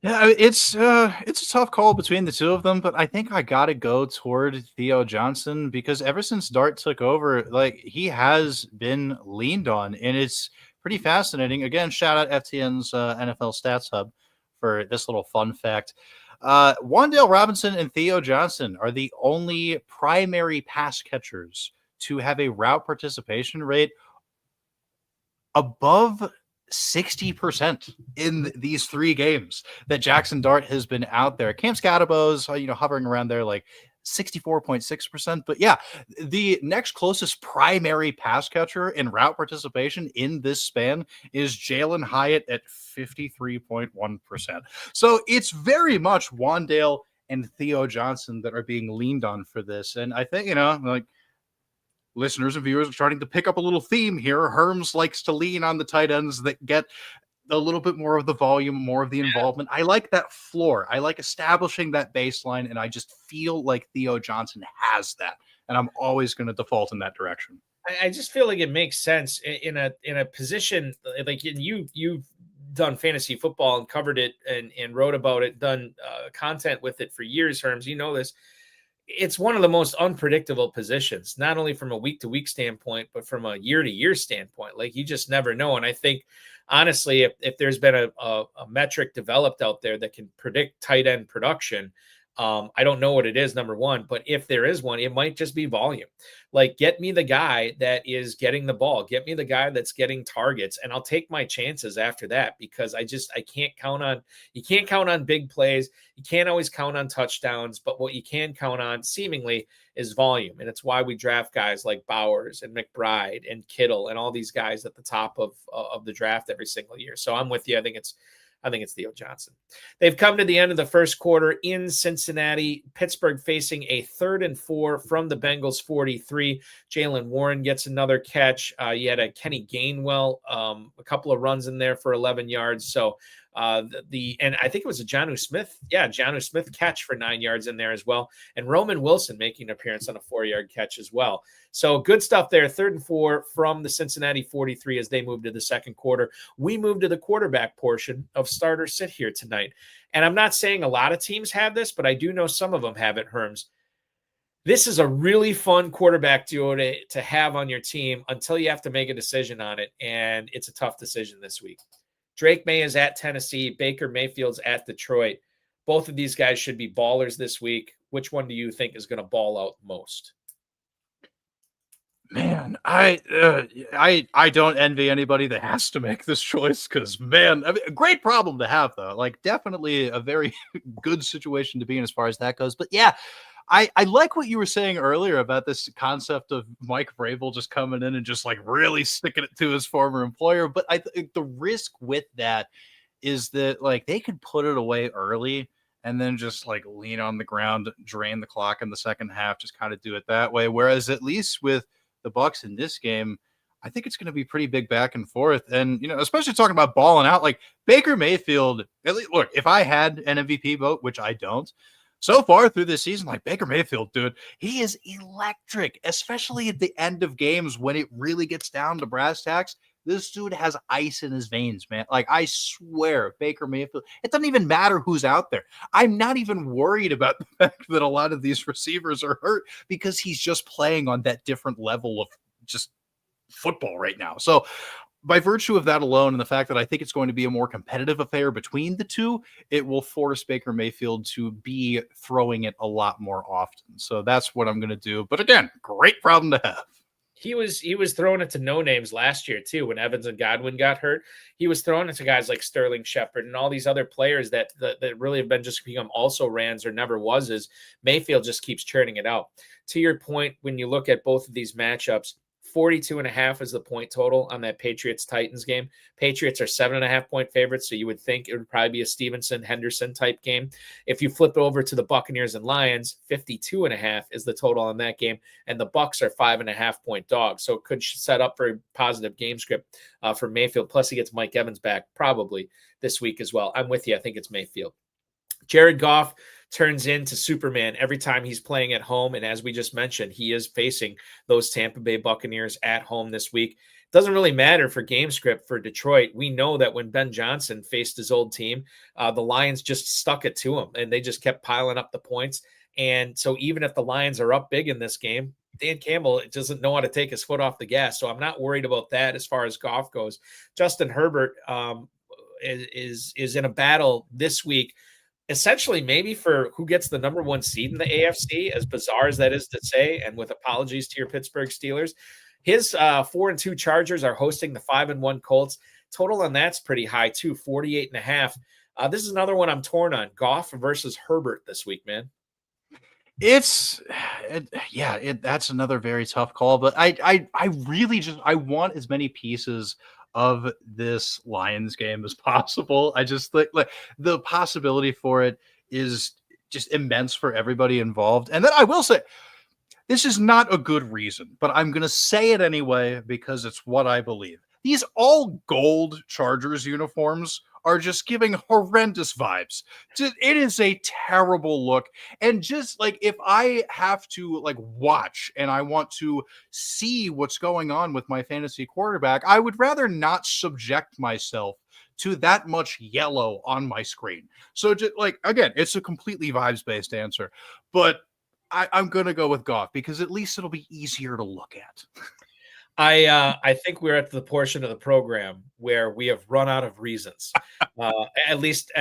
Yeah, it's a tough call between the 2 of them, but I think I gotta go toward Theo Johnson because ever since Dart took over, like he has been leaned on, and it's pretty fascinating. Again, shout out FTN's NFL Stats Hub for this little fun fact. Wan'Dale Robinson and Theo Johnson are the only primary pass catchers to have a route participation rate above 60% in these 3 games that Jaxson Dart has been out there. Cam Scadabo's, hovering around there like 64.6%. But yeah, the next closest primary pass catcher in route participation in this span is Jalen Hyatt at 53.1%. So it's very much Wan'Dale and Theo Johnson that are being leaned on for this. And I think, like listeners and viewers are starting to pick up a little theme here. Herms likes to lean on the tight ends that get a little bit more of the volume, more of the involvement. I like that floor. I like establishing that baseline, and I just feel like Theo Johnson has that, and I'm always going to default in that direction. I just feel like it makes sense in a position like you've done fantasy football and covered it and wrote about it, done content with it for years, Herms. You know this. It's one of the most unpredictable positions, not only from a week-to-week standpoint, but from a year-to-year standpoint. Like, you just never know. And I think, honestly, if there's been a metric developed out there that can predict tight end production, I don't know what it is, number one, but if there is one, it might just be volume. Like, get me the guy that is getting the ball, get me the guy that's getting targets, and I'll take my chances after that, because I can't count on, you can't count on big plays. You can't always count on touchdowns, but what you can count on seemingly is volume. And it's why we draft guys like Bowers and McBride and Kittle and all these guys at the top of the draft every single year. So I'm with you. I think it's Theo Johnson. They've come to the end of the first quarter in Cincinnati. Pittsburgh facing a 3rd and 4 from the Bengals 43. Jaylen Warren gets another catch. You had a Kenny Gainwell, a couple of runs in there for 11 yards. So And I think it was a Jonnu Smith catch for 9 yards in there as well. And Roman Wilson making an appearance on a 4-yard catch as well. So good stuff there. 3rd and 4 from the Cincinnati 43 as they move to the second quarter. We move to the quarterback portion of Starter Sit here tonight. And I'm not saying a lot of teams have this, but I do know some of them have it, Herms. This is a really fun quarterback duo to have on your team until you have to make a decision on it. And it's a tough decision this week. Drake May is at Tennessee. Baker Mayfield's at Detroit. Both of these guys should be ballers this week. Which one do you think is going to ball out most? Man, I don't envy anybody that has to make this choice because, man, I mean, a great problem to have, though. Like, definitely a very good situation to be in as far as that goes. But, yeah, I like what you were saying earlier about this concept of Mike Vrabel just coming in and just, like, really sticking it to his former employer. But I think the risk with that is that, like, they could put it away early and then just, like, lean on the ground, drain the clock in the second half, just kind of do it that way. Whereas at least with the Bucs in this game, I think it's going to be pretty big back and forth. And, you know, especially talking about balling out, like Baker Mayfield, at least, look, if I had an MVP vote, which I don't, so far through this season, like Baker Mayfield, dude, he is electric, especially at the end of games when it really gets down to brass tacks. This dude has ice in his veins, man. Like, I swear, Baker Mayfield, it doesn't even matter who's out there. I'm not even worried about the fact that a lot of these receivers are hurt because he's just playing on that different level of just football right now. So by virtue of that alone and the fact that I think it's going to be a more competitive affair between the two, it will force Baker Mayfield to be throwing it a lot more often. So that's what I'm going to do. But again, great problem to have. He was throwing it to no names last year too. When Evans and Godwin got hurt, he was throwing it to guys like Sterling Shepard and all these other players that really have been just become also rans or never was. Is Mayfield just keeps churning it out. To your point, when you look at both of these matchups, 42.5 is the point total on that Patriots-Titans game. Patriots are 7.5 point favorites, so you would think it would probably be a Stevenson-Henderson type game. If you flip it over to the Buccaneers and Lions, 52.5 is the total on that game, and the Bucs are 5.5 point dogs, so it could set up for a positive game script for Mayfield. Plus, he gets Mike Evans back probably this week as well. I'm with you. I think it's Mayfield. Jared Goff turns into Superman every time he's playing at home. And as we just mentioned, he is facing those Tampa Bay Buccaneers at home this week. Doesn't really matter for game script for Detroit. We know that when Ben Johnson faced his old team, the Lions just stuck it to him and they just kept piling up the points. And so even if the Lions are up big in this game, Dan Campbell doesn't know how to take his foot off the gas. So I'm not worried about that as far as Goff goes. Justin Herbert is in a battle this week, essentially maybe for who gets the number one seed in the AFC, as bizarre as that is to say, and with apologies to your Pittsburgh Steelers. His 4-2 Chargers are hosting the 5-1 Colts. Total on that's pretty high too, 48.5. This is another one I'm torn on. Goff versus Herbert this week, man. That's another very tough call, but I really just want as many pieces of this Lions game as possible. I just like the possibility for it is just immense for everybody involved. And then I will say, this is not a good reason, but I'm going to say it anyway because it's what I believe. These all gold Chargers uniforms are just giving horrendous vibes. It is a terrible look. And just like if I have to like watch and I want to see what's going on with my fantasy quarterback, I would rather not subject myself to that much yellow on my screen. So just like, again, it's a completely vibes-based answer, but I'm going to go with Goff because at least it'll be easier to look at. I think we're at the portion of the program where we have run out of reasons, at least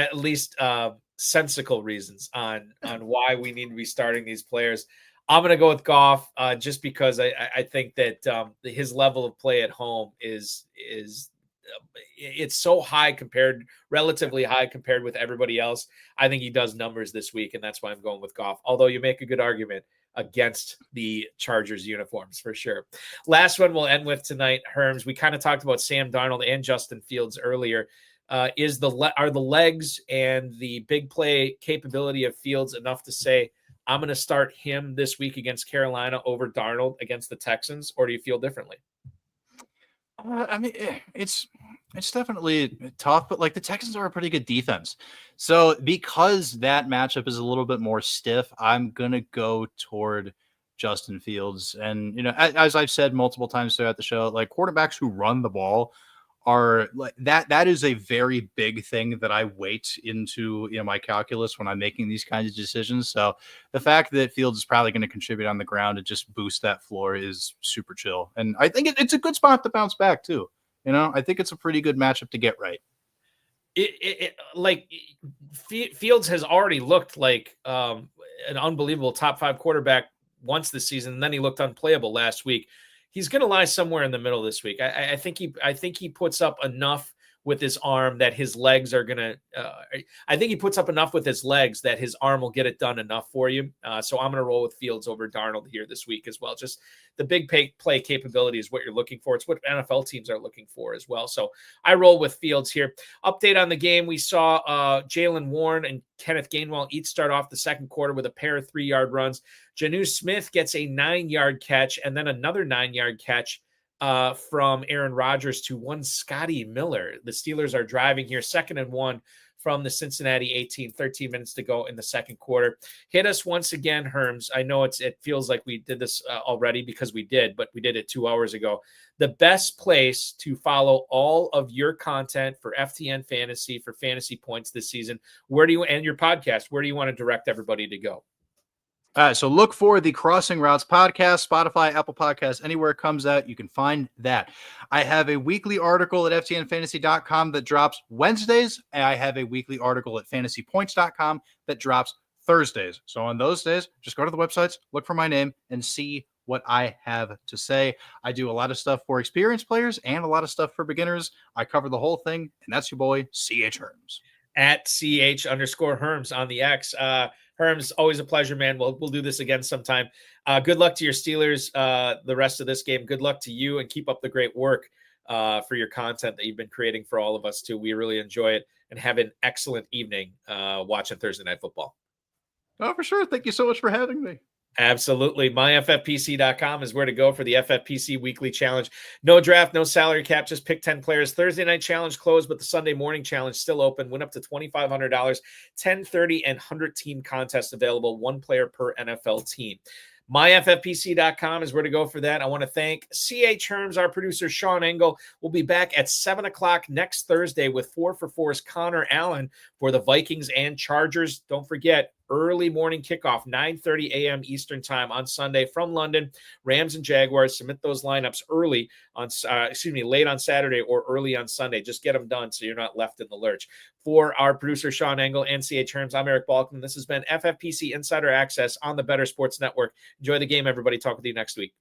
sensical reasons on why we need to be starting these players. I'm going to go with Goff just because I think that his level of play at home is it's so high relatively high compared with everybody else. I think he does numbers this week, and that's why I'm going with Goff. Although you make a good argument against the Chargers uniforms for sure. Last one we'll end with tonight, Herms. We kind of talked about Sam Darnold and Justin Fields earlier. Are the legs and the big play capability of Fields enough to say, I'm going to start him this week against Carolina over Darnold against the Texans, or do you feel differently? I mean, it's definitely tough, but like the Texans are a pretty good defense. So because that matchup is a little bit more stiff, I'm gonna go toward Justin Fields. And as I've said multiple times throughout the show, like quarterbacks who run the ball are like that is a very big thing that I weight into my calculus when I'm making these kinds of decisions. So the fact that Fields is probably going to contribute on the ground and just boost that floor is super chill. And I think it's a good spot to bounce back too. I think it's a pretty good matchup to get right. Fields has already looked like an unbelievable top 5 quarterback once this season, and then he looked unplayable last week. He's going to lie somewhere in the middle this week. I think he puts up enough with his arm that his legs are going to I think he puts up enough with his legs that his arm will get it done enough for you. So I'm going to roll with Fields over Darnold here this week as well. Just the big play capability is what you're looking for. It's what NFL teams are looking for as well. So I roll with Fields here. Update on the game. We saw Jalen Warren and Kenneth Gainwell each start off the second quarter with a pair of 3-yard runs. Jonnu Smith gets a 9-yard catch and then another 9-yard catch from Aaron Rodgers to one Scotty Miller. The Steelers are driving here, 2nd and 1 from the Cincinnati 18, 13 minutes to go in the second quarter. Hit us once again, Herms. I know it feels like we did this already because we did, but we did it 2 hours ago. The best place to follow all of your content for FTN Fantasy, for Fantasy Points this season, and your podcast, where do you want to direct everybody to go? So look for the Crossing Routes podcast, Spotify, Apple Podcasts, anywhere it comes out, you can find that. I have a weekly article at ftnfantasy.com that drops Wednesdays, and I have a weekly article at fantasypoints.com that drops Thursdays. So on those days, just go to the websites, look for my name, and see what I have to say. I do a lot of stuff for experienced players and a lot of stuff for beginners. I cover the whole thing, and that's your boy, CH Herms. At CH_Herms on the X. Herms, always a pleasure, man. We'll do this again sometime. Good luck to your Steelers the rest of this game. Good luck to you, and keep up the great work for your content that you've been creating for all of us too. We really enjoy it, and have an excellent evening watching Thursday Night Football. Oh, for sure. Thank you so much for having me. Absolutely. MyFFPC.com is where to go for the FFPC weekly challenge. No draft, no salary cap, just pick 10 players. Thursday night challenge closed, but the Sunday morning challenge still open. Win up to $2,500, 10, 30, and 100 team contest available. 1 player per NFL team. MyFFPC.com is where to go for that. I want to thank CH Herms, our producer, Sean Engel. We'll be back at 7 o'clock next Thursday with 4 for 4's Connor Allen for the Vikings and Chargers. Don't forget, early morning kickoff, 9:30 a.m. Eastern time on Sunday from London. Rams and Jaguars. Submit those lineups early on, late on Saturday or early on Sunday. Just get them done so you're not left in the lurch. For our producer, Sean Engel and CH Herms, I'm Eric Balkman. This has been FFPC Insider Access on the Better Sports Network. Enjoy the game, everybody. Talk with you next week.